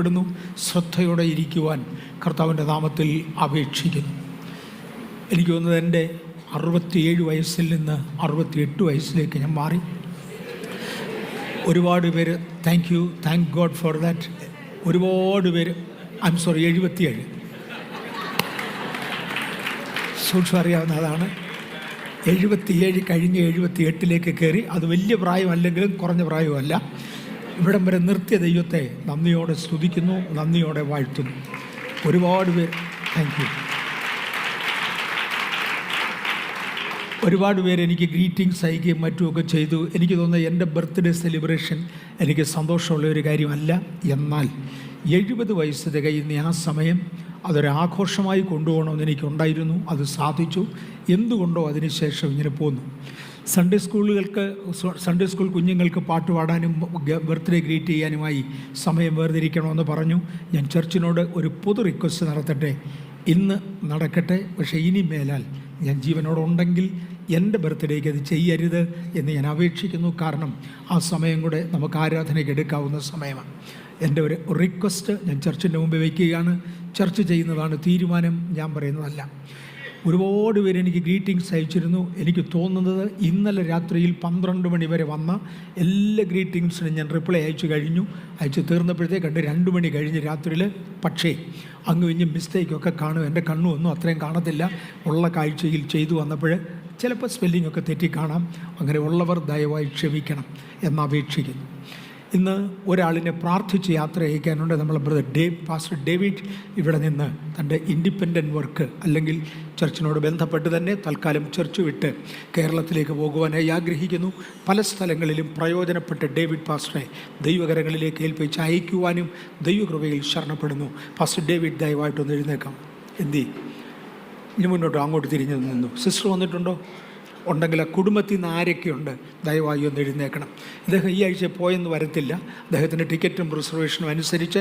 പ്പെടുന്നു. ശ്രദ്ധയോടെ ഇരിക്കുവാൻ കർത്താവിൻ്റെ നാമത്തിൽ അപേക്ഷിക്കുന്നു. എനിക്ക് തോന്നുന്നത് എൻ്റെ 67 വയസ്സിൽ നിന്ന് 68 വയസ്സിലേക്ക് ഞാൻ മാറി. ഒരുപാട് പേര് താങ്ക് ഗോഡ് ഫോർ ദാറ്റ്. ഒരുപാട് പേര് 77 സൂക്ഷ്മം അറിയാവുന്ന അതാണ്. 77 കഴിഞ്ഞ് 78ലേക്ക് കയറി. അത് വലിയ പ്രായമല്ലെങ്കിലും കുറഞ്ഞ പ്രായമല്ല. ഇവിടം വരെ നിർത്തിയ ദൈവത്തെ നന്ദിയോടെ സ്തുതിക്കുന്നു, നന്ദിയോടെ വാഴ്ത്തുന്നു. ഒരുപാട് പേര് ഒരുപാട് പേര് എനിക്ക് ഗ്രീറ്റിംഗ്സ് അയക്കുകയും മറ്റുമൊക്കെ ചെയ്തു. എനിക്ക് തോന്നുന്നത് എൻ്റെ ബർത്ത്ഡേ സെലിബ്രേഷൻ എനിക്ക് സന്തോഷമുള്ള ഒരു കാര്യമല്ല. എന്നാൽ 70 വയസ്സ് തികയുന്ന ആ സമയം അതൊരാഘോഷമായി കൊണ്ടുപോകണമെന്ന് എനിക്കുണ്ടായിരുന്നു. അത് സാധിച്ചു. എന്തുകൊണ്ടോ അതിനുശേഷം ഇങ്ങനെ പോന്നു. സൺഡേ സ്കൂൾ കുഞ്ഞുങ്ങൾക്ക് പാട്ട് പാടാനും ബർത്ത്ഡേ ഗ്രീറ്റ് ചെയ്യാനുമായി സമയം വേർതിരിക്കണമെന്ന് പറഞ്ഞു. ഞാൻ ചർച്ചിനോട് ഒരു പൊതു റിക്വസ്റ്റ് നടത്തട്ടെ. ഇന്ന് നടക്കട്ടെ, പക്ഷേ ഇനി മേലാൽ ഞാൻ ജീവനോടുണ്ടെങ്കിൽ എൻ്റെ ബർത്ത്ഡേക്ക് അത് ചെയ്യരുത് എന്ന് ഞാൻ അപേക്ഷിക്കുന്നു. കാരണം ആ സമയം കൂടെ നമുക്ക് ആരാധനയ്ക്ക് എടുക്കാവുന്ന സമയമാണ്. എൻ്റെ ഒരു റിക്വസ്റ്റ് ഞാൻ ചർച്ചിൻ്റെ മുമ്പിൽ വയ്ക്കുകയാണ്. ചർച്ച ചെയ്യുന്നതാണ് തീരുമാനം, ഞാൻ പറയുന്നതല്ല. ഒരുപാട് പേര് എനിക്ക് ഗ്രീറ്റിംഗ്സ് അയച്ചിരുന്നു. എനിക്ക് തോന്നുന്നത് ഇന്നലെ രാത്രിയിൽ 12 മണി വരെ വന്ന എല്ലാ ഗ്രീറ്റിംഗ്സിനും ഞാൻ റിപ്ലൈ അയച്ചു തീർന്നപ്പോഴത്തേക്ക് 2 മണി കഴിഞ്ഞ് രാത്രിയിൽ. പക്ഷേ അങ്ങ് ഇഞ്ഞ് മിസ്റ്റേക്കൊക്കെ കാണും. എൻ്റെ കണ്ണുമൊന്നും അത്രയും കാണത്തില്ല. ഉള്ള കാഴ്ചയിൽ ചെയ്തു വന്നപ്പോൾ ചിലപ്പോൾ സ്പെല്ലിങ്ങൊക്കെ തെറ്റി കാണാം. അങ്ങനെ ഉള്ളവർ ദയവായി ക്ഷമിക്കണം എന്നപേക്ഷിക്കുന്നു. ഇന്ന് ഒരാളിനെ പ്രാർത്ഥിച്ച് യാത്ര അയക്കാനുണ്ട്. നമ്മളെ പാസ്റ്റർ ഡേവിഡ് ഇവിടെ നിന്ന് തൻ്റെ ഇൻഡിപെൻഡൻറ്റ് വർക്ക് അല്ലെങ്കിൽ ചർച്ചിനോട് ബന്ധപ്പെട്ട് തന്നെ തൽക്കാലം ചർച്ച് വിട്ട് കേരളത്തിലേക്ക് പോകുവാനായി ആഗ്രഹിക്കുന്നു. പല സ്ഥലങ്ങളിലും പ്രയോജനപ്പെട്ട് ഡേവിഡ് പാസ്റ്ററെ ദൈവകരങ്ങളിലേക്ക് ഏൽപ്പിച്ച് അയക്കുവാനും ദൈവകൃപയിൽ ശരണപ്പെടുന്നു. പാസ്റ്റർ ഡേവിഡ് ദയവായിട്ടൊന്ന് എഴുന്നേക്കാം. ഇനി മുന്നോട്ട് അങ്ങോട്ട് തിരിഞ്ഞു നിന്നു. സിസ്റ്റർ വന്നിട്ടുണ്ടോ? ഉണ്ടെങ്കിൽ ആ കുടുംബത്തിൽ നിന്ന് ആരൊക്കെയുണ്ട് ദയവായി ഒന്ന് എഴുന്നേക്കണം. അദ്ദേഹം ഈ ആഴ്ച പോയെന്ന് വരത്തില്ല. അദ്ദേഹത്തിൻ്റെ ടിക്കറ്റും റിസർവേഷനും അനുസരിച്ച്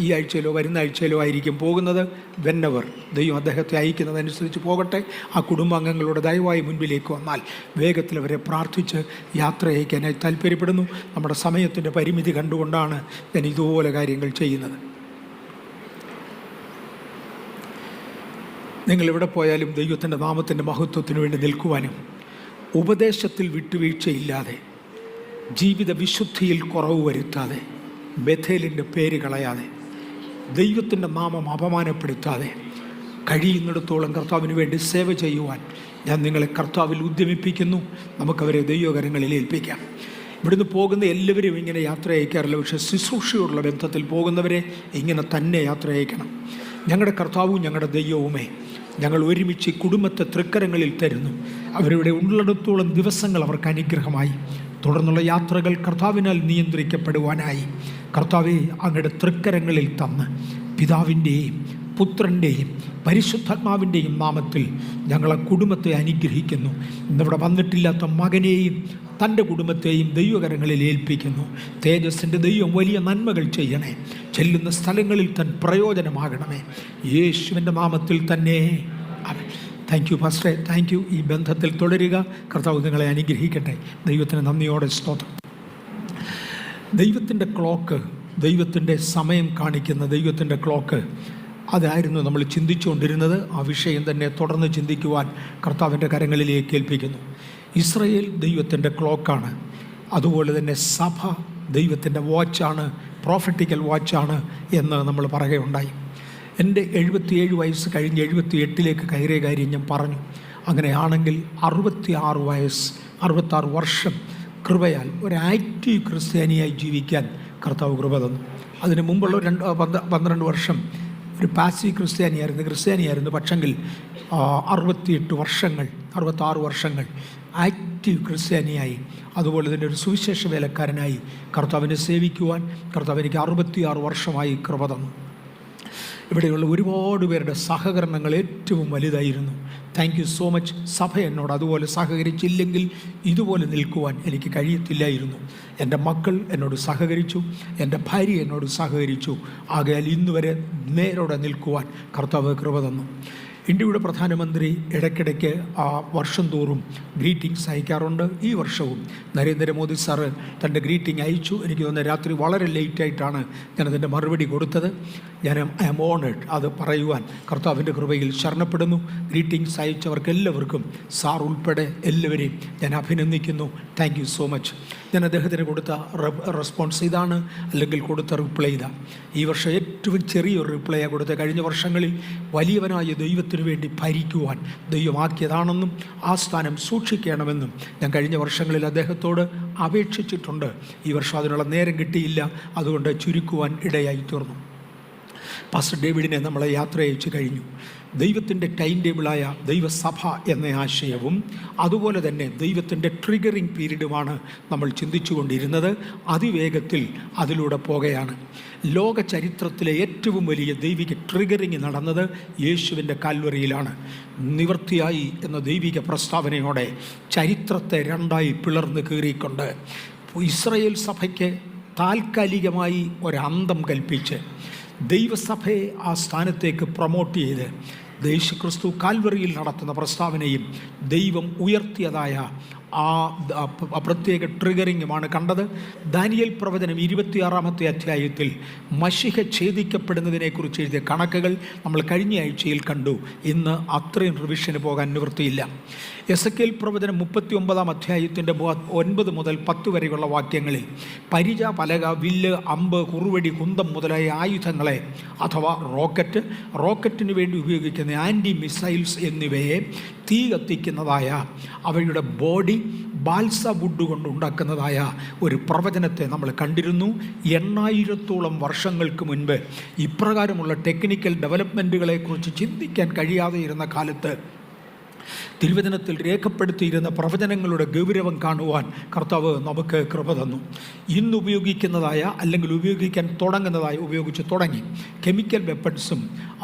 ഈ ആഴ്ചയിലോ വരുന്ന ആഴ്ചയിലോ ആയിരിക്കും പോകുന്നത്. വെന്നവർ ദൈവം അദ്ദേഹത്തെ അയക്കുന്നതനുസരിച്ച് പോകട്ടെ. ആ കുടുംബാംഗങ്ങളുടെ ദയവായി മുൻപിലേക്ക് വന്നാൽ വേഗത്തിൽ അവരെ പ്രാർത്ഥിച്ച് യാത്ര അയക്കാനായി താല്പര്യപ്പെടുന്നു. നമ്മുടെ സമയത്തിൻ്റെ പരിമിതി കണ്ടുകൊണ്ടാണ് ഞാൻ ഇതുപോലെ കാര്യങ്ങൾ ചെയ്യുന്നത്. നിങ്ങളിവിടെ പോയാലും ദൈവത്തിൻ്റെ നാമത്തിൻ്റെ മഹത്വത്തിന് വേണ്ടി നിൽക്കുവാനും ഉപദേശത്തിൽ വിട്ടുവീഴ്ചയില്ലാതെ ജീവിത വിശുദ്ധിയിൽ കുറവ് വരുത്താതെ ബേഥേലിൻ്റെ പേര് കളയാതെ ദൈവത്തിൻ്റെ നാമം അപമാനപ്പെടുത്താതെ കഴിയുന്നിടത്തോളം കർത്താവിന് വേണ്ടി സേവ ചെയ്യുവാൻ ഞാൻ നിങ്ങളെ കർത്താവിൽ ഉദ്യമിപ്പിക്കുന്നു. നമുക്കവരെ ദൈവകരങ്ങളിൽ ഏൽപ്പിക്കാം. ഇവിടുന്ന് പോകുന്ന എല്ലാവരും ഇങ്ങനെ യാത്ര അയക്കാറില്ല. പക്ഷേ ശുശ്രൂഷയോടുള്ള ബന്ധത്തിൽ പോകുന്നവരെ ഇങ്ങനെ തന്നെ യാത്ര അയക്കണം. ഞങ്ങളുടെ കർത്താവും ഞങ്ങളുടെ ദൈവവുമേ, ഞങ്ങൾ ഒരുമിച്ച് കുടുംബത്തെ തൃക്കരങ്ങളിൽ തരുന്നു. അവരുടെ ഉള്ളിടത്തോളം ദിവസങ്ങൾ അവർക്ക് അനുഗ്രഹമായി തുടർന്നുള്ള യാത്രകൾ കർത്താവിനാൽ നിയന്ത്രിക്കപ്പെടുവാനായി കർത്താവെ അങ്ങയുടെ തൃക്കരങ്ങളിൽ തന്ന് പിതാവിൻ്റെയും പുത്രൻ്റെയും പരിശുദ്ധാത്മാവിൻ്റെയും നാമത്തിൽ ഞങ്ങളെ കുടുംബത്തെ അനുഗ്രഹിക്കുന്നു. ഇന്നിവിടെ വന്നിട്ടില്ലാത്ത മകനെയും തൻ്റെ കുടുംബത്തെയും ദൈവകരങ്ങളിൽ ഏൽപ്പിക്കുന്നു. തേജസ്സിൻ്റെ ദൈവം വലിയ നന്മകൾ ചെയ്യണേ. ചെല്ലുന്ന സ്ഥലങ്ങളിൽ തൻ പ്രയോജനമാകണമേ. യേശുവിൻ്റെ നാമത്തിൽ തന്നെ. താങ്ക് യു പാസ്റ്ററെ, താങ്ക് യു. ഈ ബന്ധത്തിൽ തുടരുക. കർത്താവ് നിങ്ങളെ അനുഗ്രഹിക്കട്ടെ. ദൈവത്തിന് നന്ദിയോടെ സ്തോത്രം. ദൈവത്തിൻ്റെ ക്ലോക്ക്, ദൈവത്തിൻ്റെ സമയം കാണിക്കുന്ന ദൈവത്തിൻ്റെ ക്ലോക്ക്, അതായിരുന്നു നമ്മൾ ചിന്തിച്ചുകൊണ്ടിരുന്നത്. ആ വിഷയം തന്നെ തുടർന്ന് ചിന്തിക്കുവാൻ കർത്താവിൻ്റെ കരങ്ങളിലേക്ക് ഏൽപ്പിക്കുന്നു. ഇസ്രയേൽ ദൈവത്തിൻ്റെ ക്ലോക്കാണ്. അതുപോലെ തന്നെ സഭ ദൈവത്തിൻ്റെ വാച്ചാണ്, പ്രോഫറ്റിക്കൽ വാച്ചാണ് എന്ന് നമ്മൾ പറയുകയുണ്ടായി. എൻ്റെ 77 വയസ്സ് കഴിഞ്ഞ് 78ലേക്ക് കയറിയ കാര്യം ഞാൻ പറഞ്ഞു. അങ്ങനെയാണെങ്കിൽ 66 വർഷം കൃപയാൽ ഒരു ആക്റ്റീവ് ക്രിസ്ത്യാനിയായി ജീവിക്കാൻ കർത്താവ് കൃപ തന്നു. അതിന് മുമ്പുള്ള 12 വർഷം ഒരു പാസീവ് ക്രിസ്ത്യാനിയായിരുന്നു. പക്ഷെങ്കിൽ 66 വർഷങ്ങൾ ആക്റ്റീവ് ക്രിസ്ത്യാനിയായി, അതുപോലെ തന്നെ ഒരു സുവിശേഷ വേലക്കാരനായി കർത്താവിനെ സേവിക്കുവാൻ കർത്താവ് എനിക്ക് 66 വർഷമായി കൃപ തന്നു. ഇവിടെയുള്ള ഒരുപാട് പേരുടെ സഹകരണങ്ങൾ ഏറ്റവും വലുതായിരുന്നു. Thank you so much. സഭ എന്നോട് അതുപോലെ സഹകരിച്ചില്ലെങ്കിൽ ഇതുപോലെ നിൽക്കുവാൻ എനിക്ക് കഴിയത്തില്ലായിരുന്നു. എൻ്റെ മക്കൾ എന്നോട് സഹകരിച്ചു, എൻ്റെ ഭാര്യ എന്നോട് സഹകരിച്ചു. ആകയാൽ ഇന്നുവരെ നേരോടെ നിൽക്കുവാൻ കർത്താവ് കൃപ തന്നു. ഇന്ത്യയുടെ പ്രധാനമന്ത്രി ഇടയ്ക്കിടയ്ക്ക് വർഷം തോറും ഗ്രീറ്റിംഗ്സ് അയക്കാറുണ്ട്. ഈ വർഷവും നരേന്ദ്രമോദി സാറ് തൻ്റെ ഗ്രീറ്റിംഗ് അയച്ചു. എനിക്ക് തോന്നുന്നത് രാത്രി വളരെ ലേറ്റായിട്ടാണ് ഞാനതിൻ്റെ മറുപടി കൊടുത്തത്. ഞാൻ ഐ ആം ഓണേഡ് അത് പറയുവാൻ കർത്താവിൻ്റെ കൃപയിൽ ശരണപ്പെടുന്നു. ഗ്രീറ്റിംഗ്സ് അയച്ചവർക്ക് എല്ലാവർക്കും സാർ ഉൾപ്പെടെ എല്ലാവരെയും ഞാൻ അഭിനന്ദിക്കുന്നു. Thank you so much. ഞാൻ അദ്ദേഹത്തിന് കൊടുത്ത റെസ്പോൺസ് ഇതാണ്, അല്ലെങ്കിൽ കൊടുത്ത റിപ്ലൈ ഇതാണ്. ഈ വർഷം ഏറ്റവും ചെറിയൊരു റിപ്ലൈയാണ് കൊടുത്തത്. കഴിഞ്ഞ വർഷങ്ങളിൽ വലിയവനായ ദൈവത്തിന് വേണ്ടി ഭരിക്കുവാൻ ദൈവമാക്കിയതാണെന്നും ആ സ്ഥാനം സൂക്ഷിക്കണമെന്നും ഞാൻ കഴിഞ്ഞ വർഷങ്ങളിൽ അദ്ദേഹത്തോട് അപേക്ഷിച്ചിട്ടുണ്ട്. ഈ വർഷം അതിനുള്ള നേരം കിട്ടിയില്ല, അതുകൊണ്ട് ചുരുക്കുവാൻ ഇടയായി തീർന്നു. പാസ്റ്റർ ഡേവിഡിനെ നമ്മളെ യാത്ര അയച്ചു കഴിഞ്ഞു. ദൈവത്തിൻ്റെ ടൈം ടേബിളായ ദൈവസഭ എന്ന ആശയവും അതുപോലെ തന്നെ ദൈവത്തിൻ്റെ ട്രിഗറിങ് പീരീഡുമാണ് നമ്മൾ ചിന്തിച്ചുകൊണ്ടിരുന്നത്. അതിവേഗത്തിൽ അതിലൂടെ പോകുകയാണ്. ലോക ചരിത്രത്തിലെ ഏറ്റവും വലിയ ദൈവിക ട്രിഗറിങ് നടന്നത് യേശുവിൻ്റെ കാൽവറിയിലാണ്. നിവൃത്തിയായി എന്ന ദൈവിക പ്രസ്താവനയോടെ ചരിത്രത്തെ രണ്ടായി പിളർന്ന് കീറിക്കൊണ്ട് ഇസ്രായേൽ സഭയ്ക്ക് താൽക്കാലികമായി ഒരന്തം കൽപ്പിച്ച് ദൈവസഭയെ ആ സ്ഥാനത്തേക്ക് പ്രൊമോട്ട് ചെയ്ത് യേശുക്രിസ്തു കാൽവറിയിൽ നടത്തുന്ന പ്രസ്താവനയും ദൈവം ഉയർത്തിയതായ ആ പ്രത്യേക ട്രിഗറിങ്ങുമാണ് കണ്ടത്. ദാനിയേൽ പ്രവചനം 26-ാമത്തെ അധ്യായത്തിൽ മശിഹ ഛേദിക്കപ്പെടുന്നതിനെക്കുറിച്ച് എഴുതിയ കണക്കുകൾ നമ്മൾ കഴിഞ്ഞ ആഴ്ചയിൽ കണ്ടു. ഇന്ന് അത്രയും റിവിഷന് പോകാൻ നിവൃത്തിയില്ല. എസെക്കിയേൽ പ്രവചനം 39-ാം അധ്യായത്തിൻ്റെ 9 മുതൽ 10 വരെയുള്ള വാക്യങ്ങളിൽ പരിച, പലക, വില്ല്, അമ്പ്, കുറുവടി, കുന്തം മുതലായ ആയുധങ്ങളെ അഥവാ റോക്കറ്റിന് വേണ്ടി ഉപയോഗിക്കുന്ന ആൻറ്റി മിസൈൽസ് എന്നിവയെ തീ കത്തിക്കുന്നതായ അവയുടെ ബോഡി ബാൽസ വുഡ് കൊണ്ട് ഉണ്ടാക്കുന്നതായ ഒരു പ്രവചനത്തെ നമ്മൾ കണ്ടിരുന്നു. 8000-ഓളം വർഷങ്ങൾക്ക് മുൻപ് ഇപ്രകാരമുള്ള ടെക്നിക്കൽ ഡെവലപ്മെൻറ്റുകളെക്കുറിച്ച് ചിന്തിക്കാൻ കഴിയാതെ ഇരുന്ന കാലത്ത് തിരുവചനത്തിൽ രേഖപ്പെടുത്തിയിരുന്ന പ്രവചനങ്ങളുടെ ഗൗരവം കാണുവാൻ കർത്താവ് നമുക്ക് കൃപ തന്നു. ഇന്ന് ഉപയോഗിക്കുന്നതായ അല്ലെങ്കിൽ ഉപയോഗിക്കാൻ ഉപയോഗിച്ച് തുടങ്ങി കെമിക്കൽ വെപ്പൺസും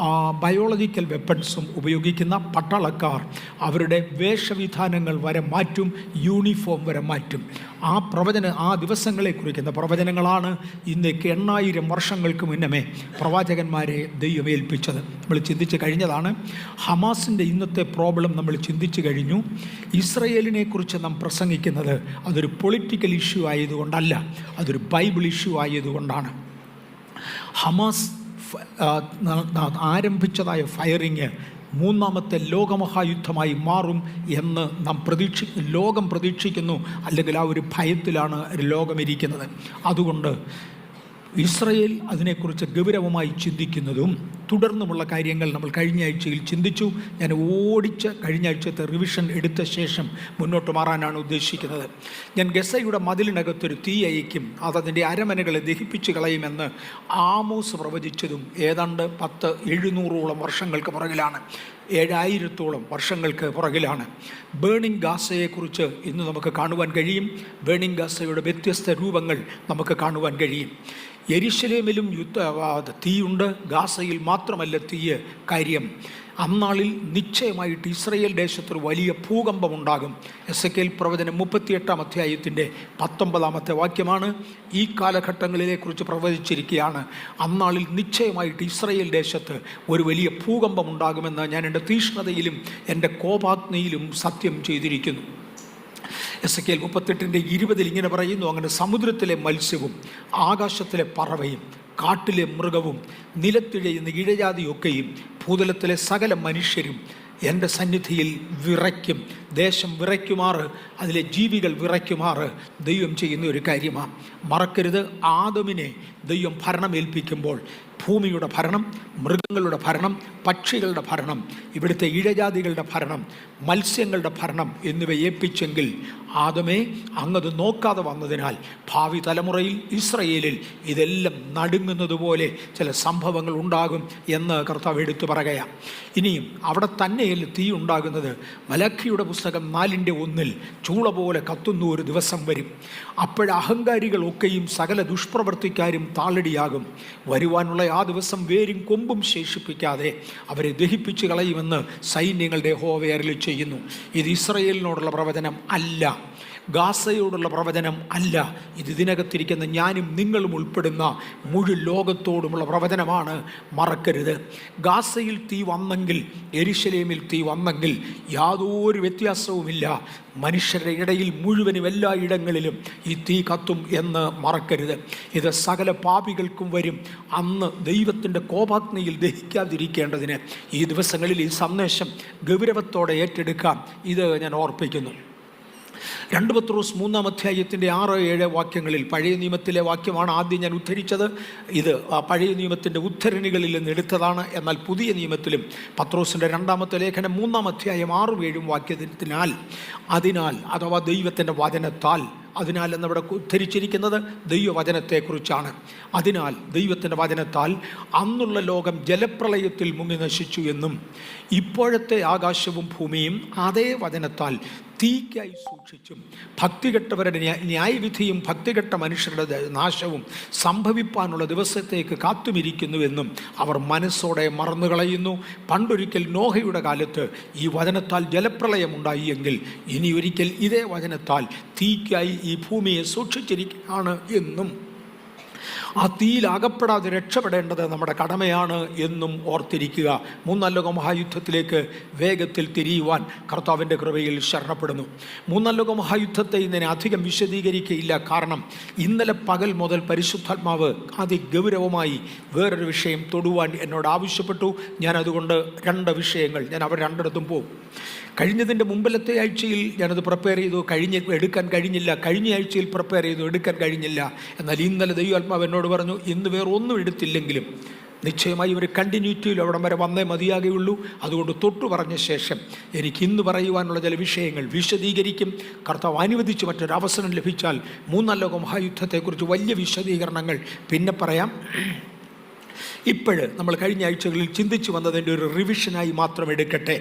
ബയോളജിക്കൽ വെപ്പൺസും ഉപയോഗിക്കുന്ന പട്ടാളക്കാർ അവരുടെ വേഷവിധാനങ്ങൾ വരെ മാറ്റും, യൂണിഫോം വരെ മാറ്റും. ആ ദിവസങ്ങളെ കുറിക്കുന്ന പ്രവചനങ്ങളാണ് ഇന്നേക്ക് 8000 വർഷങ്ങൾക്ക് മുന്നമേ പ്രവാചകന്മാരെ ദൈവം ഏൽപ്പിച്ചത്. നമ്മൾ ചിന്തിച്ച് കഴിഞ്ഞതാണ്. ഹമാസിൻ്റെ ഇന്നത്തെ പ്രോബ്ലം നമ്മൾ ചിന്തിച്ചു കഴിഞ്ഞു. ഇസ്രയേലിനെ കുറിച്ച് നാം പ്രസംഗിക്കുന്നത് അതൊരു പൊളിറ്റിക്കൽ ഇഷ്യൂ ആയതുകൊണ്ടല്ല, അതൊരു ബൈബിൾ ഇഷ്യൂ ആയതുകൊണ്ടാണ്. ഹമാസ് ആരംഭിച്ചതായ ഫയറിങ് 3ാമത്തെ ലോകമഹായുദ്ധമായി മാറും എന്ന് ലോകം പ്രതീക്ഷിക്കുന്നു, അല്ലെങ്കിൽ ആ ഒരു ഭയത്തിലാണ് ലോകമിരിക്കുന്നത്. അതുകൊണ്ട് ഇസ്രയേൽ അതിനെക്കുറിച്ച് ഗൗരവമായി ചിന്തിക്കുന്നതും തുടർന്നുമുള്ള കാര്യങ്ങൾ നമ്മൾ കഴിഞ്ഞ ആഴ്ചയിൽ ചിന്തിച്ചു. ഞാൻ കഴിഞ്ഞ ആഴ്ചത്തെ റിവിഷൻ എടുത്ത ശേഷം മുന്നോട്ട് മാറാനാണ് ഉദ്ദേശിക്കുന്നത്. ഞാൻ ഗസയുടെ മതിലിനകത്തൊരു തീ അയക്കും, അതതിൻ്റെ അരമനകളെ ദഹിപ്പിച്ച് കളയുമെന്ന് ആമോസ് പ്രവചിച്ചതും ഏതാണ്ട് 700-ഓളം വർഷങ്ങൾക്ക് പുറകിലാണ്. 7000-ഓളം വർഷങ്ങൾക്ക് പുറകിലാണ്. ബേണിംഗ് ഗാസയെക്കുറിച്ച് ഇന്ന് നമുക്ക് കാണുവാൻ കഴിയും. ബേണിംഗ് ഗാസയുടെ വ്യത്യസ്ത രൂപങ്ങൾ നമുക്ക് കാണുവാൻ കഴിയും. യെരുശലേമിലും തീയുണ്ട്, ഗാസയിൽ മാത്രമല്ല തീയ്. കാര്യം അന്നാളിൽ നിശ്ചയമായിട്ട് ഇസ്രയേൽ ദേശത്തൊരു വലിയ ഭൂകമ്പമുണ്ടാകും. എസെക്കിയേൽ പ്രവചനം 38-ാം അധ്യായത്തിൻ്റെ 19-ാമത്തെ വാക്യമാണ്. ഈ കാലഘട്ടങ്ങളിലെക്കുറിച്ച് പ്രവചിച്ചിരിക്കുകയാണ്. അന്നാളിൽ നിശ്ചയമായിട്ട് ഇസ്രയേൽ ദേശത്ത് ഒരു വലിയ ഭൂകമ്പമുണ്ടാകുമെന്ന് ഞാൻ എൻ്റെ തീഷ്ണതയിലും എൻ്റെ കോപാഗ്നിയിലും സത്യം ചെയ്തിരിക്കുന്നു. എസെക്കിയേൽ 38:20 ഇങ്ങനെ പറയുന്നു: അങ്ങനെ സമുദ്രത്തിലെ മത്സ്യവും ആകാശത്തിലെ പറവയും കാട്ടിലെ മൃഗവും നിലത്തിഴയുന്ന ഇഴജാതിയൊക്കെയും ഭൂതലത്തിലെ സകല മനുഷ്യരും എൻ്റെ സന്നിധിയിൽ വിറയ്ക്കും. ദേശം വിറയ്ക്കുമാറ്, അതിലെ ജീവികൾ വിറയ്ക്കുമാറ് ദൈവം ചെയ്യുന്ന ഒരു കാര്യമാണ്. മറക്കരുത്, ആദമിനെ ദൈവം ഭരണമേൽപ്പിക്കുമ്പോൾ ഭൂമിയുടെ ഭരണം, മൃഗങ്ങളുടെ ഭരണം, പക്ഷികളുടെ ഭരണം, ഇവിടുത്തെ ഇഴജാതികളുടെ ഭരണം, മത്സ്യങ്ങളുടെ ഭരണം എന്നിവ ഏൽപ്പിച്ചെങ്കിൽ ആദമേ അങ്ങത് നോക്കാതെ വന്നതിനാൽ ഭാവി തലമുറയിൽ ഇസ്രയേലിൽ ഇതെല്ലാം നടുങ്ങുന്നത് പോലെ ചില സംഭവങ്ങൾ ഉണ്ടാകും എന്ന് കർത്താവ് എടുത്തു പറയുകയാണ്. ഇനിയും അവിടെ തന്നെയല്ല തീ ഉണ്ടാകുന്നത്. മലാഖിയുടെ പുസ്തകം 4:1 ചൂള പോലെ കത്തുന്ന ഒരു ദിവസം വരും. അപ്പോഴഹങ്കാരികളൊക്കെയും സകല ദുഷ്പ്രവർത്തിക്കാരും താളടിയാകും. വരുവാനുള്ള ആ ദിവസം വേരും കൊമ്പും ശേഷിപ്പിക്കാതെ അവരെ ദഹിപ്പിച്ച് കളയുമെന്ന് സൈന്യങ്ങളുടെ യഹോവ അരുളി ചെയ്യുന്നു. ഇത് ഇസ്രയേലിനോടുള്ള പ്രവചനം അല്ല. ഗാസയോടുള്ള പ്രവചനം അല്ല ഇത്. ഇതിനകത്തിരിക്കുന്ന ഞാനും നിങ്ങളും ഉൾപ്പെടുന്ന മുഴുവൻ ലോകത്തോടുമുള്ള പ്രവചനമാണ്. മറക്കരുത്. ഗാസയിൽ തീ വന്നെങ്കിൽ, യെരുശലേമിൽ തീ വന്നെങ്കിൽ യാതൊരു വ്യത്യാസവുമില്ല. മനുഷ്യരുടെ ഇടയിൽ മുഴുവനും എല്ലായിടങ്ങളിലും ഈ തീ കത്തും എന്ന് മറക്കരുത്. ഇത് സകല പാപികൾക്കും വരും. അന്ന് ദൈവത്തിൻ്റെ കോപാഗ്നിയിൽ ദഹിക്കാതിരിക്കേണ്ടതിന് ഈ ദിവസങ്ങളിൽ ഈ സന്ദേശം ഗൗരവത്തോടെ ഏറ്റെടുക്കാം. ഇത് ഞാൻ ഓർപ്പിക്കുന്നു. 2 പത്രോസ് 3-ാം അധ്യായത്തിൻ്റെ 6-7 വാക്യങ്ങളിൽ പഴയ നിയമത്തിലെ വാക്യമാണ് ആദ്യം ഞാൻ ഉദ്ധരിച്ചത്. ഇത് പഴയ നിയമത്തിൻ്റെ ഉദ്ധരണികളിൽ നിന്ന് എടുത്തതാണ്. എന്നാൽ പുതിയ നിയമത്തിലും പത്രോസിൻ്റെ 2-ാമത്തെ ലേഖനം 3-ാം അധ്യായം 6-7 അതിനാൽ അഥവാ ദൈവത്തിൻ്റെ വചനത്താൽ, അതിനാൽ എന്നവിടെ ഉദ്ധരിച്ചിരിക്കുന്നത് ദൈവവചനത്തെക്കുറിച്ചാണ്. അതിനാൽ ദൈവത്തിൻ്റെ വചനത്താൽ അന്നുള്ള ലോകം ജലപ്രളയത്തിൽ മുങ്ങി നശിച്ചു എന്നും ഇപ്പോഴത്തെ ആകാശവും ഭൂമിയും അതേ വചനത്താൽ തീക്കായി സൂക്ഷിച്ചും ഭക്തികെട്ടവരുടെ ന്യായവിധിയും ഭക്തികെട്ട മനുഷ്യരുടെ നാശവും സംഭവിപ്പാനുള്ള ദിവസത്തേക്ക് കാത്തുമിരിക്കുന്നുവെന്നും അവർ മനസ്സോടെ മറന്നുകളയുന്നു. പണ്ടൊരിക്കൽ നോഹയുടെ കാലത്ത് ഈ വചനത്താൽ ജലപ്രളയമുണ്ടായി എങ്കിൽ ഇനി ഒരിക്കൽ ഇതേ വചനത്താൽ തീക്കായി ഈ ഭൂമിയെ സൂക്ഷിച്ചിരിക്കുകയാണ് എന്നും ആ തീയിൽ അകപ്പെടാതെ രക്ഷപ്പെടേണ്ടത് നമ്മുടെ കടമയാണ് എന്നും ഓർത്തിരിക്കുക. 3-ാം ലോക മഹായുദ്ധത്തിലേക്ക് വേഗത്തിൽ തിരിയുവാൻ കർത്താവിൻ്റെ കൃപയിൽ ശരണപ്പെടുന്നു. 3-ാം ലോക മഹായുദ്ധത്തെ ഇന്നലെ അധികം വിശദീകരിക്കുകയില്ല. കാരണം ഇന്നലെ പകൽ മുതൽ പരിശുദ്ധാത്മാവ് അതിഗൗരവമായി വേറൊരു വിഷയം തൊടുവാൻ എന്നോട് ആവശ്യപ്പെട്ടു. ഞാനതുകൊണ്ട് 2 വിഷയങ്ങൾ അവർ രണ്ടിടത്തും പോകും. കഴിഞ്ഞതിൻ്റെ മുമ്പിലത്തെ ആഴ്ചയിൽ ഞാനത് പ്രിപ്പയർ ചെയ്തു, എടുക്കാൻ കഴിഞ്ഞില്ല. കഴിഞ്ഞ ആഴ്ചയിൽ പ്രിപ്പയർ ചെയ്തു, എടുക്കാൻ കഴിഞ്ഞില്ല. എന്നാൽ ഇന്നലെ ദൈവാത്മാവ് എന്നോട് പറഞ്ഞു, ഇന്ന് വേറെ ഒന്നും എടുത്തില്ലെങ്കിലും നിശ്ചയമായി ഒരു കണ്ടിന്യൂറ്റിയിൽ അവിടം വരെ വന്നേ മതിയാകുകയുള്ളൂ. അതുകൊണ്ട് തൊട്ടു പറഞ്ഞ ശേഷം എനിക്ക് ഇന്ന് പറയുവാനുള്ള ചില വിഷയങ്ങൾ വിശദീകരിക്കും. കർത്താവ് അനുവദിച്ച് മറ്റൊരവസരം ലഭിച്ചാൽ 3-ാം ലോക മഹായുദ്ധത്തെക്കുറിച്ച് വലിയ വിശദീകരണങ്ങൾ പിന്നെ പറയാം. ഇപ്പോഴ് നമ്മൾ കഴിഞ്ഞ ആഴ്ചകളിൽ ചിന്തിച്ചു വന്നതിൻ്റെ ഒരു റിവിഷനായി മാത്രം എടുക്കട്ടെ.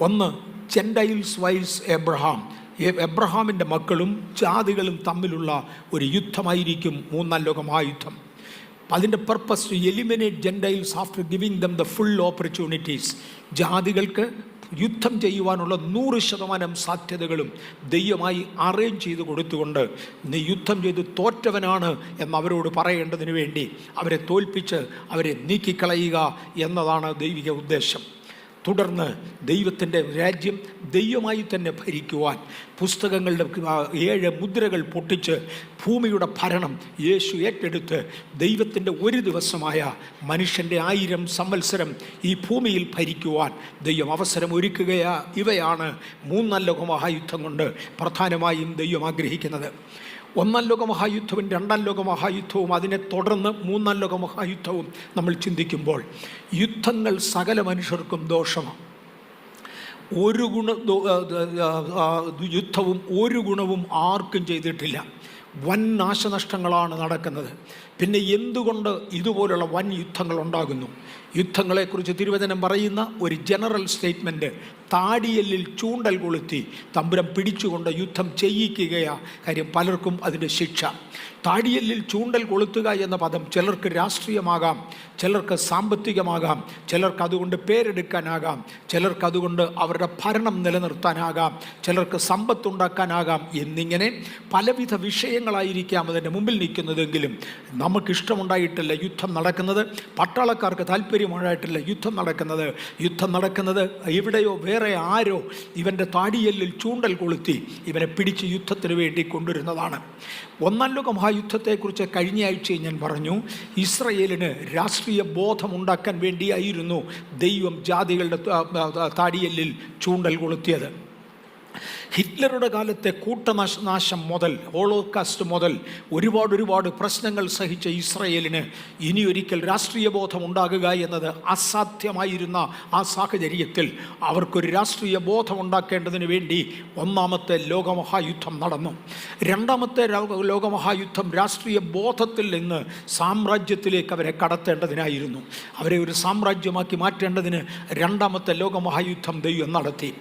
1, ജെൻഡൈൽസ് വൈസ് എബ്രഹാമിൻ്റെ മക്കളും ജാതികളും തമ്മിലുള്ള ഒരു യുദ്ധമായിരിക്കും 3-ാം ലോക മഹായുദ്ധം. അതിൻ്റെ purpose to eliminate gentiles after giving them the full opportunities. ജാതികൾക്ക് യുദ്ധം ചെയ്യുവാനുള്ള 100% സാധ്യതകളും ദൈവമായി അറേഞ്ച് ചെയ്ത് കൊടുത്തുകൊണ്ട് നീ യുദ്ധം ചെയ്ത് തോറ്റവനാണ് എന്നവരോട് പറയേണ്ടതിന് വേണ്ടി അവരെ തോൽപ്പിച്ച് അവരെ നീക്കിക്കളയുക എന്നതാണ് ദൈവിക ഉദ്ദേശം. തുടർന്ന് ദൈവത്തിൻ്റെ രാജ്യം ദൈവമായി തന്നെ ഭരിക്കുവാൻ പുസ്തകങ്ങളുടെ 7 മുദ്രകൾ പൊട്ടിച്ച് ഭൂമിയുടെ ഭരണം യേശു ഏറ്റെടുത്ത് ദൈവത്തിൻ്റെ ഒരു ദിവസമായ മനുഷ്യൻ്റെ 1000 സംവത്സരം ഈ ഭൂമിയിൽ ഭരിക്കുവാൻ ദൈവം അവസരം ഒരുക്കുകയാ. ഇവയാണ് 3-ാം ലോക മഹായുദ്ധം കൊണ്ട് പ്രധാനമായും ദൈവം ആഗ്രഹിക്കുന്നത്. 1-ാം ലോക മഹായുദ്ധവും 2-ാം ലോക മഹായുദ്ധവും അതിനെ തുടർന്ന് 3-ാം ലോക മഹായുദ്ധവും നമ്മൾ ചിന്തിക്കുമ്പോൾ യുദ്ധങ്ങൾ സകല മനുഷ്യർക്കും ദോഷമാണ്. യുദ്ധവും ഒരു ഗുണവും ആർക്കും ചെയ്തിട്ടില്ല. വൻ നാശനഷ്ടങ്ങളാണ് നടക്കുന്നത്. പിന്നെ എന്തുകൊണ്ട് ഇതുപോലുള്ള വൻ യുദ്ധങ്ങൾ ഉണ്ടാകുന്നു? യുദ്ധങ്ങളെക്കുറിച്ച് തിരുവചനം പറയുന്ന ഒരു ജനറൽ സ്റ്റേറ്റ്മെൻറ്റ്, താടിയെല്ലിൽ ചൂണ്ടൽ കൊളുത്തി തമ്പുരാൻ പിടിച്ചുകൊണ്ട് യുദ്ധം ചെയ്യിക്കുകയാണ്. കാര്യം പലർക്കും അതിൻ്റെ ശിക്ഷ. താടിയെല്ലിൽ ചൂണ്ടൽ കൊളുത്തുക എന്ന പദം ചിലർക്ക് രാഷ്ട്രീയമാകാം, ചിലർക്ക് സാമ്പത്തികമാകാം, ചിലർക്ക് അതുകൊണ്ട് പേരെടുക്കാനാകാം, ചിലർക്ക് അതുകൊണ്ട് അവരുടെ ഭരണം നിലനിർത്താനാകാം, ചിലർക്ക് സമ്പത്തുണ്ടാക്കാനാകാം. എന്നിങ്ങനെ പലവിധ വിഷയങ്ങളായിരിക്കാം അതിൻ്റെ മുമ്പിൽ നിൽക്കുന്നതെങ്കിലും നമുക്കിഷ്ടമുണ്ടായിട്ടില്ല യുദ്ധം നടക്കുന്നത്. പട്ടാളക്കാർക്ക് താല്പര്യമുണ്ടായിട്ടില്ല യുദ്ധം നടക്കുന്നത്. എവിടെയോ വേറെ ആരോ ഇവൻ്റെ താടിയെല്ലിൽ ചൂണ്ടൽ കൊളുത്തി ഇവനെ പിടിച്ച് യുദ്ധത്തിന് വേണ്ടി കൊണ്ടുവരുന്നതാണ്. 1-ാം ലോക മഹായുദ്ധത്തെക്കുറിച്ച് കഴിഞ്ഞ ആഴ്ചയും ഞാൻ പറഞ്ഞു. ഇസ്രയേലിന് രാഷ്ട്രീയ ബോധമുണ്ടാക്കാൻ വേണ്ടിയായിരുന്നു ദൈവം ജാതികളുടെ താടിയെല്ലിൽ ചൂണ്ടൽ കൊളുത്തിയത്. ഹിറ്റ്ലറുടെ കാലത്തെ കൂട്ടനാശം മുതൽ, ഹോളോകാസ്റ്റ് മുതൽ ഒരുപാട് പ്രശ്നങ്ങൾ സഹിച്ച ഇസ്രയേലിന് ഇനിയൊരിക്കൽ രാഷ്ട്രീയ ബോധം ഉണ്ടാകുക എന്നത് അസാധ്യമായിരുന്ന ആ സാഹചര്യത്തിൽ അവർക്കൊരു രാഷ്ട്രീയ ബോധം ഉണ്ടാക്കേണ്ടതിന് വേണ്ടി 1-ാമത്തെ ലോകമഹായുദ്ധം നടന്നു. 2-ാമത്തെ ലോകമഹായുദ്ധം രാഷ്ട്രീയ ബോധത്തിൽ നിന്ന് സാമ്രാജ്യത്തിലേക്ക് അവരെ കടത്തേണ്ടതിനായിരുന്നു. അവരെ ഒരു സാമ്രാജ്യമാക്കി മാറ്റേണ്ടതിന് 2-ാമത്തെ ലോകമഹായുദ്ധം ദൈവം നടത്തി.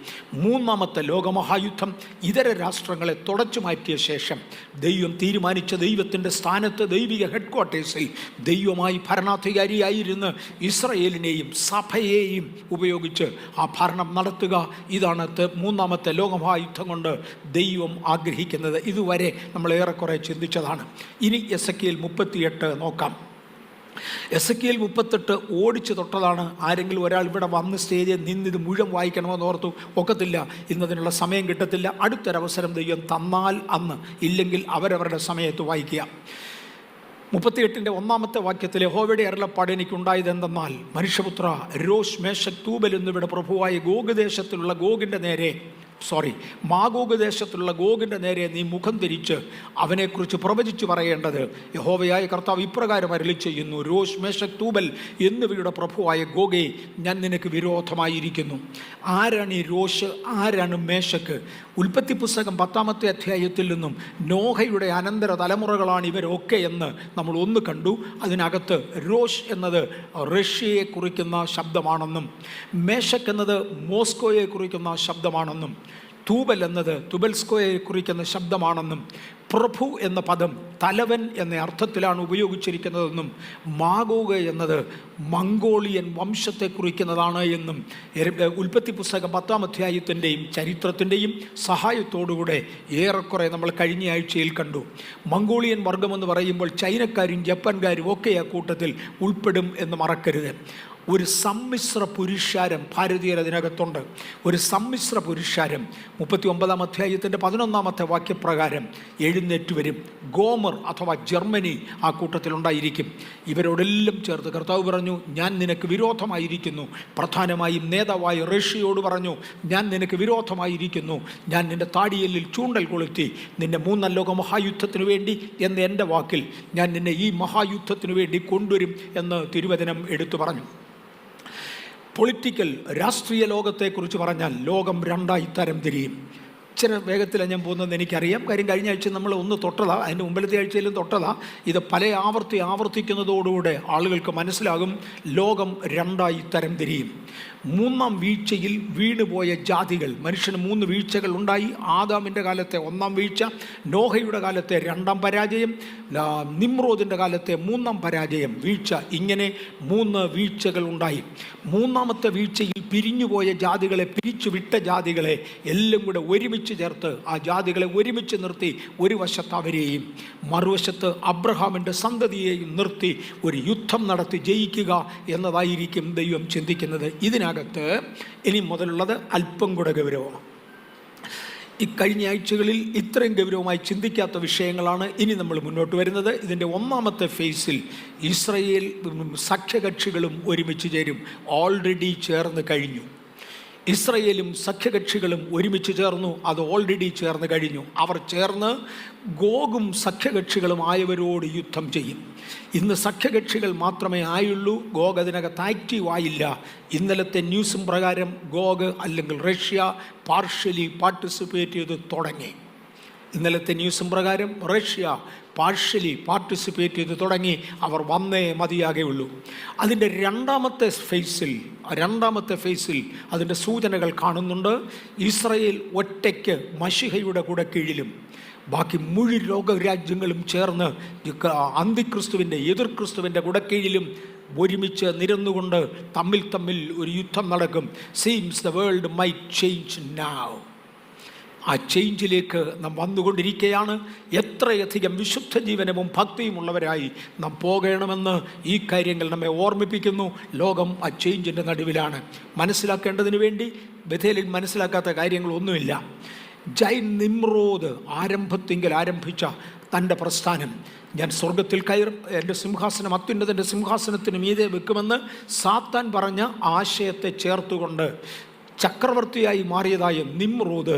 3-ാമത്തെ ലോകമഹായുദ്ധം മഹായുദ്ധം ഇതര രാഷ്ട്രങ്ങളെ തുടച്ചു മാറ്റിയ ശേഷം ദൈവം തീരുമാനിച്ച ദൈവത്തിൻ്റെ സ്ഥാനത്ത് ദൈവിക ഹെഡ്ക്വാർട്ടേഴ്സിൽ ദൈവമായി ഭരണാധികാരിയായിരുന്ന് ഇസ്രയേലിനെയും സഭയെയും ഉപയോഗിച്ച് ആ ഭരണം നടത്തുക. ഇതാണ് മൂന്നാമത്തെ ലോകമഹായുദ്ധം കൊണ്ട് ദൈവം ആഗ്രഹിക്കുന്നത്. ഇതുവരെ നമ്മൾ ഏറെക്കുറെ ചിന്തിച്ചതാണ്. ഇനി എസെക്കിയേൽ 38 നോക്കാം. എസെക്കിയേൽ 38 ഓടിച്ചു തൊട്ടതാണ്. ആരെങ്കിലും ഒരാൾ ഇവിടെ വന്ന് സ്റ്റേജിൽ നിന്നിത് മുഴുവൻ വായിക്കണമെന്ന് ഓർത്തു, ഒക്കത്തില്ല, ഇന്നതിനുള്ള സമയം കിട്ടത്തില്ല. അടുത്തൊരവസരം ദൈവം തന്നാൽ അന്ന്, ഇല്ലെങ്കിൽ അവരവരുടെ സമയത്ത് വായിക്കുക. 38 ഒന്നാമത്തെ വാക്യത്തിൽ യഹോവയുടെ അരുളപ്പാട് എനിക്കുണ്ടായതെന്തെന്നാൽ, മനുഷ്യപുത്ര, രോഷ്, മേശക്, തൂബൽ എന്നിവയുടെ പ്രഭുവായ ഗോഗ് ദേശത്തിലുള്ള മാഗോഗ് ദേശത്തുള്ള ഗോഗിൻ്റെ നേരെ നീ മുഖം തിരിച്ച് അവനെക്കുറിച്ച് പ്രവചിച്ചു പറയേണ്ടത്, യഹോവയായ കർത്താവ് ഇപ്രകാരം അരുളി ചെയ്യുന്നു, രോഷ്, മേശക്, തൂബൽ എന്നിവയുടെ പ്രഭുവായ ഗോഗേ, ഞാൻ നിനക്ക് വിരോധമായിരിക്കുന്നു. ആരാണ് ഈ രോഷ്, ആരാണ് മേശക്ക്? ഉൽപ്പത്തി പുസ്തകം 10-ാമത്തെ അധ്യായത്തിൽ നിന്നും നോഹയുടെ അനന്തര തലമുറകളാണ് ഇവരൊക്കെ എന്ന് നമ്മൾ ഒന്ന് കണ്ടു. അതിനകത്ത് രോഷ് എന്നത് റഷ്യയെ കുറിക്കുന്ന ശബ്ദമാണെന്നും മേശക് എന്നത് മോസ്കോയെ കുറിക്കുന്ന ശബ്ദമാണെന്നും തൂബൽ എന്നത് തുബൽസ്കോയെ കുറിക്കുന്ന ശബ്ദമാണെന്നും പ്രഭു എന്ന പദം തലവൻ എന്ന അർത്ഥത്തിലാണ് ഉപയോഗിച്ചിരിക്കുന്നതെന്നും മാഗോഗ് എന്നത് മംഗോളിയൻ വംശത്തെ കുറിക്കുന്നതാണ് എന്നും ഉൽപ്പത്തി പുസ്തകം 10-ാം അധ്യായത്തിൻ്റെയും ചരിത്രത്തിൻ്റെയും സഹായത്തോടുകൂടെ ഏറെക്കുറെ നമ്മൾ കഴിഞ്ഞ ആഴ്ചയിൽ കണ്ടു. മംഗോളിയൻ വർഗമെന്ന് പറയുമ്പോൾ ചൈനക്കാരും ജപ്പാൻകാരും ഒക്കെ ആ കൂട്ടത്തിൽ ഉൾപ്പെടും എന്ന് മറക്കരുത്. ഒരു സമ്മിശ്ര പുരുഷാരം ഭാരതീയർ അതിനകത്തുണ്ട്. ഒരു സമ്മിശ്ര പുരുഷാരം 39-ാം അധ്യായത്തിൻ്റെ 11-ാമത്തെ വാക്യപ്രകാരം എഴുന്നേറ്റ് വരും. ഗോമർ അഥവാ ജർമ്മനി ആ കൂട്ടത്തിലുണ്ടായിരിക്കും. ഇവരോടെല്ലാം ചേർത്ത് കർത്താവ് പറഞ്ഞു, ഞാൻ നിനക്ക് വിരോധമായിരിക്കുന്നു. പ്രധാനമായും നേതാവായ റഷ്യയോട് പറഞ്ഞു, ഞാൻ നിനക്ക് വിരോധമായിരിക്കുന്നു. ഞാൻ നിൻ്റെ താടിയലിൽ ചൂണ്ടൽ കൊളുത്തി നിന്നെ 3-ാം ലോക മഹായുദ്ധത്തിനു വേണ്ടി എന്ന എൻ്റെ വാക്കിൽ ഞാൻ നിന്നെ ഈ മഹായുദ്ധത്തിനു വേണ്ടി കൊണ്ടുവരും എന്ന് തിരുവചനം എടുത്തു പറഞ്ഞു. പൊളിറ്റിക്കൽ രാഷ്ട്രീയ ലോകത്തെക്കുറിച്ച് പറഞ്ഞാൽ ലോകം 2 തരം തിരിയും. ഇച്ചിരി വേഗത്തിലാണ് ഞാൻ പോകുന്നത് എനിക്കറിയാം. കാര്യം കഴിഞ്ഞ ആഴ്ച നമ്മൾ ഒന്ന് തൊട്ടതാ, അതിൻ്റെ മുമ്പിലത്തെ ആഴ്ചയിലും തൊട്ടതാ. ഇത് പല ആവർത്തിക്കുന്നതോടുകൂടെ ആളുകൾക്ക് മനസ്സിലാകും ലോകം 2 തരം തിരിയും. 3-ാം വീഴ്ചയിൽ വീണുപോയ ജാതികൾ, മനുഷ്യന് 3 വീഴ്ചകൾ ഉണ്ടായി. ആദാമിൻ്റെ കാലത്തെ 1-ാം വീഴ്ച, നോഹയുടെ കാലത്തെ 2-ാം പരാജയം, നിമ്രോദിൻ്റെ കാലത്തെ 3-ാം പരാജയം, വീഴ്ച. ഇങ്ങനെ 3 വീഴ്ചകൾ ഉണ്ടായി. 3-ാമത്തെ വീഴ്ചയിൽ പിരിഞ്ഞുപോയ ജാതികളെ, പിരിച്ചുവിട്ട ജാതികളെ എല്ലാം കൂടെ ഒരുമിച്ച് ചേർത്ത് ആ ജാതികളെ ഒരുമിച്ച് നിർത്തി ഒരു വശത്ത് അവരെയും മറുവശത്ത് അബ്രഹാമിൻ്റെ സന്തതിയെയും നിർത്തി ഒരു യുദ്ധം നടത്തി ജയിക്കുക എന്നതായിരിക്കും ദൈവം ചിന്തിക്കുന്നത്. ഇതിനകത്ത് ഇനി മുതലുള്ളത് അല്പം കൂടെ ഗൗരവമാണ്. ഈ കഴിഞ്ഞ ആഴ്ചകളിൽ ഇത്രയും ഗൗരവമായി ചിന്തിക്കാത്ത വിഷയങ്ങളാണ് ഇനി നമ്മൾ മുന്നോട്ട് വരുന്നത്. ഇതിൻ്റെ 1-ാമത്തെ ഫേസിൽ ഇസ്രയേൽ സഖ്യകക്ഷികളും ഒരുമിച്ച് ചേരും. ഓൾറെഡി ചേർന്ന് കഴിഞ്ഞു. ഇസ്രയേലും സഖ്യകക്ഷികളും ഒരുമിച്ച് ചേർന്നു. അത് ഓൾറെഡി ചേർന്ന് കഴിഞ്ഞു. അവർ ചേർന്ന് ഗോഗും സഖ്യകക്ഷികളും ആയവരോട് യുദ്ധം ചെയ്യും. ഇന്ന് സഖ്യകക്ഷികൾ മാത്രമേ ആയുള്ളൂ. ഗോഗ് അതിനകത്ത് ആക്റ്റീവ് ആയില്ല. ഇന്നലത്തെ ന്യൂസും പ്രകാരം ഗോഗ് അല്ലെങ്കിൽ റഷ്യ പാർഷ്യലി പാർട്ടിസിപ്പേറ്റ് ചെയ്ത് തുടങ്ങി. ഇന്നലത്തെ ന്യൂസും പ്രകാരം റഷ്യ പാർഷ്യലി പാർട്ടിസിപ്പേറ്റ് ചെയ്ത് തുടങ്ങി. അവർ വന്നേ മതിയാകെയുള്ളൂ. അതിൻ്റെ 2-ാമത്തെ ഫേസിൽ അതിൻ്റെ സൂചനകൾ കാണുന്നുണ്ട്. ഇസ്രയേൽ ഒറ്റയ്ക്ക് മശിഹയുടെ കൂടെ കീഴിലും ബാക്കി മുഴുവൻ ലോകരാജ്യങ്ങളും ചേർന്ന് അന്തിക്രിസ്തുവിൻ്റെ എതിർക്രിസ്തുവിൻ്റെ കുടക്കീഴിലും ഒരുമിച്ച് നിരന്നുകൊണ്ട് തമ്മിൽ ഒരു യുദ്ധം നടക്കും. Seems the world might change now. ആ ചേഞ്ചിലേക്ക് നാം വന്നുകൊണ്ടിരിക്കുകയാണ്. എത്രയധികം വിശുദ്ധ ജീവനവും ഭക്തിയുമുള്ളവരായി നാം പോകണമെന്ന് ഈ കാര്യങ്ങൾ നമ്മെ ഓർമ്മിപ്പിക്കുന്നു. ലോകം ആ ചേഞ്ചിൻ്റെ നടുവിലാണ്. മനസ്സിലാക്കേണ്ടതിന് വേണ്ടി ബഥേലിൽ മനസ്സിലാക്കാത്ത കാര്യങ്ങളൊന്നുമില്ല. ജൈൻ നിമ്രോദ് ആരംഭത്തിങ്കിൽ ആരംഭിച്ച തൻ്റെ പ്രസ്ഥാനം, ഞാൻ സ്വർഗത്തിൽ കയറും, എൻ്റെ സിംഹാസനം അത്യുന്നതൻ്റെ സിംഹാസനത്തിന് മീതെ വെക്കുമെന്ന് സാത്താൻ പറഞ്ഞ ആശയത്തെ ചേർത്തുകൊണ്ട് ചക്രവർത്തിയായി മാറിയതായ നിമ്രോദ്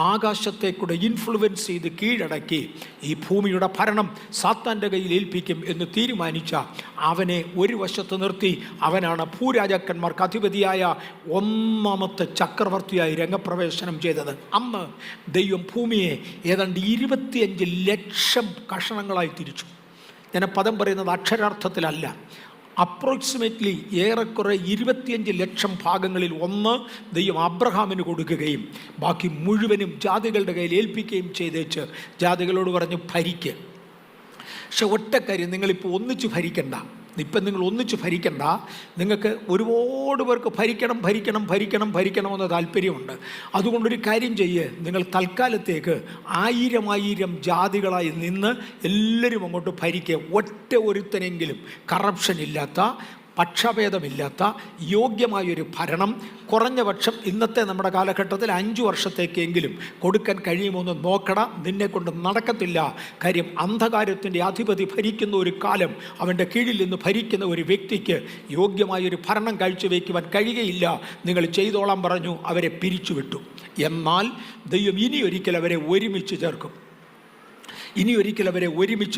ആകാശത്തെക്കൂടെ ഇൻഫ്ലുവൻസ് ചെയ്ത് കീഴടക്കി ഈ ഭൂമിയുടെ ഭരണം സാത്താൻ്റെ കയ്യിൽ ഏൽപ്പിക്കും എന്ന് തീരുമാനിച്ച അവനെ ഒരു വശത്ത് നിർത്തി അവനാണ് ഭൂരാജാക്കന്മാർക്ക് അധിപതിയായ 1-ാമത്തെ ചക്രവർത്തിയായി രംഗപ്രവേശനം ചെയ്തത്. അന്ന് ദൈവം ഭൂമിയെ ഏതാണ്ട് 25 ലക്ഷം കഷണങ്ങളായി തിരിച്ചു. ഞാൻ പദം പറയുന്നത് അക്ഷരാർത്ഥത്തിലല്ല. അപ്രോക്സിമേറ്റ്ലി ഏറെക്കുറെ 25 ലക്ഷം ഭാഗങ്ങളിൽ ഒന്ന് ദൈവം അബ്രഹാമിന് കൊടുക്കുകയും ബാക്കി മുഴുവനും ജാതികളുടെ കയ്യിൽ ഏൽപ്പിക്കുകയും ചെയ്തേച്ച് ജാതികളോട് പറഞ്ഞു ഭരിക്ക്. പക്ഷെ ഒറ്റ കാര്യം, നിങ്ങളിപ്പോൾ ഒന്നിച്ച് ഭരിക്കണ്ട. ഇപ്പം നിങ്ങൾ ഒന്നിച്ച് ഭരിക്കണ്ട. നിങ്ങൾക്ക് ഒരുപാട് പേർക്ക് ഭരിക്കണമെന്ന് താല്പര്യമുണ്ട്. അതുകൊണ്ടൊരു കാര്യം ചെയ്യ്, നിങ്ങൾ തൽക്കാലത്തേക്ക് 1000 ജാതികളായി നിന്ന് എല്ലാവരും അങ്ങോട്ട് ഭരിക്കുക. ഒറ്റ ഒരുത്തനെങ്കിലും കറപ്ഷൻ ഇല്ലാത്ത, പക്ഷഭേദമില്ലാത്ത യോഗ്യമായൊരു ഭരണം കുറഞ്ഞ പക്ഷം ഇന്നത്തെ നമ്മുടെ കാലഘട്ടത്തിൽ 5 വർഷത്തേക്കെങ്കിലും കൊടുക്കാൻ കഴിയുമെന്ന് നോക്കട. നിന്നെ കൊണ്ട് നടക്കത്തില്ല. കാര്യം അന്ധകാരത്തിൻ്റെ അധിപതി ഭരിക്കുന്ന ഒരു കാലം, അവൻ്റെ കീഴിൽ നിന്ന് ഭരിക്കുന്ന ഒരു വ്യക്തിക്ക് യോഗ്യമായൊരു ഭരണം കാഴ്ചവെക്കുവാൻ കഴിയുകയില്ല. നിങ്ങൾ ചെയ്തോളാൻ പറഞ്ഞു, അവരെ പിരിച്ചുവിട്ടു. എന്നാൽ ദൈവം ഇനിയൊരിക്കൽ അവരെ ഒരുമിച്ച്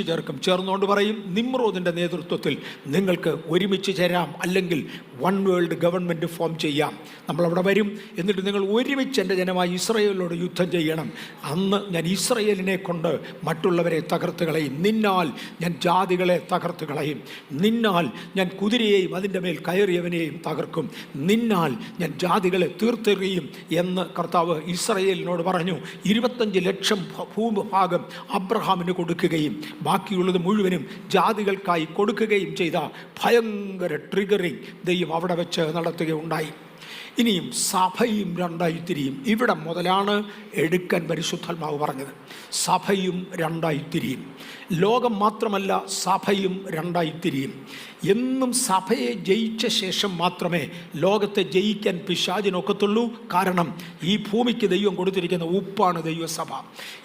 ചേർക്കും. ചേർന്നുകൊണ്ട് പറയും, നിമ്രോദിൻ്റെ നേതൃത്വത്തിൽ നിങ്ങൾക്ക് ഒരുമിച്ച് ചേരാം, അല്ലെങ്കിൽ വൺ വേൾഡ് ഗവൺമെൻറ് ഫോം ചെയ്യാം. നമ്മളവിടെ വരും. എന്നിട്ട് നിങ്ങൾ ഒരുമിച്ച് എൻ്റെ ജനമായ ഇസ്രായേലിനോട് യുദ്ധം ചെയ്യണം. അന്ന് ഞാൻ ഇസ്രായേലിനെ കൊണ്ട് മറ്റുള്ളവരെ തകർത്ത് കളയും. നിന്നാൽ ഞാൻ ജാതികളെ തകർത്ത് കളയും. നിന്നാൽ ഞാൻ കുതിരയെയും അതിൻ്റെ മേൽ കയറിയവനെയും തകർക്കും. നിന്നാൽ ഞാൻ ജാതികളെ തീർത്തെറിയും എന്ന് കർത്താവ് ഇസ്രായേലിനോട് പറഞ്ഞു. 25 ലക്ഷം ഭൂഭാഗം അബ്രഹാമിന് കൊടുക്കുകയും ബാക്കിയുള്ളത് മുഴുവനും ജാതികൾക്കായി കൊടുക്കുകയും ചെയ്ത ഭയങ്കര ട്രിഗറിങ് ദൈവം അവിടെ വെച്ച് നടത്തുകയുണ്ടായി. ഇനിയും സഭയും രണ്ടായി തിരിയും. ഇവിടെ മുതലാണ് എടുക്കാൻ പരിശുദ്ധാത്മാവ് പറഞ്ഞത്. സഭയും രണ്ടായി തിരിയും. ലോകം മാത്രമല്ല, സഭയും രണ്ടായി തിരിയും. എന്നും സഭയെ ജയിച്ച ശേഷം മാത്രമേ ലോകത്തെ ജയിക്കാൻ പിശാചിനൊക്കത്തുള്ളൂ. കാരണം ഈ ഭൂമിക്ക് ദൈവം കൊടുത്തിരിക്കുന്ന ഉപ്പാണ് ദൈവസഭ.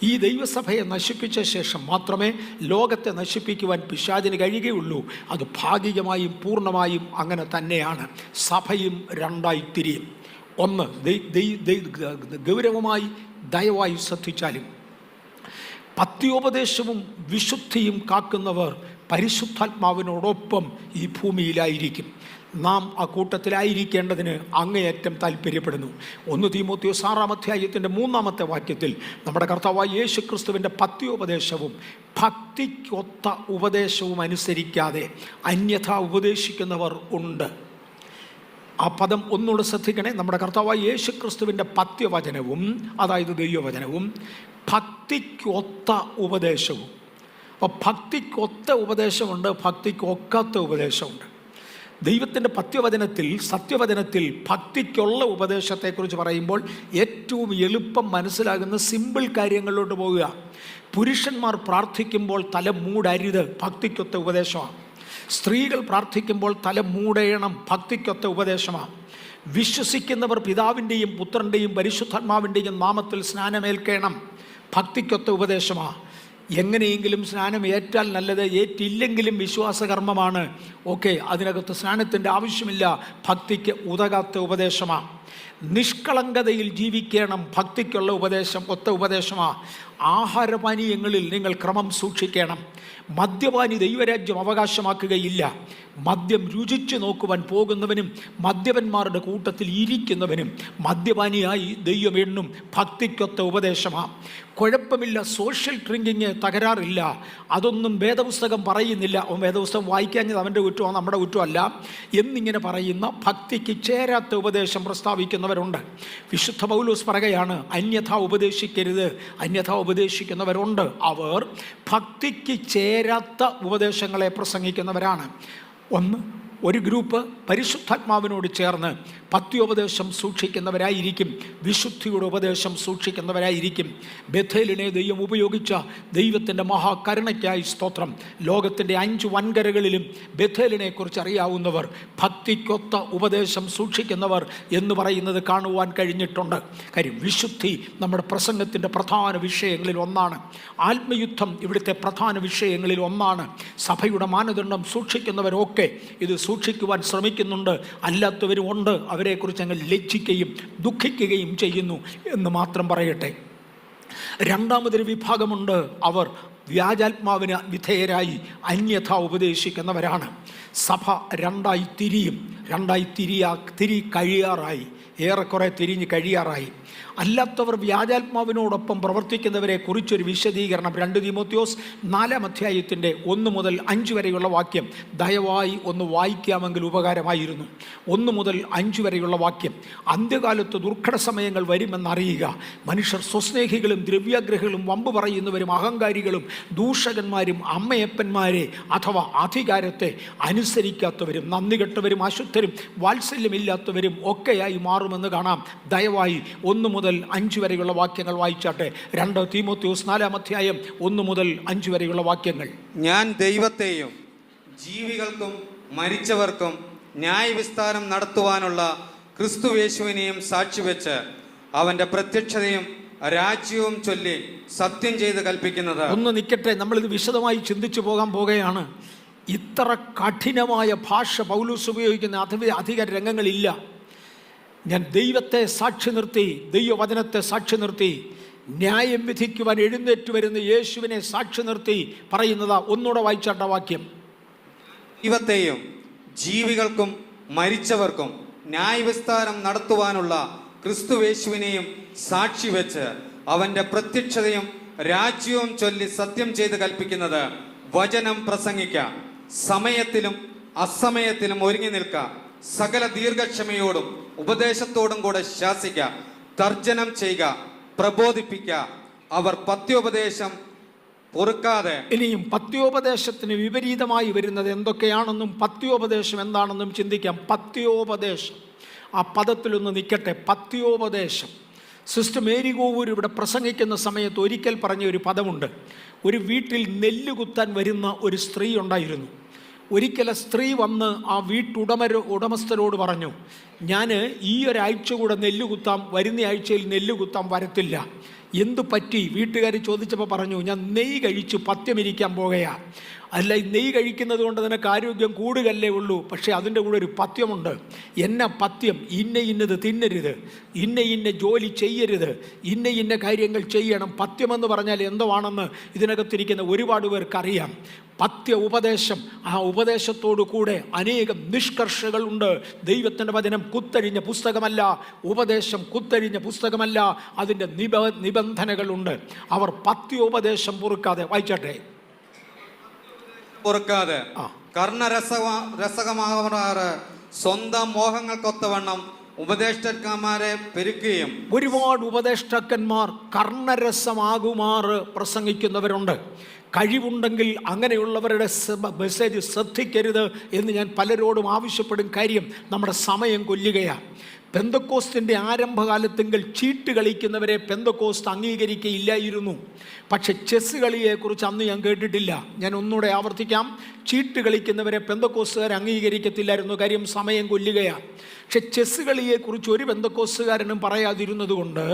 ഈ ദൈവസഭയെ നശിപ്പിച്ച ശേഷം മാത്രമേ ലോകത്തെ നശിപ്പിക്കുവാൻ പിശാചിന് കഴിയുകയുള്ളൂ. അത് ഭാഗികമായും പൂർണ്ണമായും അങ്ങനെ തന്നെയാണ്. സഭയും രണ്ടായി തിരിയും. ഒന്ന്, ഗൗരവമായി ദയവായി ശ്രദ്ധിച്ചാലും, പത്യോപദേശവും വിശുദ്ധിയും കാക്കുന്നവർ പരിശുദ്ധാത്മാവിനോടൊപ്പം ഈ ഭൂമിയിലായിരിക്കും. നാം ആ കൂട്ടത്തിലായിരിക്കേണ്ടതിന് അങ്ങേയറ്റം താല്പര്യപ്പെടുന്നു. 1 തീമോഥെയോസ് 6-ാം അധ്യായത്തിൻ്റെ 3-ാമത്തെ വാക്യത്തിൽ നമ്മുടെ കർത്താവായ യേശു ക്രിസ്തുവിൻ്റെ പത്യോപദേശവും ഭക്തിക്കൊത്ത ഉപദേശവും അനുസരിക്കാതെ അന്യഥാ ഉപദേശിക്കുന്നവർ ഉണ്ട്. ആ പദം ഒന്നുകൂടെ ശ്രദ്ധിക്കണേ. നമ്മുടെ കർത്താവായ യേശു ക്രിസ്തുവിൻ്റെ പത്യവചനവും, അതായത് ദൈവവചനവും, ഭക്തിക്കൊത്ത ഉപദേശവും. അപ്പോൾ ഭക്തിക്കൊത്ത ഉപദേശമുണ്ട്, ഭക്തിക്കൊക്കാത്ത ഉപദേശമുണ്ട്. ദൈവത്തിൻ്റെ പത്യവചനത്തിൽ, സത്യവചനത്തിൽ ഭക്തിക്കുള്ള ഉപദേശത്തെക്കുറിച്ച് പറയുമ്പോൾ ഏറ്റവും എളുപ്പം മനസ്സിലാകുന്ന സിമ്പിൾ കാര്യങ്ങളിലോട്ട് പോവുക. പുരുഷന്മാർ പ്രാർത്ഥിക്കുമ്പോൾ തല മൂടരുത്, ഭക്തിക്കൊത്ത ഉപദേശമാണ്. സ്ത്രീകൾ പ്രാർത്ഥിക്കുമ്പോൾ തല മൂടേണം, ഭക്തിക്കൊത്ത ഉപദേശമാണ്. വിശ്വസിക്കുന്നവർ പിതാവിൻ്റെയും പുത്രൻ്റെയും പരിശുദ്ധാത്മാവിൻ്റെയും നാമത്തിൽ സ്നാനമേൽക്കണം, ഭക്തിക്കൊത്ത ഉപദേശമാണ്. എങ്ങനെയെങ്കിലും സ്നാനം ഏറ്റാൽ നല്ലത്, ഏറ്റില്ലെങ്കിലും വിശ്വാസകർമ്മമാണ്. ഓക്കെ, അതിനകത്ത് സ്നാനത്തിൻ്റെ ആവശ്യമില്ല, ഭക്തിക്ക് ഉതകാത്ത ഉപദേശമാണ്. നിഷ്കളങ്കതയിൽ ജീവിക്കണം, ഭക്തിക്കുള്ള ഉപദേശം, ഒത്ത ഉപദേശമാണ്. ആഹാരപാനീയങ്ങളിൽ നിങ്ങൾ ക്രമം സൂക്ഷിക്കണം. മദ്യപാനി ദൈവരാജ്യം അവകാശമാക്കുകയില്ല. മദ്യം രുചിച്ചു നോക്കുവാൻ പോകുന്നവനും മദ്യപന്മാരുടെ കൂട്ടത്തിൽ ഇരിക്കുന്നവനും മദ്യപാനിയായി ദൈവം എണ്ണും, ഭക്തിക്കൊത്ത ഉപദേശമാണ്. കുഴപ്പമില്ല, സോഷ്യൽ ഡ്രിങ്കിങ് തകരാറില്ല, അതൊന്നും വേദപുസ്തകം പറയുന്നില്ല. വേദപുസ്തകം വായിക്കാഞ്ഞത് അവൻ്റെ കുറ്റമാണ്, നമ്മുടെ കുറ്റമല്ല എന്നിങ്ങനെ പറയുന്ന ഭക്തിക്ക് ചേരാത്ത ഉപദേശം പ്രസ്താവിക്കുന്നവരുണ്ട്. വിശുദ്ധ പൗലോസ് പറയുകയാണ്, അന്യഥാ ഉപദേശിക്കരുത്. അന്യഥാ ഉപദേശിക്കുന്നവരുണ്ട്. അവർ ഭക്തിക്ക് ചേരാത്ത ഉപദേശങ്ങളെ പ്രസംഗിക്കുന്നവരാണ്. ഒരു ഗ്രൂപ്പ് പരിശുദ്ധാത്മാവിനോട് ചേർന്ന് പത്യോപദേശം സൂക്ഷിക്കുന്നവരായിരിക്കും, വിശുദ്ധിയുടെ ഉപദേശം സൂക്ഷിക്കുന്നവരായിരിക്കും. ബഥേലിനെ ദൈവം ഉപയോഗിച്ച ദൈവത്തിൻ്റെ മഹാകരുണയ്ക്കായി സ്തോത്രം. ലോകത്തിൻ്റെ 5 വൻകരകളിലും ബഥേലിനെ കുറിച്ച് അറിയാവുന്നവർ ഭക്തിക്കൊത്ത ഉപദേശം സൂക്ഷിക്കുന്നവർ എന്ന് പറയുന്നത് കാണുവാൻ കഴിഞ്ഞിട്ടുണ്ട്. കാര്യം വിശുദ്ധി നമ്മുടെ പ്രസംഗത്തിൻ്റെ പ്രധാന വിഷയങ്ങളിൽ ഒന്നാണ്. ആത്മയുദ്ധം ഇവിടുത്തെ പ്രധാന വിഷയങ്ങളിൽ ഒന്നാണ്. സഭയുടെ മാനദണ്ഡം സൂക്ഷിക്കുന്നവരൊക്കെ ഇത് സൂക്ഷിക്കുവാൻ ശ്രമിക്കുന്നുണ്ട്, അല്ലാത്തവരും ഉണ്ട്. അവരെക്കുറിച്ച് ഞങ്ങൾ ലജ്ജിക്കുകയും ദുഃഖിക്കുകയും ചെയ്യുന്നു എന്ന് മാത്രം പറയട്ടെ. രണ്ടാമതൊരു വിഭാഗമുണ്ട്. അവർ വ്യാജാത്മാവിന് വിധേയരായി അന്യഥ ഉപദേശിക്കുന്നവരാണ്. സഭ രണ്ടായി തിരി കഴിയാറായി. ഏറെക്കുറെ തിരിഞ്ഞ് കഴിയാറായി. അല്ലാത്തവർ വ്യാജാത്മാവിനോടൊപ്പം പ്രവർത്തിക്കുന്നവരെ കുറിച്ചൊരു വിശദീകരണം 2 തീമോത്തിയോസ് 4-ാം അധ്യായത്തിൻ്റെ 1 മുതൽ 5 വരെയുള്ള വാക്യം ദയവായി ഒന്ന് വായിക്കാമെങ്കിൽ ഉപകാരമായിരുന്നു. 1 മുതൽ 5 വരെയുള്ള വാക്യം. അന്ത്യകാലത്ത് ദുർഘട സമയങ്ങൾ വരുമെന്നറിയുക. മനുഷ്യർ സ്വസ്നേഹികളും ദ്രവ്യാഗ്രഹികളും വമ്പ് പറയുന്നവരും അഹങ്കാരികളും ദൂഷകന്മാരും അമ്മയപ്പന്മാരെ അഥവാ അധികാരത്തെ അനുസരിക്കാത്തവരും നന്ദി കെട്ടവരും അശുദ്ധരും വാത്സല്യമില്ലാത്തവരും ഒക്കെയായി മാറുമെന്ന് കാണാം. ദയവായി 1 മുതൽ 5 വരെയുള്ള വാക്യങ്ങൾ വായിച്ചാട്ടെ. 2 തീമോത്തിയോസ് 4-ാം അധ്യായം 1 മുതൽ 5 വരെയുള്ള വാക്യങ്ങൾ. ഞാൻ ദൈവത്തെയും ജീവികൾക്കും മരിച്ചവർക്കും ന്യായവിസ്താരം നടത്തുവാനുള്ള ക്രിസ്തുയേശുവിനെയും സാക്ഷിവെച്ച് അവന്റെ പ്രത്യക്ഷതയും രാജ്യവും ചൊല്ലി സത്യം ചെയ്ത് കൽപ്പിക്കുന്നത്. ഒന്ന് നിൽക്കട്ടെ, നമ്മളിത് വിശദമായി ചിന്തിച്ചു പോകാൻ പോകുകയാണ്. ഇത്ര കഠിനമായ ഭാഷ പൗലോസ് ഉപയോഗിക്കുന്ന അധിക രംഗങ്ങളില്ല. ഞാൻ ദൈവത്തെ സാക്ഷി നിർത്തി, ദൈവവചനത്തെ സാക്ഷി നിർത്തി, ന്യായം വിധിക്കുവാൻ എഴുന്നേറ്റ് വരുന്ന യേശുവിനെ സാക്ഷി നിർത്തി പറയുന്നതാ. ഒന്നുകൂടെ വായിച്ചാട്ട വാക്യം. ദൈവത്തെയും ജീവികൾക്കും മരിച്ചവർക്കും ന്യായവിസ്താരം നടത്തുവാനുള്ള ക്രിസ്തുയേശുവിനെയും സാക്ഷി വെച്ച് അവന്റെ പ്രത്യക്ഷതയും രാജ്യവും ചൊല്ലി സത്യം ചെയ്ത് കൽപ്പിക്കുന്നത്. വചനം പ്രസംഗിക്ക, സമയത്തിലും അസമയത്തിലും ഒരുങ്ങി നിൽക്ക, സകല ദീർഘക്ഷമയോടും ഉപദേശത്തോടും കൂടെ ശാസിക്ക, തർജ്ജനം ചെയ്യുക, പ്രബോധിപ്പിക്ക. അവർ പത്യോപദേശം പൊറുക്കാതെ. ഇനിയും പത്യോപദേശത്തിന് വിപരീതമായി വരുന്നത് എന്തൊക്കെയാണെന്നും പത്യോപദേശം എന്താണെന്നും ചിന്തിക്കാം. പത്യോപദേശം, ആ പദത്തിലൊന്ന് നിൽക്കട്ടെ. പത്യോപദേശം. സിസ്റ്റർ മേരി കോവൂർ ഇവിടെ പ്രസംഗിക്കുന്ന സമയത്ത് ഒരിക്കൽ പറഞ്ഞ ഒരു പദമുണ്ട്. ഒരു വീട്ടിൽ നെല്ല് കുത്താൻ വരുന്ന ഒരു സ്ത്രീ ഉണ്ടായിരുന്നു. ഒരിക്കൽ സ്ത്രീ വന്ന് ആ ഉടമസ്ഥരോട് പറഞ്ഞു, ഞാൻ ഈ ഒരാഴ്ച കൂടെ നെല്ല് കുത്താം, വരുന്ന ആഴ്ചയിൽ നെല്ല് കുത്താൻ വരത്തില്ല. എന്തു പറ്റി? വീട്ടുകാർ ചോദിച്ചപ്പോൾ പറഞ്ഞു, ഞാൻ നെയ്യ് കഴിച്ച് പഥ്യമിരിക്കാൻ പോകുകയാ. അല്ല, ഈ നെയ്യ് കഴിക്കുന്നത് കൊണ്ട് നിനക്ക് ആരോഗ്യം കൂടുകയല്ലേ ഉള്ളൂ, പക്ഷേ അതിൻ്റെ കൂടെ ഒരു പഥ്യമുണ്ട്. എന്നാ പഥ്യം? ഇന്നത് തിന്നരുത്, ഇന്ന ജോലി ചെയ്യരുത്, ഇന്ന കാര്യങ്ങൾ ചെയ്യണം. പഥ്യമെന്ന് പറഞ്ഞാൽ എന്തുവാണെന്ന് ഇതിനകത്തിരിക്കുന്ന ഒരുപാട് പേർക്കറിയാം. പഥ്യ ഉപദേശം. ആ ഉപദേശത്തോടു കൂടെ അനേകം നിഷ്കർഷകളുണ്ട്. ദൈവത്തിൻ്റെ വചനം കുത്തഴിഞ്ഞ പുസ്തകമല്ല, ഉപദേശം കുത്തഴിഞ്ഞ പുസ്തകമല്ല, അതിൻ്റെ നിബന്ധനകളുണ്ട്. അവർ പഥ്യോപദേശം പൊറുക്കാതെ. വായിച്ചാട്ടെ. പൊറുക്കാതെ കർണരസകമാകാറ് സ്വന്തം മോഹങ്ങൾക്കൊത്തവണ്ണം ഉപദേഷ്ടാക്കന്മാരെ പെരുക്കുകയും. ഒരുപാട് ഉപദേഷ്ടാക്കന്മാർ കർണരസമാകുമാറ് പ്രസംഗിക്കുന്നവരുണ്ട്. കഴിവുണ്ടെങ്കിൽ അങ്ങനെയുള്ളവരുടെ മെസ്സേജ് ശ്രദ്ധിക്കരുത് എന്ന് ഞാൻ പലരോടും ആവശ്യപ്പെടും. കാര്യം നമ്മുടെ സമയം കൊല്ലുകയാണ്. പെന്തക്കോസ്തിൻ്റെ ആരംഭകാലത്തെങ്കിൽ ചീട്ട് കളിക്കുന്നവരെ പെന്തക്കോസ്ത് അംഗീകരിക്കുകയില്ലായിരുന്നു. പക്ഷെ ചെസ് കളിയെക്കുറിച്ച് അന്ന് ഞാൻ കേട്ടിട്ടില്ല. ഞാൻ ഒന്നുകൂടെ ആവർത്തിക്കാം. ചീട്ട് കളിക്കുന്നവരെ പെന്തക്കോസ്തുകാർ അംഗീകരിക്കത്തില്ലായിരുന്നു. കാര്യം സമയം കൊല്ലുകയാണ്. പക്ഷെ ചെസ് കളിയെക്കുറിച്ച് ഒരു പെന്തക്കോസ്തുകാരനും പറയാതിരുന്നത് കൊണ്ട്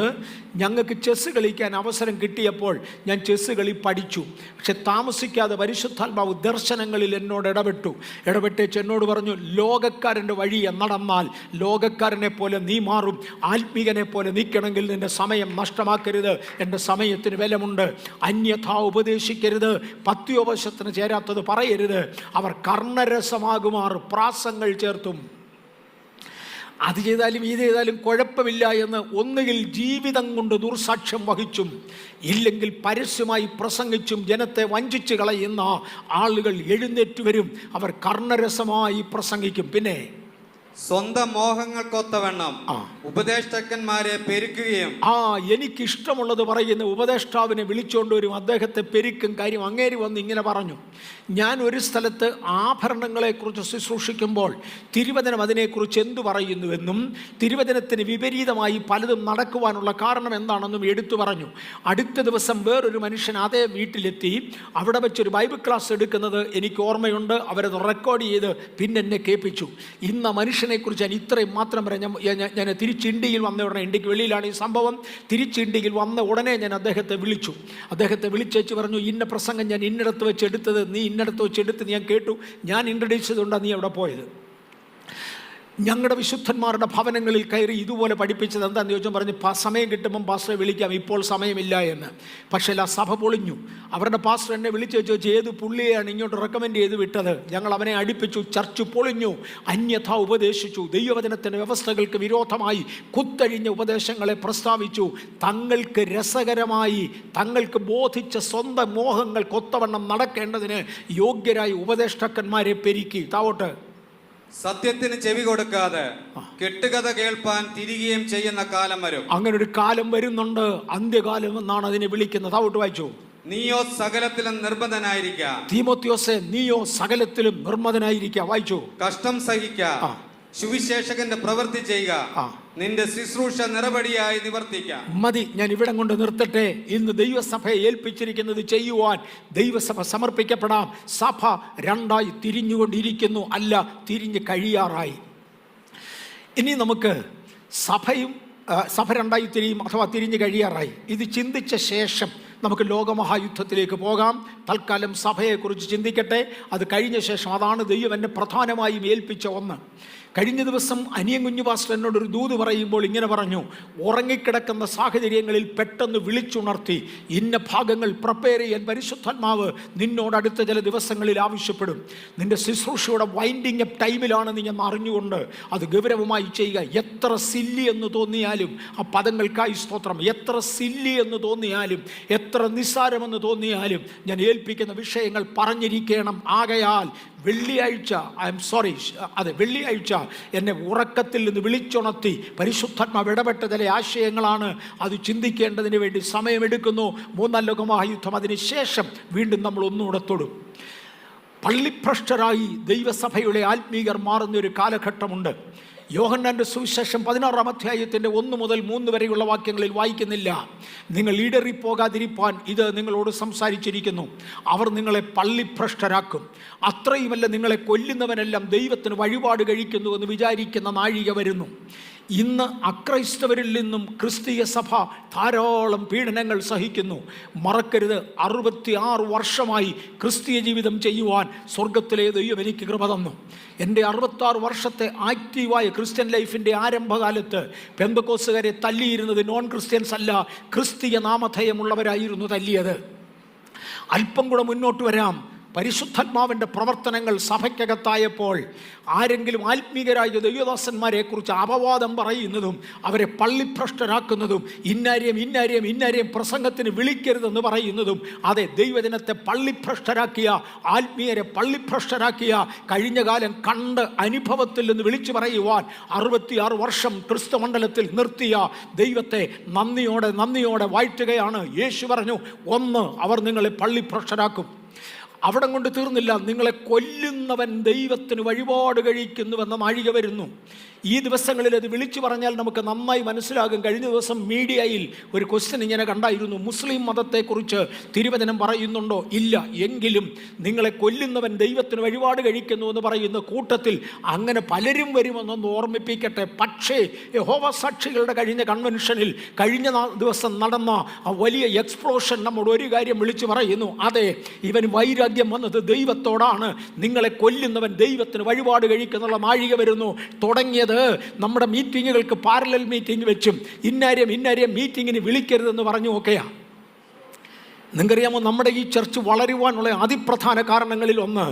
ഞങ്ങൾക്ക് ചെസ് കളിക്കാൻ അവസരം കിട്ടിയപ്പോൾ ഞാൻ ചെസ് കളി പഠിച്ചു. പക്ഷെ താമസിക്കാതെ പരിശുദ്ധാത്മാവ് ദർശനങ്ങളിൽ എന്നോട് ഇടപെട്ടേച്ച് എന്നോട് പറഞ്ഞു, ലോകക്കാരൻ്റെ വഴിയെ നടന്നാൽ ലോകക്കാരനെ പോലെ നീ മാറും. ആത്മീകനെ പോലെ നിൽക്കണമെങ്കിൽ നിന്റെ സമയം നഷ്ടമാക്കരുത്. എൻ്റെ സമയത്തിന് വിലമുണ്ട്. അന്യഥാ ഉപദേശിക്കരുത്. പത്യോപദേശത്തിന് ചേരാത്തത് പറയരുത്. അവർ കർണരസമാകുമാർ പ്രാസങ്ങൾ ചേർത്തും. അത് ചെയ്താലും ഇത് ചെയ്താലും കുഴപ്പമില്ല എന്ന് ഒന്നുകിൽ ജീവിതം കൊണ്ട് ദുർസാക്ഷ്യം വഹിച്ചും ഇല്ലെങ്കിൽ പരസ്യമായി പ്രസംഗിച്ചും ജനത്തെ വഞ്ചിച്ച് കളയുന്ന ആളുകൾ എഴുന്നേറ്റ് വരും. അവർ കർണരസമായി പ്രസംഗിക്കും. പിന്നെ സ്വന്തം മോഹങ്ങൾക്കൊത്തവണ്ണം ഉപദേഷ്ടാക്കന്മാരെ പെരുക്കുകയും. എനിക്കിഷ്ടമുള്ളത് പറയുന്ന ഉപദേഷ്ടാവിനെ വിളിച്ചുകൊണ്ട് വരും, അദ്ദേഹത്തെ പെരുക്കും. കാര്യം അങ്ങേര് വന്ന് ഇങ്ങനെ പറഞ്ഞു. ഞാൻ ഒരു സ്ഥലത്ത് ആഭരണങ്ങളെക്കുറിച്ച് ശുശ്രൂഷിക്കുമ്പോൾ തിരുവചനം അതിനെക്കുറിച്ച് എന്തു പറയുന്നുവെന്നും തിരുവചനത്തിന് വിപരീതമായി പലതും നടക്കുവാനുള്ള കാരണം എന്താണെന്നും എടുത്തു പറഞ്ഞു. അടുത്ത ദിവസം വേറൊരു മനുഷ്യൻ അതേ വീട്ടിലെത്തി. അവിടെ വെച്ചൊരു ബൈബിൾ ക്ലാസ് എടുക്കുന്നത് എനിക്ക് ഓർമ്മയുണ്ട്. അവരത് റെക്കോർഡ് ചെയ്ത് പിന്നെ എന്നെ കേൾപ്പിച്ചു. ഇന്ന മനുഷ്യനെക്കുറിച്ച് ഞാൻ ഇത്രയും മാത്രം പറയാം. ഞാൻ തിരിച്ച് ഇന്ത്യയിൽ വന്ന ഉടനെ, ഇന്ത്യക്ക് വെളിയിലാണ് ഈ സംഭവം, തിരിച്ച് ഇന്ത്യയിൽ വന്ന ഉടനെ ഞാൻ അദ്ദേഹത്തെ വിളിച്ചു. അദ്ദേഹത്തെ വിളിച്ചേച്ച് പറഞ്ഞു, ഇന്ന പ്രസംഗം ഞാൻ ഇന്നിടത്ത് വെച്ച് എടുത്തത്, നീ ഇന്നിടത്ത് വെച്ച് എടുത്ത് ഞാൻ കേട്ടു, ഞാൻ ഇൻട്രൊഡ്യൂസ് ചെയ്തുകൊണ്ടാണ് നീ അവിടെ പോയത്. ഞങ്ങളുടെ വിശുദ്ധന്മാരുടെ ഭവനങ്ങളിൽ കയറി ഇതുപോലെ പഠിപ്പിച്ചത് എന്താണെന്ന് ചോദിച്ചാൽ പറഞ്ഞു, സമയം കിട്ടുമ്പം പാസ്റ്ററെ വിളിക്കാം, ഇപ്പോൾ സമയമില്ല എന്ന്. പക്ഷേ ആ സഭ പൊളിഞ്ഞു. അവരുടെ പാസ്റ്റർ എന്നെ വിളിച്ച് ചോദിച്ചു, ഏത് പുള്ളിയാണ് ഇങ്ങോട്ട് റെക്കമെൻഡ് ചെയ്ത് വിട്ടത്? ഞങ്ങൾ അവനെ അടുപ്പിച്ചു, ചർച്ച് പൊളിഞ്ഞു, അന്യഥ ഉപദേശിച്ചു, ദൈവവചനത്തിൻ്റെ വ്യവസ്ഥകൾക്ക് വിരോധമായി കുത്തഴിഞ്ഞ ഉപദേശങ്ങളെ പ്രസ്താവിച്ചു. തങ്ങൾക്ക് രസകരമായി തങ്ങൾക്ക് ബോധിച്ച സ്വന്തം മോഹങ്ങൾക്കൊത്തവണ്ണം നടക്കേണ്ടതിന് യോഗ്യരായ ഉപദേഷ്ടാക്കന്മാരെ പെരുക്കി. താവോട്ട് സത്യത്തിന് ചെവി കൊടുക്കാതെ കെട്ടുകഥ കേൾപ്പാൻ തിരികെയും ചെയ്യുന്ന കാലം വരും. അങ്ങനെ ഒരു കാലം വരുന്നുണ്ട്, അന്ത്യകാലം എന്നാണ് അതിനെ വിളിക്കുന്നത്. താവോട്ട് വായിച്ചു. നീയോ സകലത്തിലും നിർബന്ധനായിരിക്കുക. തീമോത്തിയോസേ, നീയോ സകലത്തിലും നിർമ്മതനായിരിക്കുക. വായിച്ചു. കഷ്ടം സഹിക്കുക, സുവിശേഷകന്റെ പ്രവൃത്തി ചെയ്യുക, നിന്റെ ശുശ്രൂഷ നിറപടിയായി നിവർത്തിക്കുക. മതി, ഞാൻ ഇവിടെ കൊണ്ട് നിർത്തട്ടെ. ഇന്ന് ദൈവസഭയെ ഏൽപ്പിച്ചിരിക്കുന്നത് ചെയ്യുവാൻ ദൈവസഭ സമർപ്പിക്കപ്പെടാം. സഭ രണ്ടായി തിരിഞ്ഞുകൊണ്ടിരിക്കുന്നു, അല്ല തിരിഞ്ഞ് കഴിയാറായി. ഇനി നമുക്ക് സഭ രണ്ടായി തിരിയും അഥവാ തിരിഞ്ഞ് കഴിയാറായി. ഇത് ചിന്തിച്ച ശേഷം നമുക്ക് ലോകമഹായുദ്ധത്തിലേക്ക് പോകാം. തൽക്കാലം സഭയെക്കുറിച്ച് ചിന്തിക്കട്ടെ. അത് കഴിഞ്ഞ ശേഷം, അതാണ് ദൈവം എന്നെ പ്രധാനമായും ഏൽപ്പിച്ച ഒന്ന്. കഴിഞ്ഞ ദിവസം അനിയൻ കുഞ്ഞു പാസ്റ്റർ എന്നോടൊരു ദൂത് പറയുമ്പോൾ ഇങ്ങനെ പറഞ്ഞു, ഉറങ്ങിക്കിടക്കുന്ന സാഹചര്യങ്ങളിൽ പെട്ടെന്ന് വിളിച്ചുണർത്തി ഇന്ന ഭാഗങ്ങൾ പ്രിപ്പയർ ചെയ്യാൻ പരിശുദ്ധാത്മാവ് നിന്നോട് അടുത്ത ചില ദിവസങ്ങളിൽ ആവശ്യപ്പെടും. നിന്റെ ശുശ്രൂഷയുടെ വൈൻഡിങ് അപ്പ് ടൈമിലാണ് നീ അറിഞ്ഞുകൊണ്ട് അത് ഗൗരവമായി ചെയ്യുക. എത്ര സില്ലി എന്ന് തോന്നിയാലും ആ പദങ്ങൾക്കായി സ്തോത്രം. എത്ര സില്ലി എന്ന് തോന്നിയാലും, എത്ര നിസ്സാരമെന്ന് തോന്നിയാലും ഞാൻ ഏൽപ്പിക്കുന്ന വിഷയങ്ങൾ പറഞ്ഞിരിക്കണം. ആകയാൽ വെള്ളിയാഴ്ച എന്നെ ഉറക്കത്തിൽ നിന്ന് വിളിച്ചുണർത്തി പരിശുദ്ധാത്മാവ് ഇടപെട്ട ചില ആശയങ്ങളാണ്. അത് ചിന്തിക്കേണ്ടതിന് വേണ്ടി സമയമെടുക്കുന്നു. മൂന്നാം ലോകമഹായുദ്ധം, അതിനുശേഷം വീണ്ടും നമ്മൾ ഒന്നുകൂടെ തൊടും. പള്ളിഭ്രഷ്ടരായി ദൈവസഭയുടെ ആത്മീയർ മാറുന്നൊരു കാലഘട്ടമുണ്ട്. യോഹന്നാന്റെ സുവിശേഷം 16-ാം അധ്യായത്തിൻ്റെ 1 മുതൽ 3 വരെയുള്ള വാക്യങ്ങളിൽ വായിക്കുന്നില്ല. നിങ്ങൾ ഈടറിപ്പോകാതിരിപ്പാൻ ഇത് നിങ്ങളോട് സംസാരിച്ചിരിക്കുന്നു. അവർ നിങ്ങളെ പള്ളിഭ്രഷ്ടരാക്കും. അത്രയുമല്ല, നിങ്ങളെ കൊല്ലുന്നവനെല്ലാം ദൈവത്തിന് വഴിപാട് കഴിക്കുന്നു എന്ന് വിചാരിക്കുന്ന നാഴിക വരുന്നു. ഇന്ന് അക്രൈസ്തവരിൽ നിന്നും ക്രിസ്തീയ സഭ ധാരാളം പീഡനങ്ങൾ സഹിക്കുന്നു. മറക്കരുത്, 66 വർഷമായി ക്രിസ്തീയ ജീവിതം ചെയ്യുവാൻ സ്വർഗത്തിലെ ദൈവം എനിക്ക് കൃപ തന്നു. എൻ്റെ 66 വർഷത്തെ ആക്റ്റീവായ ക്രിസ്ത്യൻ ലൈഫിൻ്റെ ആരംഭകാലത്ത് പെന്തക്കോസ്തുകാരെ തല്ലിയിരുന്നത് നോൺ ക്രിസ്ത്യൻസ് അല്ല, ക്രിസ്തീയ നാമധേയമുള്ളവരായിരുന്നു തല്ലിയത്. അല്പം കൂടെ മുന്നോട്ട് വരാം. പരിശുദ്ധാത്മാവിൻ്റെ പ്രവർത്തനങ്ങൾ സഭയ്ക്കകത്തായപ്പോൾ ആരെങ്കിലും ആത്മീകരായ ദൈവദാസന്മാരെക്കുറിച്ച് അപവാദം പറയുന്നതും അവരെ പള്ളിഭ്രഷ്ടരാക്കുന്നതും ഇന്നാരെയും പ്രസംഗത്തിന് വിളിക്കരുതെന്ന് പറയുന്നതും, അതെ, ദൈവജനത്തെ പള്ളിഭ്രഷ്ടരാക്കിയ, ആത്മീയരെ പള്ളിഭ്രഷ്ടരാക്കിയ, കഴിഞ്ഞ കാലം കണ്ട് അനുഭവത്തിൽ നിന്ന് വിളിച്ചു പറയുവാൻ 66 വർഷം ക്രിസ്തുമണ്ഡലത്തിൽ നിർത്തിയ ദൈവത്തെ നന്ദിയോടെ വാഴ്ത്തുകയാണ്. യേശു പറഞ്ഞു, ഒന്ന്, അവർ നിങ്ങളെ പള്ളിഭ്രഷ്ടരാക്കും. അവിടം കൊണ്ട് തീർന്നില്ല, നിങ്ങളെ കൊല്ലുന്നവൻ ദൈവത്തിന് വഴിപാട് കഴിക്കുന്നുവെന്ന നാഴിക വരുന്നു. ഈ ദിവസങ്ങളിൽ അത് വിളിച്ചു പറഞ്ഞാൽ നമുക്ക് നന്നായി മനസ്സിലാകും. കഴിഞ്ഞ ദിവസം മീഡിയയിൽ ഒരു ക്വസ്റ്റ്യൻ ഇങ്ങനെ കണ്ടായിരുന്നു, മുസ്ലിം മതത്തെക്കുറിച്ച് തിരുവചനം പറയുന്നുണ്ടോ? ഇല്ല. എങ്കിലും നിങ്ങളെ കൊല്ലുന്നവൻ ദൈവത്തിന് വഴിപാട് കഴിക്കുന്നു എന്ന് പറയുന്ന കൂട്ടത്തിൽ അങ്ങനെ പലരും വരുമെന്നൊന്ന് ഓർമ്മിപ്പിക്കട്ടെ. പക്ഷേ യഹോവ സാക്ഷികളുടെ കഴിഞ്ഞ കൺവെൻഷനിൽ കഴിഞ്ഞ ദിവസം നടന്ന ആ വലിയ എക്സ്പ്ലോഷൻ നമ്മോട് ഒരു കാര്യം വിളിച്ചു പറയുന്നു, അതെ, ഇവൻ വൈരാഗ്യം വന്നത് ദൈവത്തോടാണ്. നിങ്ങളെ കൊല്ലുന്നവൻ ദൈവത്തിന് വഴിപാട് കഴിക്കുന്നുള്ള നാഴിക വരുന്നു. തുടങ്ങിയത് നമ്മുടെ മീറ്റിങ്ങുകൾക്ക് പാരലൽ മീറ്റിംഗ് വെച്ചും ഇന്നാരെയും മീറ്റിങ്ങിന് വിളിക്കരുതെന്ന് പറഞ്ഞു. ഓക്കെയാണ്. നിങ്ങൾക്കറിയാമോ, നമ്മുടെ ഈ ചർച്ച് വളരുവാനുള്ള അതിപ്രധാന കാരണങ്ങളിൽ ഒന്ന്,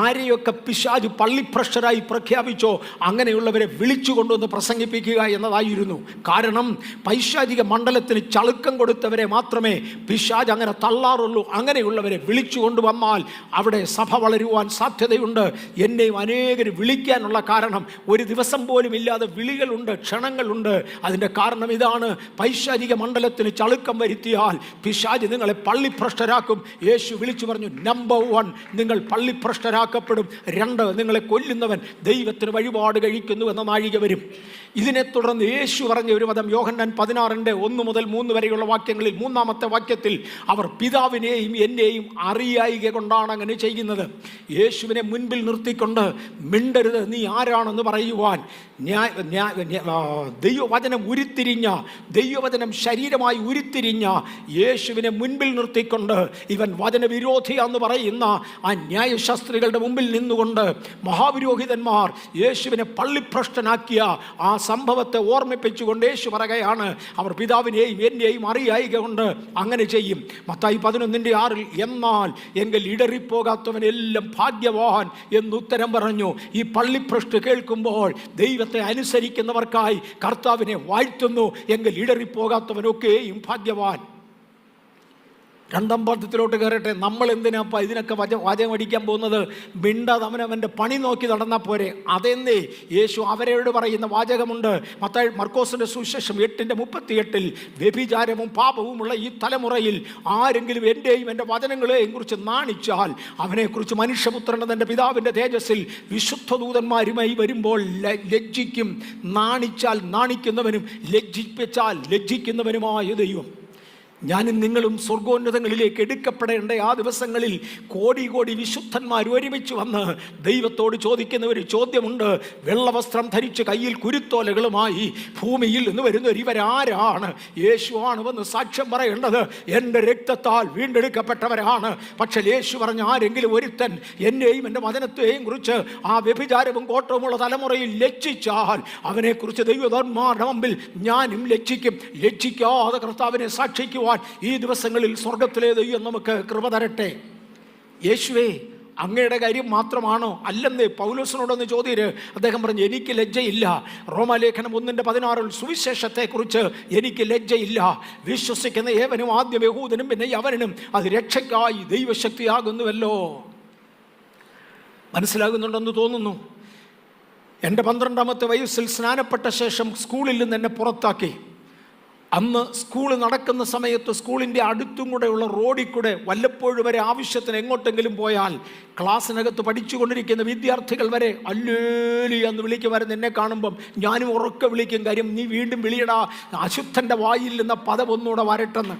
ആരെയൊക്കെ പിശാച് പള്ളിഭ്രഷ്ടരായി പ്രഖ്യാപിച്ചോ അങ്ങനെയുള്ളവരെ വിളിച്ചു കൊണ്ടുവന്ന് പ്രസംഗിപ്പിക്കുക എന്നതായിരുന്നു. കാരണം പൈശാചിക മണ്ഡലത്തിന് ചളുക്കം കൊടുത്തവരെ മാത്രമേ പിശാച് അങ്ങനെ തള്ളാറുള്ളൂ. അങ്ങനെയുള്ളവരെ വിളിച്ചു കൊണ്ടുവന്നാൽ അവിടെ സഭ വളരുവാൻ സാധ്യതയുണ്ട്. എന്നെയും അനേകർ വിളിക്കാനുള്ള കാരണം, ഒരു ദിവസം പോലും ഇല്ലാതെ വിളികളുണ്ട്, ക്ഷണങ്ങളുണ്ട്. അതിൻ്റെ കാരണം ഇതാണ്, പൈശാചിക മണ്ഡലത്തിന് ചളുക്കം വരുത്തിയാൽ പിശാച് നിങ്ങളെ പള്ളിഭ്രഷ്ടരാക്കും. യേശു വിളിച്ചു പറഞ്ഞു, നമ്പർ 1, നിങ്ങൾ പള്ളിഭ്രഷ്ടരാക്കപ്പെടും. 2, നിങ്ങളെ കൊല്ലുന്നവൻ ദൈവത്തിന് വഴിപാട് കഴിക്കുന്നു എന്ന നാഴിക വരും. ഇതിനെ തുടർന്ന് യേശു പറഞ്ഞ ഒരു പദം യോഹന്നാൻ 16-ന്റെ 1 മുതൽ 3 വരെയുള്ള വാക്യങ്ങളിൽ 3-ാമത്തെ വാക്യത്തിൽ, അവർ പിതാവിനെയും എന്നെയും അറിയായിക കൊണ്ടാണ് അങ്ങനെ ചെയ്യുന്നത്. യേശുവിനെ മുൻപിൽ നിർത്തിക്കൊണ്ട് മിണ്ടരുത്, നീ ആരാണെന്ന് പറയുവാൻ ദൈവവചനം ശരീരമായി ഉരുത്തിരിഞ്ഞ യേശുവിനെ മുൻപിൽ നിർത്തിക്കൊണ്ട് ഇവൻ വചനവിരോധിയാന്ന് പറയുന്ന ആ ന്യായശാസ്ത്രികളുടെ മുമ്പിൽ നിന്നുകൊണ്ട് മഹാപുരോഹിതന്മാർ യേശുവിനെ പള്ളിഭ്രഷ്ടനാക്കിയ ആ സംഭവത്തെ ഓർമ്മിപ്പിച്ചുകൊണ്ട് യേശു പറയുകയാണ്, അവർ പിതാവിനെയും എന്നെയും അറിയായിക കൊണ്ട് അങ്ങനെ ചെയ്യും. മത്തായി 11:6 എന്നാൽ എങ്കിൽ ഇടറിപ്പോകാത്തവനെല്ലാം ഭാഗ്യവാൻ എന്നുത്തരം പറഞ്ഞു. ഈ പള്ളിഭ്രഷ്ട് കേൾക്കുമ്പോൾ ദൈവത്തെ അനുസരിക്കുന്നവർക്കായി കർത്താവിനെ വാഴ്ത്തുന്നു. എങ്കിൽ ഇടറിപ്പോകാത്തവനൊക്കെയും ഭാഗ്യവാൻ. രണ്ടാം പാഠത്തിലോട്ട് കയറട്ടെ. നമ്മൾ എന്തിനാപ്പം ഇതിനൊക്കെ വാചകം അടിക്കാൻ പോകുന്നത്? മിണ്ടാതെ അവനവൻ്റെ പണി നോക്കി നടന്നാൽ പോരെ. അതെന്നേ യേശു അവരോട് പറയുന്ന വാചകമുണ്ട്. മർക്കോസിൻ്റെ സുവിശേഷം 8:38 വ്യഭിചാരവും പാപവുമുള്ള ഈ തലമുറയിൽ ആരെങ്കിലും എൻ്റെയും എൻ്റെ വചനങ്ങളെയും കുറിച്ച് നാണിച്ചാൽ അവനെക്കുറിച്ച് മനുഷ്യപുത്രൻ തൻ്റെ പിതാവിൻ്റെ തേജസ്സിൽ വിശുദ്ധ ദൂതന്മാരുമായി വരുമ്പോൾ ലജ്ജിക്കും. നാണിച്ചാൽ നാണിക്കുന്നവനും ലജ്ജിപ്പിച്ചാൽ ലജ്ജിക്കുന്നവനുമായ ദൈവം. ഞാനും നിങ്ങളും സ്വർഗോന്നതങ്ങളിലേക്ക് എടുക്കപ്പെടേണ്ട ആ ദിവസങ്ങളിൽ കോടി കോടി വിശുദ്ധന്മാർ ഒരുമിച്ച് വന്ന് ദൈവത്തോട് ചോദിക്കുന്ന ഒരു ചോദ്യമുണ്ട്. വെള്ളവസ്ത്രം ധരിച്ച് കയ്യിൽ കുരുത്തോലകളുമായി ഭൂമിയിൽ നിന്ന് വരുന്നവർ ഇവരാരാണ്? യേശുവാണ് വന്ന് സാക്ഷ്യം പറയേണ്ടത്. എൻ്റെ രക്തത്താൽ വീണ്ടെടുക്കപ്പെട്ടവരാണ്. പക്ഷേ യേശു പറഞ്ഞ ആരെങ്കിലും ഒരുത്തൻ എന്നെയും എൻ്റെ വചനത്തെയും കുറിച്ച് ആ വ്യഭിചാരവും കോട്ടവുമുള്ള തലമുറയിൽ ലജ്ജിച്ചാൽ അവനെക്കുറിച്ച് ദൈവദൂതന്മാരുടെ മുമ്പിൽ ഞാനും ലജ്ജിക്കും. ലജ്ജിക്കാതെ കർത്താവിനെ സാക്ഷിക്കുവാൻ ഈ ദിവസങ്ങളിൽ സ്വർഗത്തിലെ ദൈവം നമുക്ക് കൃപ തരട്ടെ. യേശുവേ, അങ്ങയുടെ കാര്യം മാത്രമാണോ? അല്ലെന്നേ. പൗലോസിനോടൊന്ന് ചോദ്യര്. അദ്ദേഹം പറഞ്ഞു, എനിക്ക് ലജ്ജയില്ല. റോമാലേഖനം 1:16 സുവിശേഷത്തെക്കുറിച്ച് എനിക്ക് ലജ്ജയില്ല. വിശ്വസിക്കുന്ന ഏവനും ആദ്യം യഹൂദനും പിന്നെ യവനും അത് രക്ഷയ്ക്കായി ദൈവശക്തിയാകുന്നുവല്ലോ. മനസ്സിലാകുന്നുണ്ടെന്ന് തോന്നുന്നു. എൻ്റെ 12ാമത്തെ വയസ്സിൽ സ്നാനപ്പെട്ട ശേഷം സ്കൂളിൽ നിന്ന് എന്നെ പുറത്താക്കി. അന്ന് സ്കൂൾ നടക്കുന്ന സമയത്ത് സ്കൂളിൻ്റെ അടുത്തും കൂടെയുള്ള റോഡിൽ കൂടെ വല്ലപ്പോഴും വരെ ആവശ്യത്തിന് എങ്ങോട്ടെങ്കിലും പോയാൽ ക്ലാസ്സിനകത്ത് പഠിച്ചുകൊണ്ടിരിക്കുന്ന വിദ്യാർത്ഥികൾ വരെ അല്ലേലി എന്ന് വിളിക്കുമായിരുന്നു. എന്നെ കാണുമ്പം ഞാനും ഉറക്കെ വിളിക്കും. കാര്യം നീ വീണ്ടും വിളിയടാ, അശുദ്ധൻ്റെ വായിൽ നിന്ന പദം ഒന്നുകൂടെ വരട്ടെന്ന്.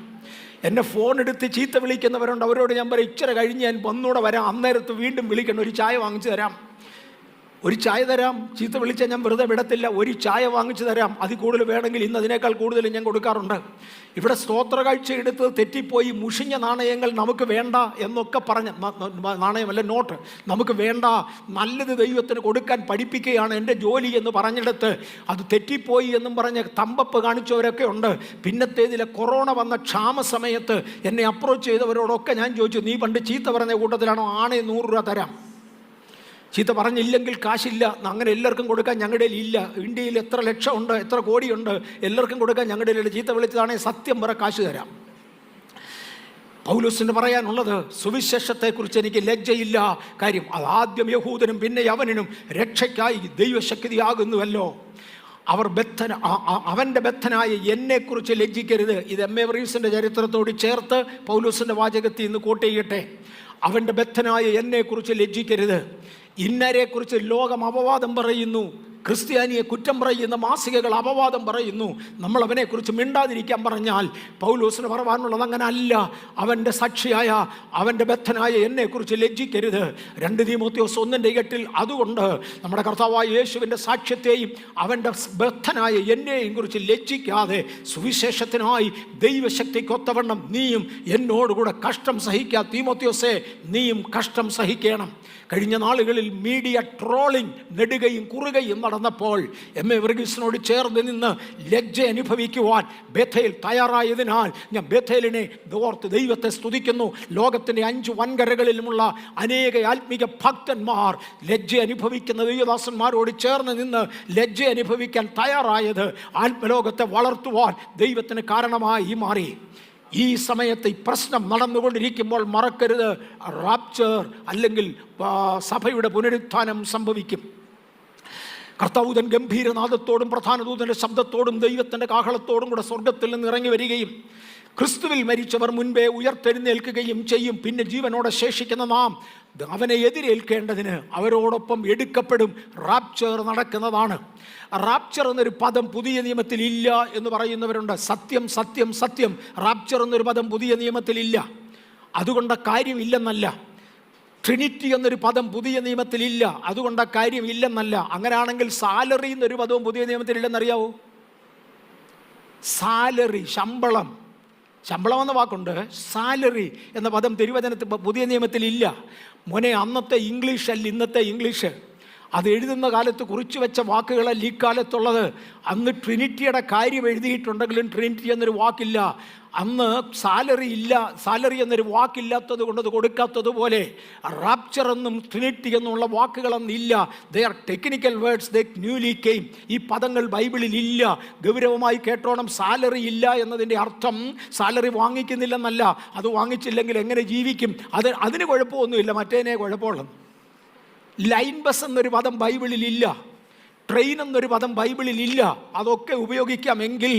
എന്നെ ഫോൺ എടുത്ത് ചീത്ത വിളിക്കുന്നവരുണ്ട്. അവരോട് ഞാൻ പറയും, ഇച്ചിരി കഴിഞ്ഞ് ഞാൻ ഒന്നുകൂടെ വരാം, അന്നേരത്ത് വീണ്ടും വിളിക്കണം, ഒരു ചായ വാങ്ങിച്ചു തരാം. ഒരു ചായ തരാം. ചീത്ത വിളിച്ചാൽ ഞാൻ വെറുതെ വിടത്തില്ല. ഒരു ചായ വാങ്ങിച്ചു തരാം. അതിൽ കൂടുതൽ വേണമെങ്കിൽ ഇന്ന് അതിനേക്കാൾ കൂടുതൽ ഞാൻ കൊടുക്കാറുണ്ട്. ഇവിടെ സ്തോത്ര കാഴ്ച എടുത്ത് തെറ്റിപ്പോയി മുഷിഞ്ഞ നാണയങ്ങൾ നമുക്ക് വേണ്ട എന്നൊക്കെ പറഞ്ഞ്, നാണയമല്ല നോട്ട്, നമുക്ക് വേണ്ട, നല്ലത് ദൈവത്തിന് കൊടുക്കാൻ പഠിപ്പിക്കുകയാണ് എൻ്റെ ജോലി എന്ന് പറഞ്ഞെടുത്ത് അത് തെറ്റിപ്പോയി എന്നും പറഞ്ഞ് തമ്പപ്പ് കാണിച്ചവരൊക്കെ ഉണ്ട്. പിന്നത്തേതിലെ കൊറോണ വന്ന ക്ഷാമ സമയത്ത് എന്നെ അപ്രോച്ച് ചെയ്തവരോടൊക്കെ ഞാൻ ചോദിച്ചു, നീ പണ്ട് ചീത്ത പറഞ്ഞ കൂട്ടത്തിലാണോ? ആണേ 100 രൂപ തരാം. ചീത്ത പറഞ്ഞില്ലെങ്കിൽ കാശില്ല. അങ്ങനെ എല്ലാവർക്കും കൊടുക്കാൻ ഞങ്ങളുടെ ഇല്ല. ഇന്ത്യയിൽ എത്ര ലക്ഷമുണ്ട്, എത്ര കോടിയുണ്ട്, എല്ലാവർക്കും കൊടുക്കാൻ ഞങ്ങളുടെ ഇല്ല. ചീത്ത വിളിച്ചതാണെങ്കിൽ സത്യം പറ, കാശ് തരാം. പൗലോസിന് പറയാനുള്ളത്, സുവിശേഷത്തെക്കുറിച്ച് എനിക്ക് ലജ്ജയില്ല. കാര്യം അത് ആദ്യം യഹൂദനും പിന്നെ യവനും രക്ഷയ്ക്കായി ദൈവശക്തിയാകുന്നുവല്ലോ. അവൻ്റെ ബദ്ധനായ എന്നെക്കുറിച്ച് ലജ്ജിക്കരുത്. ഇത് എം.എ. വർഗീസിൻ്റെ ചരിത്രത്തോട് ചേർത്ത് പൗലോസിൻ്റെ വാചകത്തിൽ നിന്ന് കോട്ട് ചെയ്യട്ടെ. അവൻ്റെ ബദ്ധനായ എന്നെക്കുറിച്ച് ലജ്ജിക്കരുത്. ഇന്നരെക്കുറിച്ച് ലോകം അപവാദം പറയുന്നു. ക്രിസ്ത്യാനിയെ കുറ്റം പറയുന്ന മാസികകൾ അപവാദം പറയുന്നു. നമ്മൾ അവനെക്കുറിച്ച് മിണ്ടാതിരിക്കാൻ പറഞ്ഞാൽ പൗലോസിന് പറയാനുള്ളത് അങ്ങനെ അല്ല. അവൻ്റെ സാക്ഷിയായ അവൻ്റെ ബദ്ധനായ എന്നെക്കുറിച്ച് ലജ്ജിക്കരുത്. 2 തീമോഥെയോസ് 1:8 അതുകൊണ്ട് നമ്മുടെ കർത്താവായ യേശുവിൻ്റെ സാക്ഷ്യത്തെയും അവൻ്റെ ബദ്ധനായ എന്നെയും കുറിച്ച് ലജ്ജിക്കാതെ സുവിശേഷത്തിനായി ദൈവശക്തിക്കൊത്തവണ്ണം നീയും എന്നോടുകൂടെ കഷ്ടം സഹിക്കുക. തീമോഥെയോസേ, നീയും കഷ്ടം സഹിക്കണം. കഴിഞ്ഞ നാളുകളിൽ മീഡിയ ട്രോളിംഗ് നെടുകയും കുറുകയും നടന്നപ്പോൾ എം.എ. വർഗീസിനോട് ചേർന്ന് നിന്ന് ലജ്ജ അനുഭവിക്കുവാൻ ബേഥേൽ തയ്യാറായതിനാൽ ഞാൻ ബേഥേലിനെ ഓർത്ത് ദൈവത്തെ സ്തുതിക്കുന്നു. ലോകത്തിൻ്റെ 5 വൻകരകളിലുമുള്ള അനേക ആത്മീക ഭക്തന്മാർ ലജ്ജ അനുഭവിക്കുന്ന ദൈവദാസന്മാരോട് ചേർന്ന് നിന്ന് ലജ്ജ അനുഭവിക്കാൻ തയ്യാറായത് ആത്മലോകത്തെ വളർത്തുവാൻ ദൈവത്തിന് കാരണമായി മാറി. ഈ സമയത്ത് ഈ പ്രശ്നം നടന്നുകൊണ്ടിരിക്കുമ്പോൾ മറക്കരുത്, റാപ്ചർ അല്ലെങ്കിൽ സഭയുടെ പുനരുത്ഥാനം സംഭവിക്കും. കർത്താവൂതൻ ഗംഭീരനാദത്തോടും പ്രധാന ദൂതൻ്റെ ശബ്ദത്തോടും ദൈവത്തിൻ്റെ കാഹളത്തോടും കൂടെ സ്വർഗത്തിൽ നിന്ന് ഇറങ്ങി വരികയും ക്രിസ്തുവിൽ മരിച്ചവർ മുൻപേ ഉയർത്തെഴുന്നേൽക്കുകയും ചെയ്യും. പിന്നെ ജീവനോടെ ശേഷിക്കുന്ന നാം അവനെ എതിരേൽക്കേണ്ടതിന് അവരോടൊപ്പം എടുക്കപ്പെടും. റാപ്ചർ നടക്കുന്നതാണ്. റാപ്ചർ എന്നൊരു പദം പുതിയ നിയമത്തിൽ ഇല്ല എന്ന് പറയുന്നവരുണ്ട്. സത്യം സത്യം സത്യം, റാപ്ചർ എന്നൊരു പദം പുതിയ നിയമത്തിലില്ല. അതുകൊണ്ട് കാര്യമില്ലെന്നല്ല. ട്രിനിറ്റി എന്നൊരു പദം പുതിയ നിയമത്തിലില്ല. അതുകൊണ്ട് കാര്യമില്ലെന്നല്ല. അങ്ങനെയാണെങ്കിൽ സാലറി എന്നൊരു പദവും പുതിയ നിയമത്തിലില്ലെന്നറിയാവോ? സാലറി, ശമ്പളം. ശമ്പളം എന്ന വാക്കുണ്ട്, സാലറി എന്ന പദം തിരുവചനത്തിൽ പുതിയ നിയമത്തിൽ ഇല്ല. മോനെ, അന്നത്തെ ഇംഗ്ലീഷ് അല്ല ഇന്നത്തെ ഇംഗ്ലീഷ്. അത് എഴുതുന്ന കാലത്ത് കുറിച്ചു വെച്ച വാക്കുകളല്ല ഈ കാലത്തുള്ളത്. അന്ന് ട്രിനിറ്റിയുടെ കാര്യം എഴുതിയിട്ടുണ്ടെങ്കിലും ട്രിനിറ്റി എന്നൊരു വാക്കില്ല. അന്ന് സാലറി ഇല്ല, സാലറി എന്നൊരു വാക്കില്ലാത്തത് കൊണ്ട് അത് കൊടുക്കാത്തതുപോലെ റാപ്ചർ എന്നും ട്രിനിറ്റി എന്നുള്ള വാക്കുകളൊന്നില്ല. They are technical words, they newly came. ഈ പദങ്ങൾ ബൈബിളിൽ ഇല്ല. ഗൗരവമായി കേട്ടോണം. സാലറി ഇല്ല എന്നതിൻ്റെ അർത്ഥം സാലറി വാങ്ങിക്കുന്നില്ലെന്നല്ല. അത് വാങ്ങിച്ചില്ലെങ്കിൽ എങ്ങനെ ജീവിക്കും? അതിന് കുഴപ്പമൊന്നുമില്ല, മറ്റേനെ കുഴപ്പമുള്ളത്. ലൈൻ ബസ് എന്നൊരു പദം ബൈബിളിൽ ഇല്ല. ട്രെയിൻ എന്നൊരു പദം ബൈബിളിൽ ഇല്ല. അതൊക്കെ ഉപയോഗിക്കാമെങ്കിൽ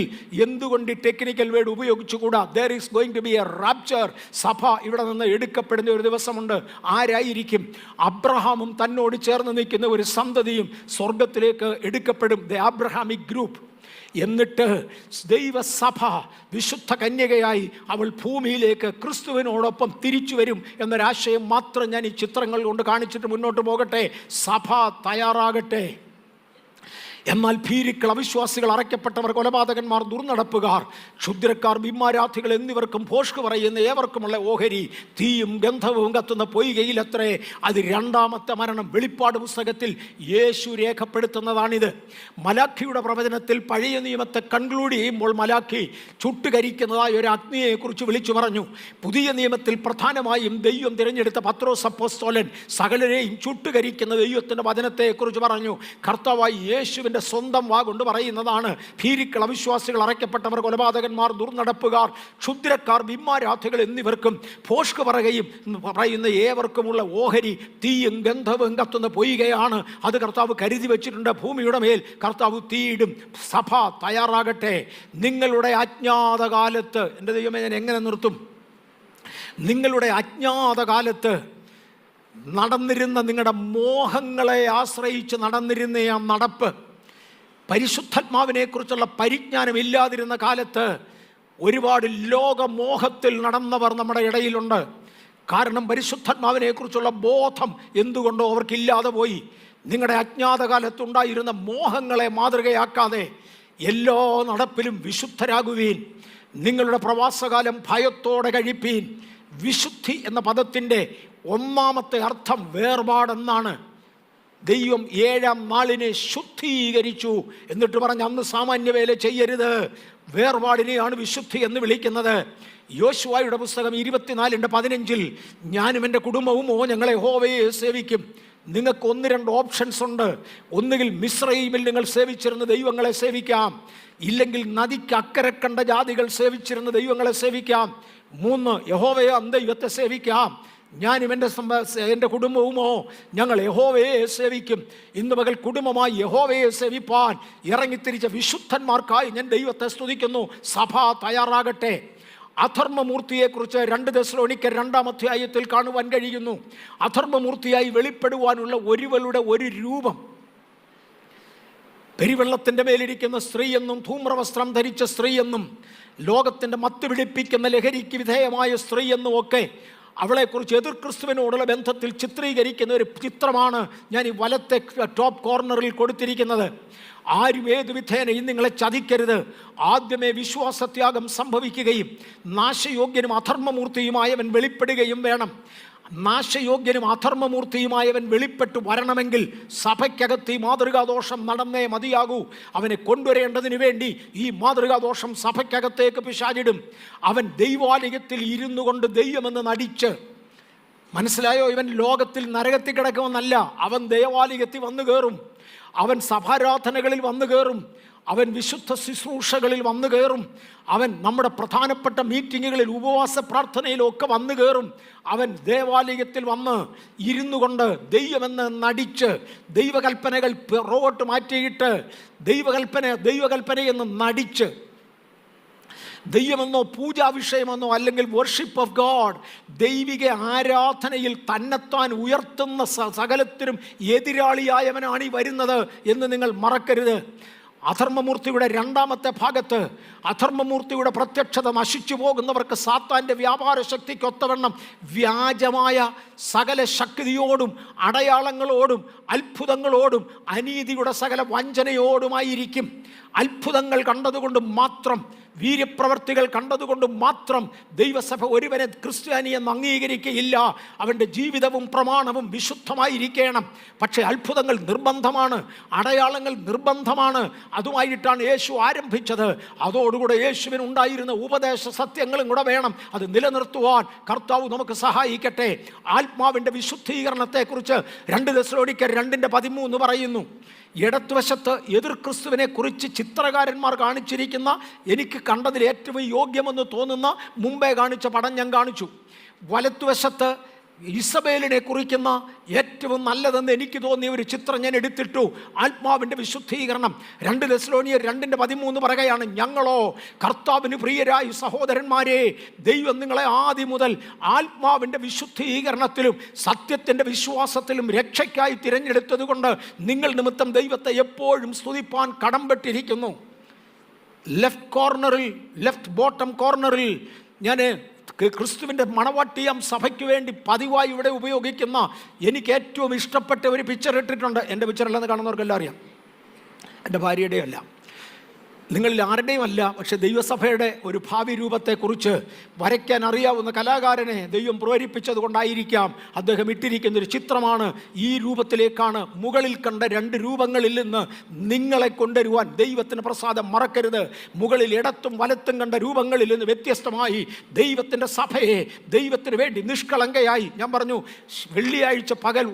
എന്തുകൊണ്ട് ടെക്നിക്കൽ വേർഡ് ഉപയോഗിച്ചുകൂടാ? There is going to be a rapture. സഭ ഇവിടെ നിന്ന് എടുക്കപ്പെടുന്ന ഒരു ദിവസമുണ്ട്. ആരായിരിക്കും? അബ്രഹാമും തന്നോട് ചേർന്ന് നിൽക്കുന്ന ഒരു സന്തതിയും സ്വർഗത്തിലേക്ക് എടുക്കപ്പെടും. The Abrahamic group. എന്നിട്ട് ദൈവസഭ വിശുദ്ധ കന്യകയായി അവൾ ഭൂമിയിലേക്ക് ക്രിസ്തുവിനോടൊപ്പം തിരിച്ചു വരും എന്നൊരാശയം മാത്രം ഞാൻ ഈ ചിത്രങ്ങൾ കൊണ്ട് കാണിച്ചിട്ട് മുന്നോട്ട് പോകട്ടെ. സഭ തയ്യാറാകട്ടെ. എന്നാൽ ഭീരുക്കൾ, അവിശ്വാസികൾ, അറയ്ക്കപ്പെട്ടവർ, കൊലപാതകന്മാർ, ദുർനടപ്പുകാർ, ക്ഷുദ്രക്കാർ, ബിംബാരാധികൾ എന്നിവർക്കും ഭോഷ്ക് പറയുന്ന ഏവർക്കുമുള്ള ഓഹരി തീയും ഗന്ധവും കത്തുന്ന പൊയ്കയിലത്രേ. അത് രണ്ടാമത്തെ മരണം. വെളിപ്പാട് പുസ്തകത്തിൽ യേശു രേഖപ്പെടുത്തുന്നതാണിത്. മലാഖിയുടെ പ്രവചനത്തിൽ പഴയ നിയമത്തെ കൺക്ലൂഡ് ചെയ്യുമ്പോൾ മലാഖി ചുട്ടുകരിക്കുന്നതായ ഒരു അഗ്നിയെക്കുറിച്ച് വിളിച്ചു പറഞ്ഞു. പുതിയ നിയമത്തിൽ പ്രധാനമായും ദൈവം തിരഞ്ഞെടുത്ത പത്രോസ് അപ്പോസ്തലൻ സകലരെയും ചുട്ടുകരിക്കുന്ന ദൈവത്തിൻ്റെ വചനത്തെക്കുറിച്ച് പറഞ്ഞു. കർത്താവായി യേശുവിൻ്റെ സ്വന്തം വാഗൊണ്ട് പറയുന്നതാണ്. ഭീരുക്കൾ, അവിശ്വാസികൾ, അറയ്ക്കപ്പെട്ടവർ, കൊലപാതകന്മാർ, ദുർനടപ്പുകാർ, ക്ഷുദ്രക്കാർ, ബിംബാരാധികൾ എന്നിവർക്കും ഭോഷ്ക് പറയുന്ന ഏവർക്കുമുള്ള ഓഹരി തീയും ഗന്ധവും കത്തുന്ന പൊയ്കയാണ്. അത് കർത്താവ് കരുതി വച്ചിട്ടുണ്ട്. ഭൂമിയുടെ മേൽ കർത്താവ് തീയിടും. സഭ തയ്യാറാകട്ടെ. നിങ്ങളുടെ അജ്ഞാതകാലത്ത്, എൻ്റെ ദൈവമേ, ഞാൻ എങ്ങനെ നിർത്തും? നിങ്ങളുടെ അജ്ഞാതകാലത്ത് നടന്നിരുന്ന, നിങ്ങളുടെ മോഹങ്ങളെ ആശ്രയിച്ച് നടന്നിരുന്ന ആ നടപ്പ്, പരിശുദ്ധാത്മാവിനെക്കുറിച്ചുള്ള പരിജ്ഞാനം ഇല്ലാതിരുന്ന കാലത്ത് ഒരുപാട് ലോകമോഹത്തിൽ നടന്നവർ നമ്മുടെ ഇടയിലുണ്ട്. കാരണം പരിശുദ്ധാത്മാവിനെക്കുറിച്ചുള്ള ബോധം എന്തുകൊണ്ടോ അവർക്കില്ലാതെ പോയി. നിങ്ങളുടെ അജ്ഞാതകാലത്തുണ്ടായിരുന്ന മോഹങ്ങളെ മാതൃകയാക്കാതെ എല്ലാ നടപ്പിലും വിശുദ്ധരാകുവീൻ. നിങ്ങളുടെ പ്രവാസകാലം ഭയത്തോടെ കഴിപ്പീൻ. വിശുദ്ധി എന്ന പദത്തിൻ്റെ ഒന്നാമത്തെ അർത്ഥം വേർപാടെന്നാണ്. ദൈവം 7-ാം നാളിനെ ശുദ്ധീകരിച്ചു എന്നിട്ട് പറഞ്ഞ് അന്ന് സാമാന്യ വേല ചെയ്യരുത്. വേർപാടിനെയാണ് വിശുദ്ധി എന്ന് വിളിക്കുന്നത്. യോശുവയുടെ പുസ്തകം 24:15 ഞാനും എൻ്റെ കുടുംബവും ഞങ്ങളെ യഹോവയെ സേവിക്കും. നിങ്ങൾക്ക് 1-2 ഓപ്ഷൻസ് ഉണ്ട്. ഒന്നുകിൽ മിസ്രയീമിൽ നിങ്ങൾ സേവിച്ചിരുന്ന ദൈവങ്ങളെ സേവിക്കാം, ഇല്ലെങ്കിൽ നദിക്ക് അക്കരെ കണ്ട ജാതികൾ സേവിച്ചിരുന്ന ദൈവങ്ങളെ സേവിക്കാം. 3 യഹോവയെ ദൈവത്തെ സേവിക്കാം. ഞാനും എൻ്റെ കുടുംബവുമോ ഞങ്ങൾ യഹോവയെ സേവിക്കും. ഇന്ന് പകൽ കുടുംബമായി യഹോവയെ സേവിപ്പാൻ ഇറങ്ങിത്തിരിച്ച വിശുദ്ധന്മാർക്കായി ഞാൻ ദൈവത്തെ സ്തുതിക്കുന്നു. സഭ തയ്യാറാകട്ടെ. അധർമ്മമൂർത്തിയെക്കുറിച്ച് 2 തെസ്സലോനിക്കർ 2-ാം അധ്യായത്തിൽ കാണുവാൻ കഴിയുന്നു. അധർമ്മമൂർത്തിയായി വെളിപ്പെടുവാനുള്ള ഒരുവളുടെ ഒരു രൂപം പെരുവെള്ളത്തിൻ്റെ മേലിരിക്കുന്ന സ്ത്രീയെന്നും ധൂമ്രവസ്ത്രം ധരിച്ച സ്ത്രീയെന്നും ലോകത്തിൻ്റെ മത്ത് പിടിപ്പിക്കുന്ന ലഹരിക്ക് വിധേയമായ സ്ത്രീയെന്നും ഒക്കെ അവളെക്കുറിച്ച് എതിർ ക്രിസ്തുവിനോടുള്ള ബന്ധത്തിൽ ചിത്രീകരിക്കുന്ന ഒരു ചിത്രമാണ് ഞാൻ ഈ വലത്തെ ടോപ്പ് കോർണറിൽ കൊടുത്തിരിക്കുന്നത്. ആരും ഏതു വിധേനയും നിങ്ങളെ ചതിക്കരുത്. ആദ്യമേ വിശ്വാസത്യാഗം സംഭവിക്കുകയും നാശയോഗ്യനും അധർമ്മമൂർത്തിയുമായവൻ വെളിപ്പെടുകയും വേണം. നാശയോഗ്യനും അധർമ്മമൂർത്തിയുമായവൻ വെളിപ്പെട്ടു വരണമെങ്കിൽ സഭയ്ക്കകത്ത് ഈ മാതൃകാദോഷം നടന്നേ മതിയാകൂ. അവനെ കൊണ്ടുവരേണ്ടതിന് വേണ്ടി ഈ മാതൃകാദോഷം സഭയ്ക്കകത്തേക്ക് പിശാചിടും. അവൻ ദൈവാലയത്തിൽ ഇരുന്നു കൊണ്ട് ദൈവമെന്ന് നടിച്ച്, മനസ്സിലായോ? ഇവൻ ലോകത്തിൽ നരകത്തിൽ കിടക്കുമെന്നല്ല, അവൻ ദേവാലയത്തിൽ വന്നു കയറും. അവൻ സഭാരാധനകളിൽ വന്നു കയറും. അവൻ വിശുദ്ധ ശുശ്രൂഷകളിൽ വന്നു കയറും. അവൻ നമ്മുടെ പ്രധാനപ്പെട്ട മീറ്റിങ്ങുകളിൽ ഉപവാസ പ്രാർത്ഥനയിലൊക്കെ വന്നു കയറും. അവൻ ദേവാലയത്തിൽ വന്ന് ഇരുന്നു കൊണ്ട് ദൈവമെന്ന് നടിച്ച് ദൈവകൽപ്പനകൾ പുറകോട്ട് മാറ്റിയിട്ട് ദൈവകൽപ്പനയെന്ന് നടിച്ച് ദൈവമെന്നോ പൂജാവിഷയമെന്നോ അല്ലെങ്കിൽ വർഷിപ്പ് ഓഫ് ഗോഡ്, ദൈവിക ആരാധനയിൽ തന്നെത്താൻ ഉയർത്തുന്ന സകലത്തിനും എതിരാളിയായവനാണ് ഈ വരുന്നത് എന്ന് നിങ്ങൾ മറക്കരുത്. അധർമ്മമൂർത്തിയുടെ 2-ാമത്തെ ഭാഗത്ത് അധർമ്മമൂർത്തിയുടെ പ്രത്യക്ഷത നശിച്ചു പോകുന്നവർക്ക് സാത്താൻ്റെ വ്യാപാര ശക്തിക്കൊത്തവണ്ണം വ്യാജമായ സകല ശക്തിയോടും അടയാളങ്ങളോടും അത്ഭുതങ്ങളോടും അനീതിയുടെ സകല വഞ്ചനയോടുമായിരിക്കും. അത്ഭുതങ്ങൾ കണ്ടതുകൊണ്ട് മാത്രം വീര്യപ്രവർത്തികൾ കണ്ടതുകൊണ്ട് മാത്രം ദൈവസഭ ഒരുവനെ ക്രിസ്ത്യാനിയെന്ന് അംഗീകരിക്കുകയില്ല. അവൻ്റെ ജീവിതവും പ്രമാണവും വിശുദ്ധമായിരിക്കണം. പക്ഷേ അത്ഭുതങ്ങൾ നിർബന്ധമാണ്, അടയാളങ്ങൾ നിർബന്ധമാണ്. അതുമായിട്ടാണ് യേശു ആരംഭിച്ചത്. അതോടുകൂടെ യേശുവിന് ഉണ്ടായിരുന്ന ഉപദേശ സത്യങ്ങളും കൂടെ വേണം. അത് നിലനിർത്തുവാൻ കർത്താവ് നമുക്ക് സഹായിക്കട്ടെ. ആത്മാവിൻ്റെ വിശുദ്ധീകരണത്തെക്കുറിച്ച് 2 തെസ്സലോനിക്കർ 2:13 പറയുന്നു. ഇടത്തുവശത്ത് എതിർ ക്രിസ്തുവിനെ കുറിച്ച് ചിത്രകാരന്മാർ കാണിച്ചിരിക്കുന്ന എനിക്ക് കണ്ടതിൽ ഏറ്റവും യോഗ്യമെന്ന് തോന്നുന്ന മുമ്പേ കാണിച്ച പടം ഞാൻ കാണിച്ചു. വലത്തുവശത്ത് ഇസബേലിനെ കുറിക്കുന്ന ഏറ്റവും നല്ലതെന്ന് എനിക്ക് തോന്നിയ ഒരു ചിത്രം ഞാൻ എടുത്തിട്ടു. ആത്മാവിൻ്റെ വിശുദ്ധീകരണം 2 തെസ്സലോനിയർ 2:13 പറയുകയാണ്, ഞങ്ങളോ കർത്താവിന് പ്രിയരായ സഹോദരന്മാരെ, ദൈവം നിങ്ങളെ ആദ്യം മുതൽ ആത്മാവിൻ്റെ വിശുദ്ധീകരണത്തിലും സത്യത്തിൻ്റെ വിശ്വാസത്തിലും രക്ഷയ്ക്കായി തിരഞ്ഞെടുത്തത് കൊണ്ട് നിങ്ങൾ നിമിത്തം ദൈവത്തെ എപ്പോഴും സ്തുതിപ്പാൻ കടംപെട്ടിരിക്കുന്നു. ലെഫ്റ്റ് ബോട്ടം കോർണറിൽ ഞാൻ ക്രിസ്തുവിൻ്റെ മണവാട്ടിയം സഭയ്ക്ക് വേണ്ടി പതിവായി ഇവിടെ ഉപയോഗിക്കുന്ന എനിക്ക് ഏറ്റവും ഇഷ്ടപ്പെട്ട ഒരു പിക്ചർ ഇട്ടിട്ടുണ്ട്. എൻ്റെ പിക്ചറല്ലെന്ന് കാണുന്നവർക്കെല്ലാം അറിയാം, എൻ്റെ ഭാര്യയുടെയും അല്ല, നിങ്ങളിൽ ആരുടെയും അല്ല. പക്ഷെ ദൈവസഭയുടെ ഒരു ഭാവി രൂപത്തെക്കുറിച്ച് വരയ്ക്കാൻ അറിയാവുന്ന കലാകാരനെ ദൈവം പ്രേരിപ്പിച്ചത് കൊണ്ടായിരിക്കാം അദ്ദേഹം ഇട്ടിരിക്കുന്നൊരു ചിത്രമാണ്. ഈ രൂപത്തിലേക്കാണ് മുകളിൽ കണ്ട 2 രൂപങ്ങളിൽ നിന്ന് നിങ്ങളെ കൊണ്ടുവരുവാൻ ദൈവത്തിന് പ്രസാദം. മറക്കരുത്, മുകളിൽ ഇടത്തും വലത്തും കണ്ട രൂപങ്ങളിൽ നിന്ന് വ്യത്യസ്തമായി ദൈവത്തിൻ്റെ സഭയെ ദൈവത്തിന് വേണ്ടി നിഷ്കളങ്കയായി, ഞാൻ പറഞ്ഞു വെള്ളിയാഴ്ച പകൽ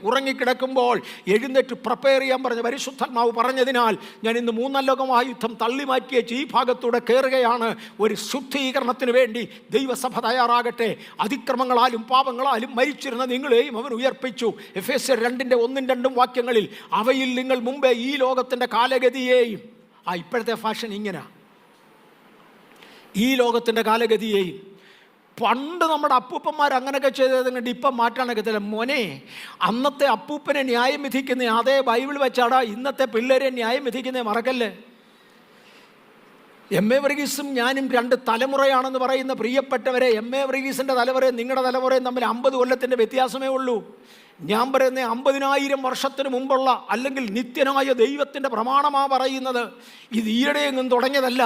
ഉറങ്ങിക്കിടക്കുമ്പോൾ എഴുന്നേറ്റ് പ്രിപ്പയർ ചെയ്യാൻ പറഞ്ഞ പരിശുദ്ധാത്മാവ് പറഞ്ഞതിനാൽ ഞാൻ ഇന്ന് 3 ലോകമായുദ്ധം തള്ളി മാറ്റിയ ഈ ഭാഗത്തൂടെ കയറുകയാണ്. ഒരു ശുദ്ധീകരണത്തിന് വേണ്ടി ദൈവസഭ തയ്യാറാകട്ടെ. അതിക്രമങ്ങളാലും പാപങ്ങളാലും മരിച്ചിരുന്ന നിങ്ങളെയും അവൻ ഉയർപ്പിച്ചു. എഫേസ്യർ 2:1-2 വാക്യങ്ങളിൽ അവയിൽ നിങ്ങൾ മുമ്പേ ഈ ലോകത്തിൻ്റെ കാലഗതിയെയും, ഇപ്പോഴത്തെ ഫാഷൻ ഇങ്ങനെ, ഈ ലോകത്തിൻ്റെ കാലഗതിയെയും, പണ്ട് നമ്മുടെ അപ്പൂപ്പന്മാർ അങ്ങനെയൊക്കെ ചെയ്തത് കണ്ട് ഇപ്പം മാറ്റാനൊക്കത്തില്ല. മോനെ, അന്നത്തെ അപ്പൂപ്പനെ ന്യായം വിധിക്കുന്ന അതേ ബൈബിൾ വെച്ചാടാ ഇന്നത്തെ പിള്ളേരെ ന്യായം വിധിക്കുന്നത് മറക്കല്ലേ. എം.എ. വർഗീസും ഞാനും 2 തലമുറയാണെന്ന് പറയുന്ന പ്രിയപ്പെട്ടവരെ, എം.എ. വർഗീസിൻ്റെ തലമുറയും നിങ്ങളുടെ തലമുറയും തമ്മിൽ 50 കൊല്ലത്തിൻ്റെ വ്യത്യാസമേ ഉള്ളൂ. ഞാൻ പറയുന്നത് 50,000 വർഷത്തിന് മുമ്പുള്ള അല്ലെങ്കിൽ നിത്യനായ ദൈവത്തിൻ്റെ പ്രമാണമാണ് പറയുന്നത്. ഇത് ഈയിടെയെങ്ങും തുടങ്ങിയതല്ല.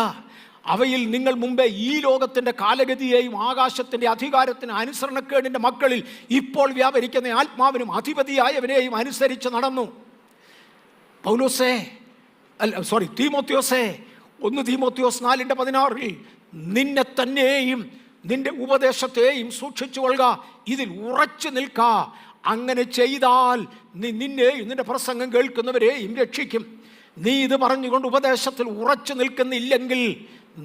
അവയിൽ നിങ്ങൾ മുമ്പേ ഈ ലോകത്തിൻ്റെ കാലഗതിയെയും ആകാശത്തിൻ്റെ അധികാരത്തിന് അനുസരണക്കേടിൻ്റെ മക്കളിൽ ഇപ്പോൾ വ്യാപരിക്കുന്ന ആത്മാവിനും അധിപതിയായവനെയും അനുസരിച്ച് നടന്നു. തീമോത്തിയോസേ 1 തീമോത്തിയോസ് 4:16 നിന്നെ തന്നെയും നിന്റെ ഉപദേശത്തെയും സൂക്ഷിച്ചു കൊള്ളുക, ഇതിൽ ഉറച്ചു നിൽക്ക. അങ്ങനെ ചെയ്താൽ നീ നിന്നെയും നിന്റെ പ്രസംഗം കേൾക്കുന്നവരെയും രക്ഷിക്കും. നീ ഇത് പറഞ്ഞുകൊണ്ട് ഉപദേശത്തിൽ ഉറച്ചു നിൽക്കുന്നില്ലെങ്കിൽ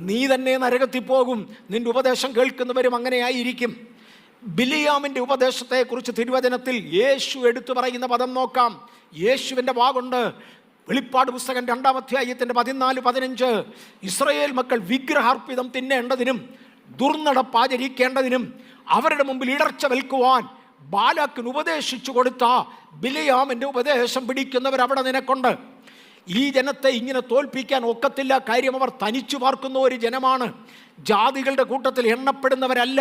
നീ തന്നെ നരകത്തിൽ പോകും. നിന്റെ ഉപദേശം കേൾക്കുന്നവരും അങ്ങനെയായിരിക്കും. ബിലിയാമിൻ്റെ ഉപദേശത്തെക്കുറിച്ച് തിരുവചനത്തിൽ യേശു എടുത്തു പറയുന്ന പദം നോക്കാം. യേശുവിൻ്റെ വാഗുണ്ട്. വെളിപ്പാട് പുസ്തകം 2-ാം അധ്യായത്തിൻ്റെ 14-15 ഇസ്രായേൽ മക്കൾ വിഗ്രഹാർപ്പിതം തിന്നേണ്ടതിനും ദുർനടപ്പാചരിക്കേണ്ടതിനും അവരുടെ മുമ്പിൽ ഇടർച്ച വെൽക്കുവാൻ ബാലാക്കിന് ഉപദേശിച്ചു കൊടുത്ത ബിലിയാമിൻ്റെ ഉപദേശം പിടിക്കുന്നവരവിടെ നിനക്കുണ്ട്. ഈ ജനത്തെ ഇങ്ങനെ തോൽപ്പിക്കാൻ ഒക്കത്തില്ല. കാര്യം അവർ തനിച്ചു പാർക്കുന്ന ഒരു ജനമാണ്. ജാതികളുടെ കൂട്ടത്തിൽ എണ്ണപ്പെടുന്നവരല്ല.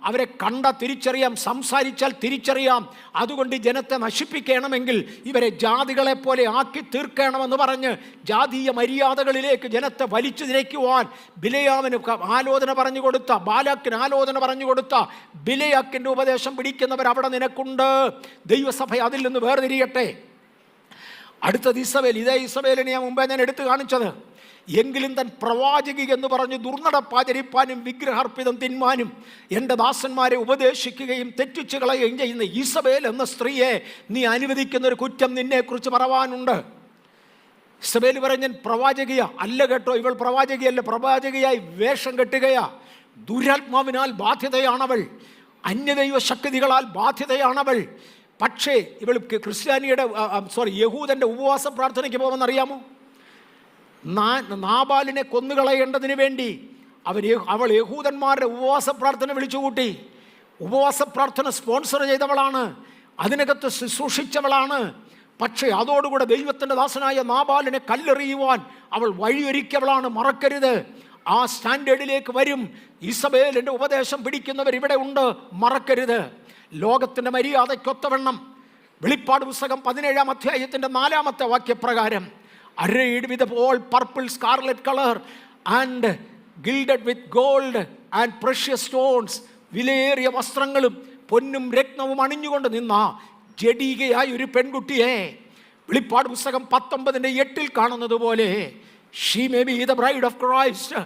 അവരെ കണ്ട തിരിച്ചറിയാം, സംസാരിച്ചാൽ തിരിച്ചറിയാം. അതുകൊണ്ട് ഈ ജനത്തെ നശിപ്പിക്കണമെങ്കിൽ ഇവരെ ജാതികളെ പോലെ ആക്കി തീർക്കണമെന്ന് പറഞ്ഞ് ജാതീയ മര്യാദകളിലേക്ക് ജനത്തെ വലിച്ചു തിരയ്ക്കുവാൻ ബിലയാമിന് ആലോചന പറഞ്ഞു കൊടുത്ത, ബാലാക്കിന് ആലോചന പറഞ്ഞു കൊടുത്ത ബിലയാക്കിൻ്റെ ഉപദേശം പിടിക്കുന്നവർ അവിടെ നിനക്കുണ്ട്. ദൈവസഭ അതിൽ നിന്ന് വേർതിരിയട്ടെ. അടുത്തത് ഇസബേൽ. ഇതേ ഇസബേലിനെ ഞാൻ മുമ്പേ ഞാൻ എടുത്തു കാണിച്ചത്. എങ്കിലും തൻ പ്രവാചകി എന്ന് പറഞ്ഞ് ദുർനടപ്പാചരിപ്പാനും വിഗ്രഹാർപ്പിതം തിന്മാനും എൻ്റെ ദാസന്മാരെ ഉപദേശിക്കുകയും തെറ്റിച്ചു കളയുകയും ചെയ്യുന്ന ഇസബേൽ എന്ന സ്ത്രീയെ നീ അനുവദിക്കുന്ന ഒരു കുറ്റം നിന്നെക്കുറിച്ച് പറവാനുണ്ട്. ഇസബേൽ പറഞ്ഞ പ്രവാചകിയാ അല്ല കേട്ടോ, ഇവൾ പ്രവാചകിയല്ല, പ്രവാചകിയായി വേഷം കെട്ടുകയാ. ദുരാത്മാവിനാൽ ബാധ്യതയാണവൾ, അന്യദൈവ ശക്തികളാൽ ബാധ്യതയാണവൾ. പക്ഷേ ഇവൾ യഹൂദൻ്റെ ഉപവാസ പ്രാർത്ഥനയ്ക്ക് പോകുമെന്നറിയാമോ? നാബാലിനെ കൊന്നുകളയേണ്ടതിന് വേണ്ടി അവൾ യഹൂദന്മാരുടെ ഉപവാസ പ്രാർത്ഥന വിളിച്ചുകൂട്ടി. ഉപവാസ പ്രാർത്ഥന സ്പോൺസർ ചെയ്തവളാണ്, അതിനകത്ത് ശുശ്രൂഷിച്ചവളാണ്. പക്ഷേ അതോടുകൂടെ ദൈവത്തിൻ്റെ ദാസനായ നാബാലിനെ കല്ലെറിയുവാൻ അവൾ വഴിയൊരുക്കിയവളാണ്. മറക്കരുത്, ആ സ്റ്റാൻഡേർഡിലേക്ക് വരും. ഇസബേലിൻ്റെ ഉപദേശം പിടിക്കുന്നവർ ഇവിടെ ഉണ്ട്, മറക്കരുത്. ലോകത്തിൻ്റെ മര്യാദയ്ക്കൊത്തവണ്ണം വെളിപ്പാട് പുസ്തകം 17-ാം അധ്യായത്തിൻ്റെ 4-ാമത്തെ വാക്യപ്രകാരം arrayed with all purple scarlet color and gilded with gold and precious stones, വിലയേറിയ വസ്ത്രങ്ങളും പൊന്നും രത്നവും അണിഞ്ഞുകൊണ്ട് നിന്ന ജഡികയായ ഒരു പെൺകുട്ടിയെ വെളിപ്പാട് പുസ്തകം 19:8 കാണുന്നത് പോലെ she may be the bride of Christ,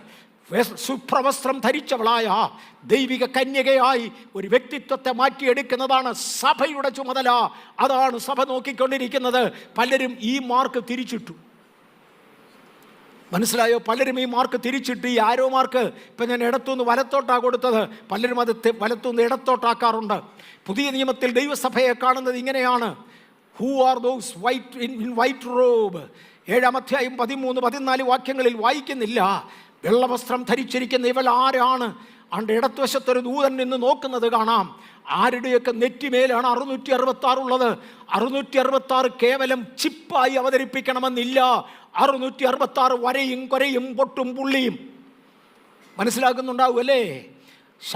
സുപ്രവസ്ത്രം ധരിച്ചവളായ ദൈവിക കന്യകയായി ഒരു വ്യക്തിത്വത്തെ മാറ്റിയെടുക്കുന്നതാണ് സഭയുടെ ചുമതല. അതാണ് സഭ നോക്കിക്കൊണ്ടിരിക്കുന്നത്. പലരും ഈ മാർക്ക് തിരിച്ചിട്ടു, മനസ്സിലായോ? പലരും ഈ മാർക്ക് തിരിച്ചിട്ട് ഈ ആരോ മാർക്ക് ഇപ്പം ഞാൻ ഇടത്തുനിന്ന് വലത്തോട്ടാണ് കൊടുത്തത്, പലരും അത് വലത്തുനിന്ന് ഇടത്തോട്ടാക്കാറുണ്ട്. പുതിയ നിയമത്തിൽ ദൈവസഭയെ കാണുന്നത് ഇങ്ങനെയാണ്. Who are those in white Rob? 7-ാം അധ്യായം 13-14 വാക്യങ്ങളിൽ വായിക്കുന്നില്ല. വെള്ളവസ്ത്രം ധരിച്ചിരിക്കുന്ന ഇവൾ ആരാണ്? ആണ്ട് ഇടത്തുവശത്തൊരു ദൂതൻ നിന്ന് നോക്കുന്നത് കാണാം. ആരുടെയൊക്കെ നെറ്റിമേലാണ് 666 ഉള്ളത്. 666 കേവലം ചിപ്പായി അവതരിപ്പിക്കണമെന്നില്ല. 666 വരയും കൊരയും പൊട്ടും പുള്ളിയും. മനസ്സിലാക്കുന്നുണ്ടാവും അല്ലേ?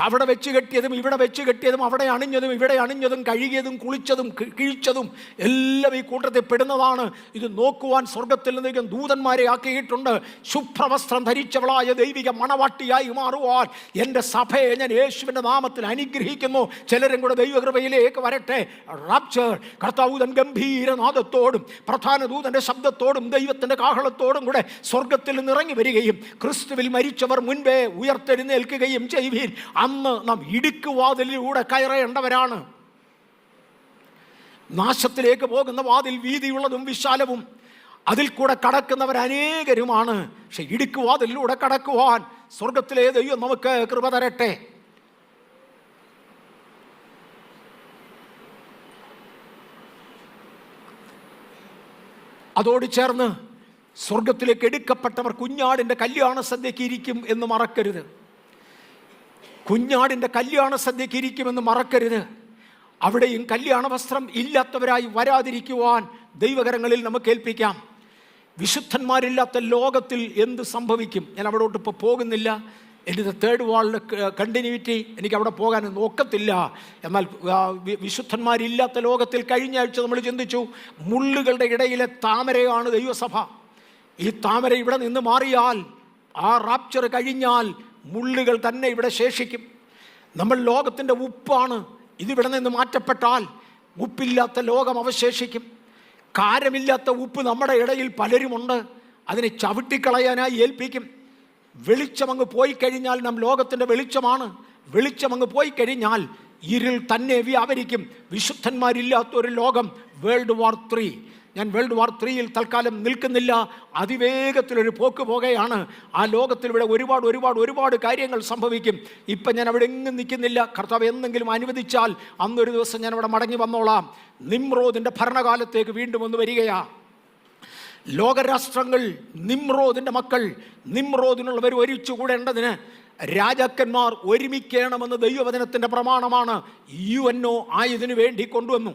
അവിടെ വെച്ച് കെട്ടിയതും ഇവിടെ വെച്ച് കെട്ടിയതും അവിടെ അണിഞ്ഞതും ഇവിടെ അണിഞ്ഞതും കഴുകിയതും കുളിച്ചതും കിഴിച്ചതും എല്ലാം ഈ കൂട്ടത്തിൽ പെടുന്നതാണ്. ഇത് നോക്കുവാൻ സ്വർഗത്തിൽ നിന്ന് ദൂതന്മാരെ ആക്കിയിട്ടുണ്ട്. ശുഭ്രവസ്ത്രം ധരിച്ചവളായ ദൈവിക മണവാട്ടിയായി മാറുവാൻ എൻ്റെ സഭയെ ഞാൻ യേശുവിൻ്റെ നാമത്തിൽ അനുഗ്രഹിക്കുന്നു. ചിലരും കൂടെ ദൈവകൃപയിലേക്ക് വരട്ടെ. റാപ്ചർ, കർത്താവൂതൻ ഗംഭീരനാദത്തോടും പ്രധാന ദൂതൻ്റെ ശബ്ദത്തോടും ദൈവത്തിൻ്റെ കാഹളത്തോടും കൂടെ സ്വർഗത്തിൽ നിന്ന് ഇറങ്ങി വരികയും ക്രിസ്തുവിൽ മരിച്ചവർ മുൻപേ ഉയർത്തെഴുന്നേൽക്കുകയും ചെയ്യുവീൻ. അന്ന് നാം ഇടുക്കുവാതിലൂടെ കയറേണ്ടവരാണ്. നാശത്തിലേക്ക് പോകുന്ന വാതിൽ വീതിയുള്ളതും വിശാലവും, അതിൽ കൂടെ കടക്കുന്നവർ അനേകരുമാണ്. പക്ഷെ ഇടുക്കുവാതിലൂടെ കടക്കുവാൻ സ്വർഗത്തിലെ ദൈവം നമുക്ക് കൃപ തരട്ടെ. അതോട് ചേർന്ന് സ്വർഗത്തിലേക്ക് എടുക്കപ്പെട്ടവർ കുഞ്ഞാടിൻ്റെ കല്യാണ സദ്യക്ക് ഇരിക്കും എന്ന് മറക്കരുത്. കുഞ്ഞാടിൻ്റെ കല്യാണ സദ്യക്ക് ഇരിക്കുമെന്ന് മറക്കരുത്. അവിടെയും കല്യാണ വസ്ത്രം ഇല്ലാത്തവരായി വരാതിരിക്കുവാൻ ദൈവകരങ്ങളിൽ നമുക്ക് ഏൽപ്പിക്കാം. വിശുദ്ധന്മാരില്ലാത്ത ലോകത്തിൽ എന്ത് സംഭവിക്കും? ഞാൻ അവിടോട്ട് ഇപ്പോൾ പോകുന്നില്ല. എൻ്റെ തേർഡ് വാളിൻ്റെ കണ്ടിന്യൂറ്റി എനിക്ക് അവിടെ പോകാൻ നോക്കത്തില്ല. എന്നാൽ വിശുദ്ധന്മാരില്ലാത്ത ലോകത്തിൽ കഴിഞ്ഞ ആഴ്ച നമ്മൾ ചിന്തിച്ചു, മുള്ളുകളുടെ ഇടയിലെ താമരയാണ് ദൈവസഭ. ഈ താമര ഇവിടെ നിന്ന് മാറിയാൽ, ആ റാപ്ചർ കഴിഞ്ഞാൽ മുള്ളുകൾ തന്നെ ഇവിടെ ശേഷിക്കും. നമ്മൾ ലോകത്തിൻ്റെ ഉപ്പാണ്. ഇതിവിടെ നിന്ന് മാറ്റപ്പെട്ടാൽ ഉപ്പില്ലാത്ത ലോകം അവശേഷിക്കും. കാരമില്ലാത്ത ഉപ്പ് നമ്മുടെ ഇടയിൽ പലരുമുണ്ട്. അതിനെ ചവിട്ടിക്കളയാനായി ഏൽപ്പിക്കും. വെളിച്ചമങ്ങ് പോയി കഴിഞ്ഞാൽ നാം ലോകത്തിൻ്റെ വെളിച്ചമാണ്. വെളിച്ചമങ്ങ് പോയി കഴിഞ്ഞാൽ ഇരുൾ തന്നെ വ്യാപരിക്കും. വിശുദ്ധന്മാരില്ലാത്തൊരു ലോകം. World war 3. ഞാൻ വേൾഡ് വാർ 3 തൽക്കാലം നിൽക്കുന്നില്ല. അതിവേഗത്തിലൊരു പോക്ക് പോകുകയാണ്. ആ ലോകത്തിൽ ഇവിടെ ഒരുപാട് കാര്യങ്ങൾ സംഭവിക്കും. ഇപ്പം ഞാൻ അവിടെ എങ്ങും നിൽക്കുന്നില്ല. കർത്താവ് എന്തെങ്കിലും അനുവദിച്ചാൽ അന്നൊരു ദിവസം ഞാൻ അവിടെ മടങ്ങി വന്നോളാം. നിമ്രോദിൻ്റെ ഭരണകാലത്തേക്ക് വീണ്ടും ഒന്ന് വരികയാണ്. ലോകരാഷ്ട്രങ്ങൾ, നിമ്രോദിൻ്റെ മക്കൾ, നിമ്രോദിനുള്ളവർ ഒരുമിച്ച് കൂടേണ്ടതിന് രാജാക്കന്മാർ ഒരുമിക്കണമെന്ന് ദൈവവചനത്തിൻ്റെ പ്രമാണമാണ്. UNO ആയതിനു വേണ്ടി കൊണ്ടുവന്നു.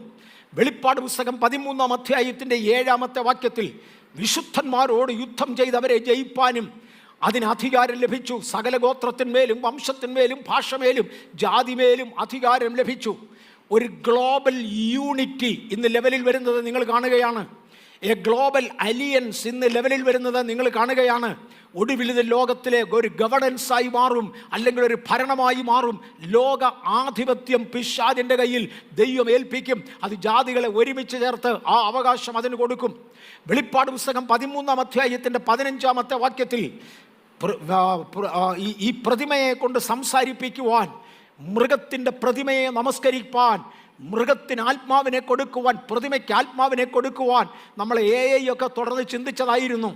വെളിപ്പാട് പുസ്തകം 13-ാം അധ്യായത്തിൻ്റെ 7-ാമത്തെ വാക്യത്തിൽ വിശുദ്ധന്മാരോട് യുദ്ധം ചെയ്തവരെ ജയിപ്പാനും അതിന് അധികാരം ലഭിച്ചു. സകല ഗോത്രത്തിന്മേലും വംശത്തിന്മേലും ഭാഷമേലും ജാതിമേലും അധികാരം ലഭിച്ചു. ഒരു ഗ്ലോബൽ യൂണിറ്റി ഇന്ന് ലെവലിൽ വരുന്നത് നിങ്ങൾ കാണുകയാണ്. എ ഗ്ലോബൽ അലിയൻസ് ഇന്ന് ലെവലിൽ വരുന്നത് നിങ്ങൾ കാണുകയാണ്. ഒടുവിൽ ഇത് ലോകത്തിലെ ഒരു ഗവർണൻസായി മാറും, അല്ലെങ്കിൽ ഒരു ഭരണമായി മാറും. ലോക ആധിപത്യം പിശാചിൻ്റെ കയ്യിൽ ദൈവം ഏൽപ്പിക്കും. അത് ജാതികളെ ഒരുമിച്ച് ചേർത്ത് ആ അവകാശം അതിന് കൊടുക്കും. വെളിപ്പാട് പുസ്തകം 13-ാം അധ്യായത്തിൻ്റെ 15-ാമത്തെ വാക്യത്തിൽ ഈ പ്രതിമയെ കൊണ്ട് സംസാരിപ്പിക്കുവാൻ, മൃഗത്തിൻ്റെ പ്രതിമയെ നമസ്കരിപ്പാൻ, മൃഗത്തിന് ആത്മാവിനെ കൊടുക്കുവാൻ, പ്രതിമയ്ക്ക് ആത്മാവിനെ കൊടുക്കുവാൻ നമ്മൾ AI ഒക്കെ തുടർന്ന് ചിന്തിച്ചതായിരുന്നു.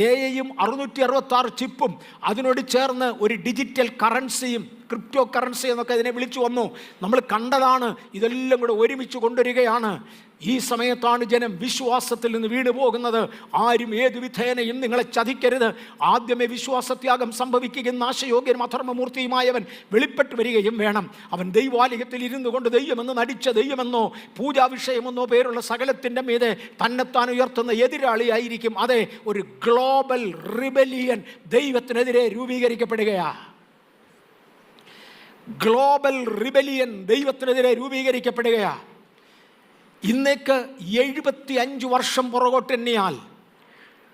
AI-യും 666 ചിപ്പും അതിനോട് ചേർന്ന് ഒരു ഡിജിറ്റൽ കറൻസിയും, ക്രിപ്റ്റോ കറൻസി എന്നൊക്കെ ഇതിനെ വിളിച്ചു വന്നു. നമ്മൾ കണ്ടതാണ്. ഇതെല്ലാം കൂടെ ഒരുമിച്ച് കൊണ്ടുവരികയാണ്. ഈ സമയത്താണ് ജനം വിശ്വാസത്തിൽ നിന്ന് വീണു പോകുന്നത്. ആരും ഏത് വിധേനയും നിങ്ങളെ ചതിക്കരുത്. ആദ്യമേ വിശ്വാസത്യാഗം സംഭവിക്കുകയും നാശയോഗ്യനും അധർമ്മമൂർത്തിയുമായവൻ വെളിപ്പെട്ട് വരികയും വേണം. അവൻ ദൈവാലയത്തിൽ ഇരുന്നു കൊണ്ട് ദൈവമെന്ന് നടിച്ച ദൈവമെന്നോ പൂജാവിഷയമെന്നോ പേരുള്ള സകലത്തിൻ്റെ മീതെ തന്നെത്താൻ ഉയർത്തുന്ന എതിരാളിയായിരിക്കും. അതെ, ഒരു ഗ്ലോബൽ റിബലിയൻ ദൈവത്തിനെതിരെ രൂപീകരിക്കപ്പെടുകയാണ്. ഗ്ലോബൽ റിബലിയൻ ദൈവത്തിനെതിരെ രൂപീകരിക്കപ്പെടുകയാണ്. ഇന്നേക്ക് 75 വർഷം പുറകോട്ട് എണ്ണിയാൽ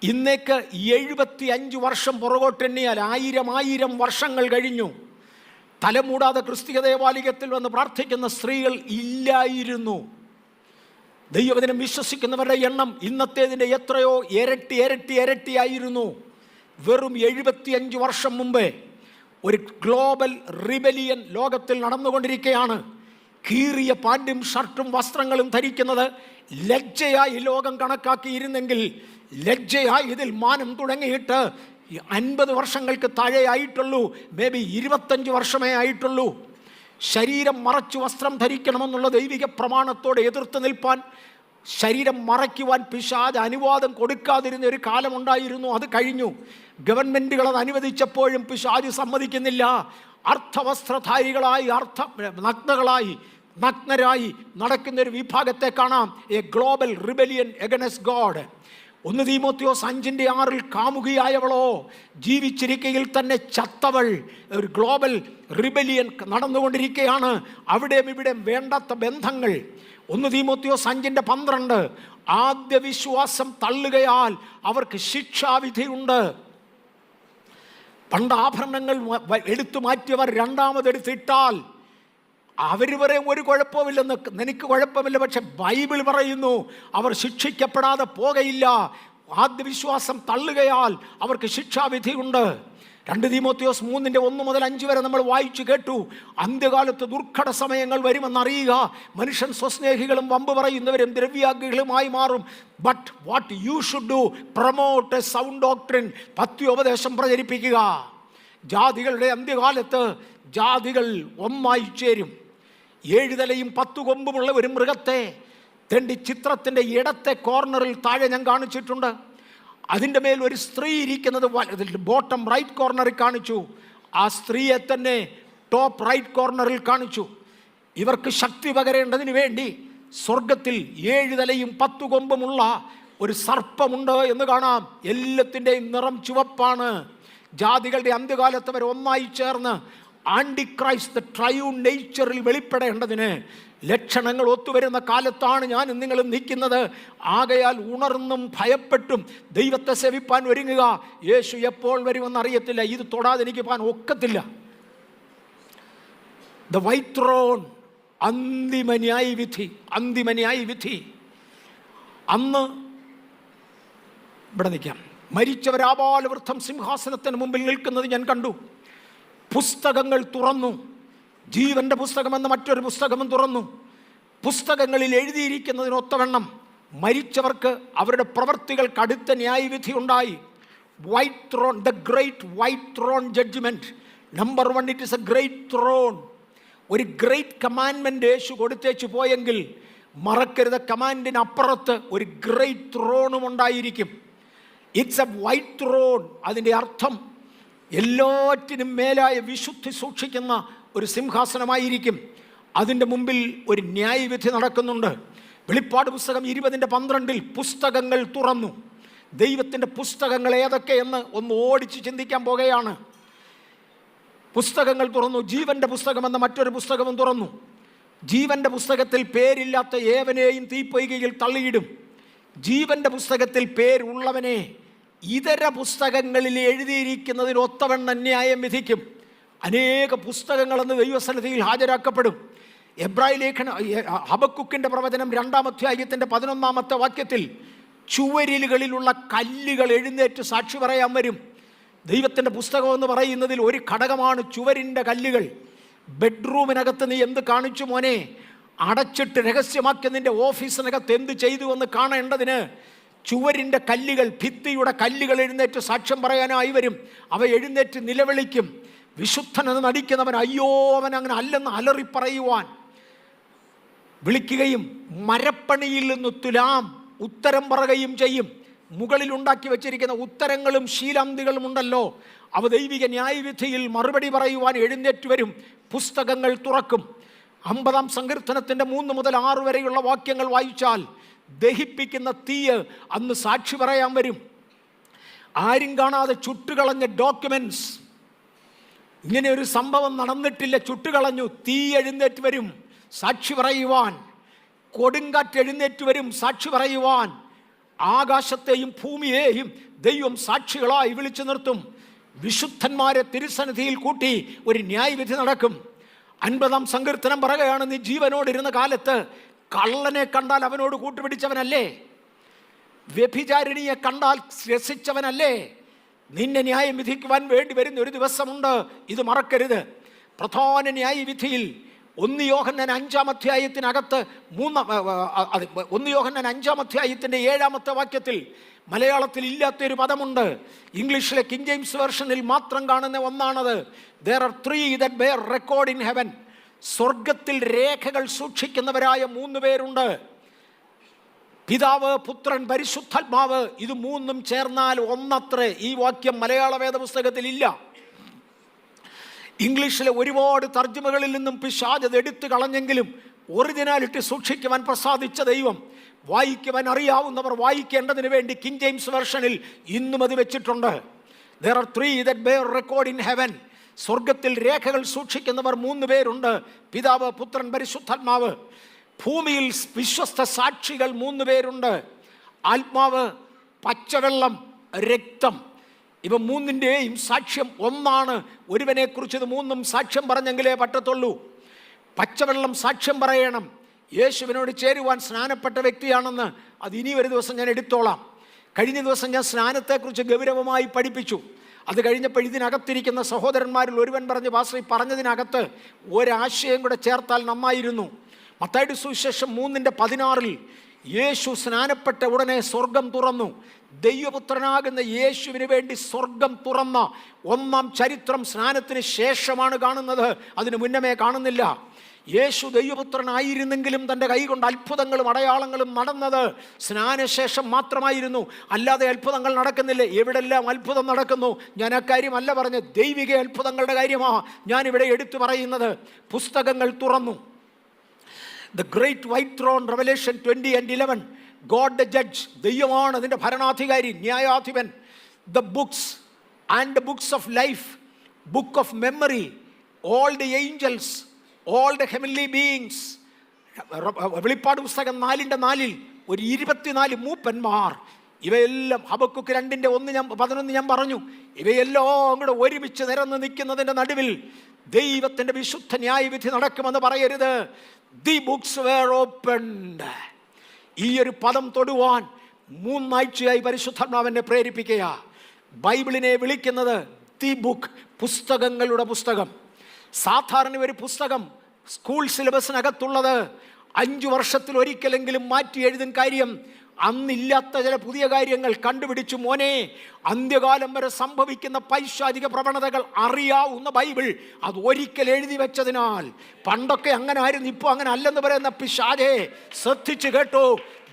ഇന്നേക്ക് 75 വർഷം പുറകോട്ടെണ്ണിയാൽ 1000 വർഷങ്ങൾ കഴിഞ്ഞു. തലമൂടാതെ ക്രിസ്തീയ ദേവാലയത്തിൽ വന്ന് പ്രാർത്ഥിക്കുന്ന സ്ത്രീകൾ ഇല്ലായിരുന്നു. ദൈവവചനം വിശ്വസിക്കുന്നവരുടെ എണ്ണം ഇന്നത്തേതിൻ്റെ എത്രയോ ഇരട്ടിയായിരുന്നു. വെറും 75 വർഷം മുമ്പേ ഒരു ഗ്ലോബൽ റിബലിയൻ ലോകത്തിൽ നടന്നുകൊണ്ടിരിക്കുകയാണ്. കീറിയ പാൻറ്റും ഷർട്ടും വസ്ത്രങ്ങളും ധരിക്കുന്നത് ലജ്ജയായി ലോകം കണക്കാക്കിയിരുന്നെങ്കിൽ, ലജ്ജയായി ഇതിൽ മാനം തുടങ്ങിയിട്ട് 50 വർഷങ്ങൾക്ക് താഴെയായിട്ടുള്ളൂ, മേ ബി 25 വർഷമേ ആയിട്ടുള്ളൂ. ശരീരം മറച്ചു വസ്ത്രം ധരിക്കണമെന്നുള്ള ദൈവിക പ്രമാണത്തോടെ എതിർത്ത് നിൽപ്പാൻ, ശരീരം മറയ്ക്കുവാൻ പിശാച് അനുവാദം കൊടുക്കാതിരുന്ന ഒരു കാലമുണ്ടായിരുന്നു. അത് കഴിഞ്ഞു. ഗവൺമെൻറ്റുകൾ അത് അനുവദിച്ചപ്പോഴും പിശാച് സമ്മതിക്കുന്നില്ല. അർത്ഥവസ്ത്രധാരികളായി നഗ്നരായി നടക്കുന്ന ഒരു വിഭാഗത്തെ കാണാം. A global rebellion against God. 1 തീമോത്തിയോസ് 5:6 കാമുകിയായവളോ ജീവിച്ചിരിക്കയിൽ തന്നെ ചത്തവൾ. ഒരു ഗ്ലോബൽ റിബലിയൻ നടന്നുകൊണ്ടിരിക്കുകയാണ്. അവിടെയും ഇവിടെയും വേണ്ടാത്ത ബന്ധങ്ങൾ. 1 തീമോത്തിയോസ് 5:12 ആദ്യ വിശ്വാസം തള്ളുകയാൽ അവർക്ക് ശിക്ഷാവിധിയുണ്ട്. പണ്ട് ആഭരണങ്ങൾ എടുത്തു മാറ്റിയവർ രണ്ടാമതെടുത്തിട്ടാൽ അവർ പറയും ഒരു കുഴപ്പമില്ലെന്ന്, നിനക്ക് കുഴപ്പമില്ല, പക്ഷെ ബൈബിൾ പറയുന്നു അവർ ശിക്ഷിക്കപ്പെടാതെ പോകയില്ല. ആദ്യ വിശ്വാസം തള്ളുകയാൽ അവർക്ക് ശിക്ഷാവിധിയുണ്ട്. 2 തീമോത്തിയോസ് 3:1-5 വരെ നമ്മൾ വായിച്ചു കേട്ടു. അന്ത്യകാലത്ത് ദുർഘട സമയങ്ങൾ വരുമെന്നറിയുക. മനുഷ്യൻ സ്വസ്നേഹികളും വമ്പ് പറയുന്നവരും ദ്രവ്യാഗ്രഹികളുമായി മാറും. But what you should do, promote a sound doctrine. പത്യോപദേശം പ്രചരിപ്പിക്കുക. ജാതികളുടെ അന്ത്യകാലത്ത് ജാതികൾ ഒന്നായി ചേരും. 7 തലയും 10 കൊമ്പുമുള്ള ഒരു മൃഗത്തെ ചിത്രത്തിൻ്റെ ഇടത്തെ കോർണറിൽ താഴെ ഞാൻ കാണിച്ചിട്ടുണ്ട്. അതിൻ്റെ മേൽ ഒരു സ്ത്രീ ഇരിക്കുന്നത് ബോട്ടം റൈറ്റ് കോർണറിൽ കാണിച്ചു. ആ സ്ത്രീയെ തന്നെ ടോപ്പ് റൈറ്റ് കോർണറിൽ കാണിച്ചു. ഇവർക്ക് ശക്തി പകരേണ്ടതിന് വേണ്ടി സ്വർഗത്തിൽ 7 തലയും 10 കൊമ്പുമുള്ള ഒരു സർപ്പമുണ്ട് എന്ന് കാണാം. എല്ലാത്തിൻ്റെയും നിറം ചുവപ്പാണ്. ജാതികളുടെ അന്ത്യകാലത്ത് അവർ ഒന്നായി ചേർന്ന് ആൻറ്റിക്രൈസ്റ്റ് ട്രയൂൺ നേച്ചറിൽ വെളിപ്പെടേണ്ടതിന് ലക്ഷണങ്ങൾ ഒത്തുവരുന്ന കാലത്താണ് ഞാനും നിങ്ങളും നിൽക്കുന്നത്. ആകയാൽ ഉണർന്നും ഭയപ്പെട്ടും ദൈവത്തെ സേവിപ്പാൻ ഒരുങ്ങുക. യേശു എപ്പോൾ വരുമെന്ന് അറിയത്തില്ല. ഇത് തൊടാതെ എനിക്ക് പോകാൻ ഒക്കത്തില്ല. ദ വൈറ്റ് ത്രോൺ, അന്തിമ ന്യായവിധി. അന്ന് ഇവിടെ നിൽക്കാം. മരിച്ചവരാപാലവൃദ്ധം സിംഹാസനത്തിന് മുമ്പിൽ നിൽക്കുന്നത് ഞാൻ കണ്ടു. പുസ്തകങ്ങൾ തുറന്നു. ജീവന്റെ പുസ്തകമെന്ന മറ്റൊരു പുസ്തകവും തുറന്നു. പുസ്തകങ്ങളിൽ എഴുതിയിരിക്കുന്നതിനൊത്തവണ്ണം മരിച്ചവർക്ക് അവരുടെ പ്രവൃത്തികൾക്ക് അടുത്ത ന്യായവിധി ഉണ്ടായി. White throne, the great white throne judgment. Number 1, it is a great throne. ഒരു ഗ്രേറ്റ് കമാൻഡ്മെന്റ് യേശു കൊടുത്തേച്ചു പോയെങ്കിൽ മറക്കരുത്, കമാൻഡിനപ്പുറത്ത് ഒരു ഗ്രേറ്റ് ത്രോണും ഉണ്ടായിരിക്കും. It's a white throne. അതിൻ്റെ അർത്ഥം എല്ലാറ്റിനും മേലായ വിശുദ്ധി സൂക്ഷിക്കുന്ന ഒരു സിംഹാസനമായിരിക്കും. അതിൻ്റെ മുമ്പിൽ ഒരു ന്യായവിധി നടക്കുന്നുണ്ട്. വെളിപ്പാട് പുസ്തകം 20:12 പുസ്തകങ്ങൾ തുറന്നു. ദൈവത്തിൻ്റെ പുസ്തകങ്ങൾ ഏതൊക്കെയെന്ന് ഒന്ന് ഓടിച്ച് ചിന്തിക്കാൻ പോകുകയാണ്. പുസ്തകങ്ങൾ തുറന്നു. ജീവൻ്റെ പുസ്തകമെന്ന മറ്റൊരു പുസ്തകവും തുറന്നു. ജീവൻ്റെ പുസ്തകത്തിൽ പേരില്ലാത്ത ഏവനെയും തീപ്പൊയ്കയിൽ തള്ളിയിടും. ജീവൻ്റെ പുസ്തകത്തിൽ പേരുള്ളവനെ ഇതര പുസ്തകങ്ങളിൽ എഴുതിയിരിക്കുന്നതിന് ഒത്തവണ്ണം ന്യായം വിധിക്കും. അനേക പുസ്തകങ്ങളെന്ന് ദൈവസന്നിധിയിൽ ഹാജരാക്കപ്പെടും. എബ്രായ ലേഖന ഹബക്കുക്കിൻ്റെ പ്രവചനം 2-ാം അധ്യായത്തിൻ്റെ 11-ാമത്തെ വാക്യത്തിൽ ചുവരിലുകളിലുള്ള കല്ലുകൾ എഴുന്നേറ്റ് സാക്ഷി പറയാൻ വരും. ദൈവത്തിൻ്റെ പുസ്തകം എന്ന് പറയുന്നതിൽ ഒരു ഘടകമാണ് ചുവരിൻ്റെ കല്ലുകൾ. ബെഡ്റൂമിനകത്ത് നീ എന്ത് കാണിച്ചു മോനെ, അടച്ചിട്ട് രഹസ്യമാക്കി നിൻ്റെ ഓഫീസിനകത്ത് എന്ത് ചെയ്തു എന്ന് കാണേണ്ടതിന് ചുവരിൻ്റെ കല്ലുകൾ, ഭിത്തിയുടെ കല്ലുകൾ എഴുന്നേറ്റ് സാക്ഷ്യം പറയാനായി വരും. അവ എഴുന്നേറ്റ് നിലവിളിക്കും. വിശുദ്ധനെന്ന് നടിക്കുന്നവൻ അയ്യോ അവൻ അങ്ങനെ അല്ലെന്ന് അലറിപ്പറയുവാൻ വിളിക്കുകയും മരപ്പണിയിൽ നിന്ന് തുലാം ഉത്തരം പറയുകയും ചെയ്യും. മുകളിൽ ഉണ്ടാക്കി വെച്ചിരിക്കുന്ന ഉത്തരങ്ങളും ശീലാന്തികളും ഉണ്ടല്ലോ, അവ ദൈവിക ന്യായവിധിയിൽ മറുപടി പറയുവാൻ എഴുന്നേറ്റ് വരും. പുസ്തകങ്ങൾ തുറക്കും. 50-ാം സങ്കീർത്തനത്തിൻ്റെ 3 മുതൽ 6 വരെയുള്ള വാക്യങ്ങൾ വായിച്ചാൽ ദഹിപ്പിക്കുന്ന തീയ് അന്ന് സാക്ഷി പറയാൻ വരും. ആരും കാണാതെ ചുട്ടുകളഞ്ഞ ഡോക്യുമെന്റ്സ്, ഇങ്ങനെ ഒരു സംഭവം നടന്നിട്ടില്ല, ചുട്ടുകളഞ്ഞു. തീ എഴുന്നേറ്റ് വരും സാക്ഷി പറയുവാൻ. കൊടുങ്കാറ്റ് എഴുന്നേറ്റ് വരും സാക്ഷി പറയുവാൻ. ആകാശത്തെയും ഭൂമിയെയും ദൈവം സാക്ഷികളായി വിളിച്ചു നിർത്തും. വിശുദ്ധന്മാരെ തിരുസന്നിധിയിൽ കൂട്ടി ഒരു ന്യായവിധി നടക്കും. 50-ാം സങ്കീർത്തനം പറയുകയാണ്, നീ ജീവനോടിരുന്ന കാലത്ത് കള്ളനെ കണ്ടാൽ അവനോട് കൂട്ടുപിടിച്ചവനല്ലേ? വ്യഭിചാരിണിയെ കണ്ടാൽ രസിച്ചവനല്ലേ? നിന്നെ ന്യായം വിധിക്കുവാൻ വേണ്ടി വരുന്ന ഒരു ദിവസമുണ്ട്, ഇത് മറക്കരുത്. പ്രധാന ന്യായവിധിയിൽ 1 യോഹന്നാൻ 5-ാം അധ്യായത്തിനകത്ത് 1 യോഹന്നാൻ 5-ാം അധ്യായത്തിൻ്റെ 7-ാമത്തെ വാക്യത്തിൽ മലയാളത്തിൽ ഇല്ലാത്തൊരു പദമുണ്ട്. ഇംഗ്ലീഷിലെ കിങ് ജെയിംസ് വെർഷനിൽ മാത്രം കാണുന്ന ഒന്നാണത്. There are 3 that bear record in heaven. സ്വർഗത്തിൽ രേഖകൾ സൂക്ഷിക്കുന്നവരായ 3 പേരുണ്ട്. പിതാവ്, പുത്രൻ, പരിശുദ്ധാത്മാവ്. ഇത് 3 ചേർന്നാൽ ഒന്നത്രേ. ഈ വാക്യം മലയാള വേദപുസ്തകത്തിൽ ഇല്ല. ഇംഗ്ലീഷിലെ ഒരുപാട് തർജ്ജമകളിൽ നിന്നും പിശാച് അത് എടുത്തു കളഞ്ഞെങ്കിലും ഒറിജിനാലിറ്റി സൂക്ഷിക്കുവാൻ പ്രസാദിച്ച ദൈവം, വായിക്കുവാൻ അറിയാവുന്നവർ വായിക്കേണ്ടതിന് വേണ്ടി കിങ് ജെയിംസ് വെർഷനിൽ ഇന്നും അത് വെച്ചിട്ടുണ്ട്. There are 3 that bear record in heaven. സ്വർഗത്തിൽ രേഖകൾ സൂക്ഷിക്കുന്നവർ 3 പേരുണ്ട്. പിതാവ്, പുത്രൻ, പരിശുദ്ധാത്മാവ്. ഭൂമിയിൽ വിശ്വസ്ത സാക്ഷികൾ 3 പേരുണ്ട്. ആത്മാവ്, പച്ചവെള്ളം, രക്തം. ഇവ 3-ൻ്റെയും സാക്ഷ്യം ഒന്നാണ്. ഒരുവനെക്കുറിച്ച് ഇത് 3ഉം സാക്ഷ്യം പറഞ്ഞെങ്കിലേ പറ്റത്തുള്ളൂ. പച്ചവെള്ളം സാക്ഷ്യം പറയണം. യേശുവിനോട് ചേരുവാൻ സ്നാനപ്പെട്ട വ്യക്തിയാണെന്ന് അത് ഇനി ഒരു ദിവസം ഞാൻ എടുത്തോളാം. കഴിഞ്ഞ ദിവസം ഞാൻ സ്നാനത്തെക്കുറിച്ച് ഗൗരവമായി പഠിപ്പിച്ചു. അത് കഴിഞ്ഞപ്പോൾ ഇതിനകത്തിരിക്കുന്ന സഹോദരന്മാരിൽ ഒരുവൻ പറഞ്ഞു, പാസ്റ്റർ, ഈ പറഞ്ഞതിനകത്ത് ഒരാശയം കൂടെ ചേർത്താൽ നന്നായിരുന്നു. മത്തായിയുടെ സുവിശേഷം 3:16 യേശു സ്നാനപ്പെട്ട ഉടനെ സ്വർഗം തുറന്നു. ദൈവപുത്രനാകുന്ന യേശുവിന് വേണ്ടി സ്വർഗം തുറന്ന 1-ാം ചരിത്രം സ്നാനത്തിന് ശേഷമാണ് കാണുന്നത്, അതിന് മുന്നമേ കാണുന്നില്ല. യേശു ദൈവപുത്രനായിരുന്നെങ്കിലും തൻ്റെ കൈകൊണ്ട് അത്ഭുതങ്ങളും അടയാളങ്ങളും നടന്നത് സ്നാനശേഷം മാത്രമായിരുന്നു. അല്ലാതെ അത്ഭുതങ്ങൾ നടക്കുന്നില്ല. എവിടെല്ലാം അത്ഭുതം നടക്കുന്നു, ഞാൻ അക്കാര്യമല്ല പറഞ്ഞ്, ദൈവിക അത്ഭുതങ്ങളുടെ കാര്യമാണ് ഞാനിവിടെ എടുത്തു പറയുന്നത്. പുസ്തകങ്ങൾ തുറന്നു. The great white throne, Revelation 20:11. God the judge, ദൈവമാണ് അതിൻ്റെ ഭരണാധികാരി, ന്യായാധിപൻ. The books and the books of life, book of memory, all the angels, all the heavenly beings. വെളിപ്പാട് പുസ്തകം 4:4 ഒരു 24 മൂപ്പന്മാർ. ഇവയെല്ലാം ഹബക്കുക്ക് 2:11 ഞാൻ പറഞ്ഞു. ഇവയെല്ലാം കൂടെ ഒരുമിച്ച് നിരന്ന് നിൽക്കുന്നതിൻ്റെ നടുവിൽ ദൈവത്തിൻ്റെ വിശുദ്ധ ന്യായവിധി നടക്കുമെന്ന് പറയരുത്. The books were opened. ഈ ഒരു പദം തൊടുവാൻ 3 ആഴ്ചയായി പരിശുദ്ധാത്മാവിനെ പ്രേരിപ്പിക്കുക. ബൈബിളിനെ വിളിക്കുന്നത് ദി ബുക്ക്, പുസ്തകങ്ങളുടെ പുസ്തകം. സാധാരണ ഒരു പുസ്തകം സ്കൂൾ സിലബസിനകത്തുള്ളത് 5 വർഷത്തിൽ ഒരിക്കലെങ്കിലും മാറ്റി എഴുതും. കാര്യം, അന്നില്ലാത്ത ചില പുതിയ കാര്യങ്ങൾ കണ്ടുപിടിച്ചു. മോനെ, അന്ത്യകാലം വരെ സംഭവിക്കുന്ന പൈശാചിക പ്രവണതകൾ അറിയാവുന്ന ബൈബിൾ അത് ഒരിക്കൽ എഴുതി വെച്ചതിനാൽ, പണ്ടൊക്കെ അങ്ങനെ ആയിരുന്നു, ഇപ്പോൾ അങ്ങനെ അല്ലെന്ന് പറയുന്ന പിശാചേ, ശ്രദ്ധിച്ചു കേട്ടോ.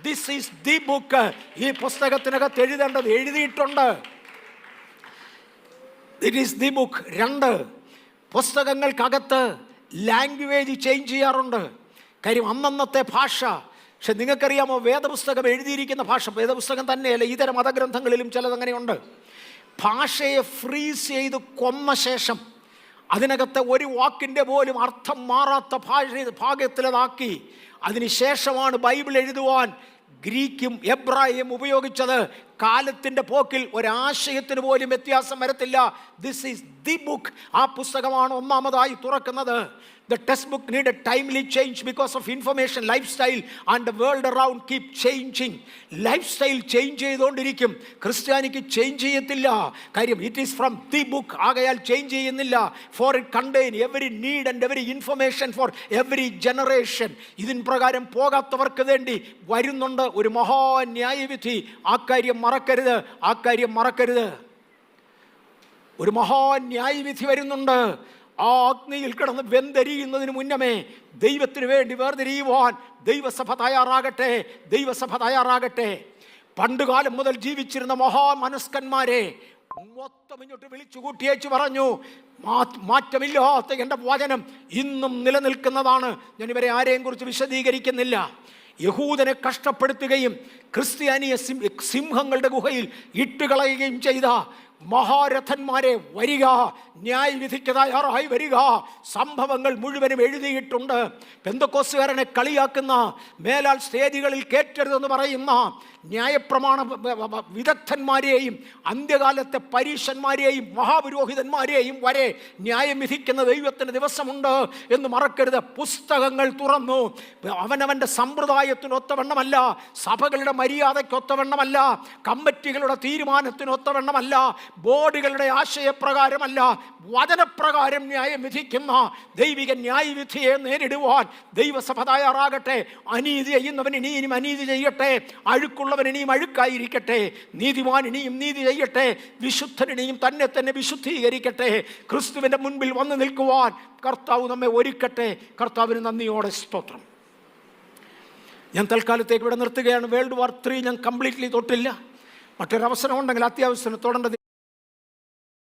This is the book. ഈ പുസ്തകത്തിനകത്ത് എഴുതേണ്ടത് എഴുതിയിട്ടുണ്ട്. It is the book. 2, പുസ്തകങ്ങൾക്കകത്ത് ലാംഗ്വേജ് ചേഞ്ച് ചെയ്യാറുണ്ട്. കാര്യം, അന്നന്നത്തെ ഭാഷ. പക്ഷെ നിങ്ങൾക്കറിയാമോ, വേദപുസ്തകം എഴുതിയിരിക്കുന്ന ഭാഷ, വേദപുസ്തകം തന്നെയല്ല, ഇതര മതഗ്രന്ഥങ്ങളിലും ചിലതങ്ങനെയുണ്ട്. ഭാഷയെ ഫ്രീസ് ചെയ്ത് കൊന്ന ശേഷം അതിനകത്തെ ഒരു വാക്കിൻ്റെ പോലും അർത്ഥം മാറാത്ത ഭാഗത്തിലതാക്കി അതിനുശേഷമാണ് ബൈബിൾ എഴുതുവാൻ ഗ്രീക്കും എബ്രായും ഉപയോഗിച്ചത്. കാലത്തിൻ്റെ പോക്കിൽ ഒരാശയത്തിന് പോലും വ്യത്യാസം വരത്തില്ല. This is the book. ആ പുസ്തകമാണ് ഒന്നാമതായി തുറക്കുന്നത്. The textbook need a timely change because of information, lifestyle and the world around keep changing. Lifestyle change ചെയ്തുകൊണ്ടിരിക്കും. ക്രിസ്ത്യാനിക്ക് ചേഞ്ച് ചെയ്യത്തില്ല. കാര്യം, it is from the book. ആകയാൽ ചേഞ്ച് ചെയ്യുന്നില്ല. For it contain every need and every information for every generation. ഇതിൻ പ്രകാരം പോകാത്തവർക്ക് വേണ്ടി വരുന്നുണ്ട് ഒരു മഹാ ന്യായവിധി. ആ കാര്യം മറക്കരുത്, ആ കാര്യം മറക്കരുത്. ഒരു മഹാ ന്യായവിധി വരുന്നുണ്ട്. ആ അഗ്നിയിൽ കിടന്ന് വെന്തെരിയുന്നതിന് മുന്നമേ ദൈവത്തിന് വേണ്ടി വേർതിരിയുവാൻ ദൈവസഭ തയ്യാറാകട്ടെ, ദൈവസഭ തയ്യാറാകട്ടെ. പണ്ടുകാലം മുതൽ ജീവിച്ചിരുന്ന മഹാമനസ്കന്മാരെ മൊത്തം ഇങ്ങോട്ട് വിളിച്ചു കൂട്ടിയേച്ചു പറഞ്ഞു, മാറ്റമില്ലാത്ത എൻ്റെ വചനം ഇന്നും നിലനിൽക്കുന്നതാണ്. ഞാൻ ഇവരെ ആരെയും കുറിച്ച് വിശദീകരിക്കുന്നില്ല. യഹൂദനെ കഷ്ടപ്പെടുത്തുകയും ക്രിസ്ത്യാനിയെ സിംഹങ്ങളുടെ ഗുഹയിൽ ഇട്ടുകളയുകയും ചെയ്ത മഹാരഥന്മാരെ വരിക, ന്യായവിധിക്ക് തയ്യാറായി വരിക. സംഭവങ്ങൾ മുഴുവനും എഴുതിയിട്ടുണ്ട്. പെന്തക്കോസ്തുകാരനെ കളിയാക്കുന്ന, മേലാൽ സ്റ്റേജുകളിൽ കേറ്റരുതെന്ന് പറയുന്ന, ന്യായപ്രമാണ വിദഗ്ധന്മാരെയും അന്ത്യകാലത്തെ പരീശന്മാരെയും മഹാപുരോഹിതന്മാരെയും വരെ ന്യായം വിധിക്കുന്ന ദൈവത്തിൻ്റെ ദിവസമുണ്ട് എന്ന് മറക്കരുത്. പുസ്തകങ്ങൾ തുറന്നു. അവനവൻ്റെ സമ്പ്രദായത്തിനൊത്തവണ്ണമല്ല, സഭകളുടെ മര്യാദയ്ക്കൊത്തവണ്ണമല്ല, കമ്മിറ്റികളുടെ തീരുമാനത്തിനൊത്തവണ്ണമല്ല, ബോർഡുകളുടെ ആശയപ്രകാരമല്ല, വചനപ്രകാരം ന്യായം വിധിക്കുന്ന ദൈവിക ന്യായവിധിയെ നേരിടുവാൻ ദൈവസഭ തയ്യാറാകട്ടെ. അനീതി ചെയ്യുന്നവൻ ഇനിയും അനീതി ചെയ്യട്ടെ, അഴുക്കുള്ളവൻ ഇനിയും അഴുക്കായിരിക്കട്ടെ, നീതിമാൻ ഇനിയും നീതി ചെയ്യട്ടെ, വിശുദ്ധൻ ഇനിയും തന്നെ തന്നെ വിശുദ്ധീകരിക്കട്ടെ. ക്രിസ്തുവിൻ്റെ മുൻപിൽ വന്നു നിൽക്കുവാൻ കർത്താവ് നമ്മെ ഒരുക്കട്ടെ. കർത്താവിന് നന്ദിയോടെ സ്തോത്രം. ഞാൻ തൽക്കാലത്തേക്ക് ഇവിടെ നിർത്തുകയാണ്. വേൾഡ് വാർ 3 ഞാൻ കംപ്ലീറ്റ്ലി തൊട്ടില്ല. മറ്റൊരവസരം ഉണ്ടെങ്കിൽ അത്യാവശ്യം തൊടേണ്ടത്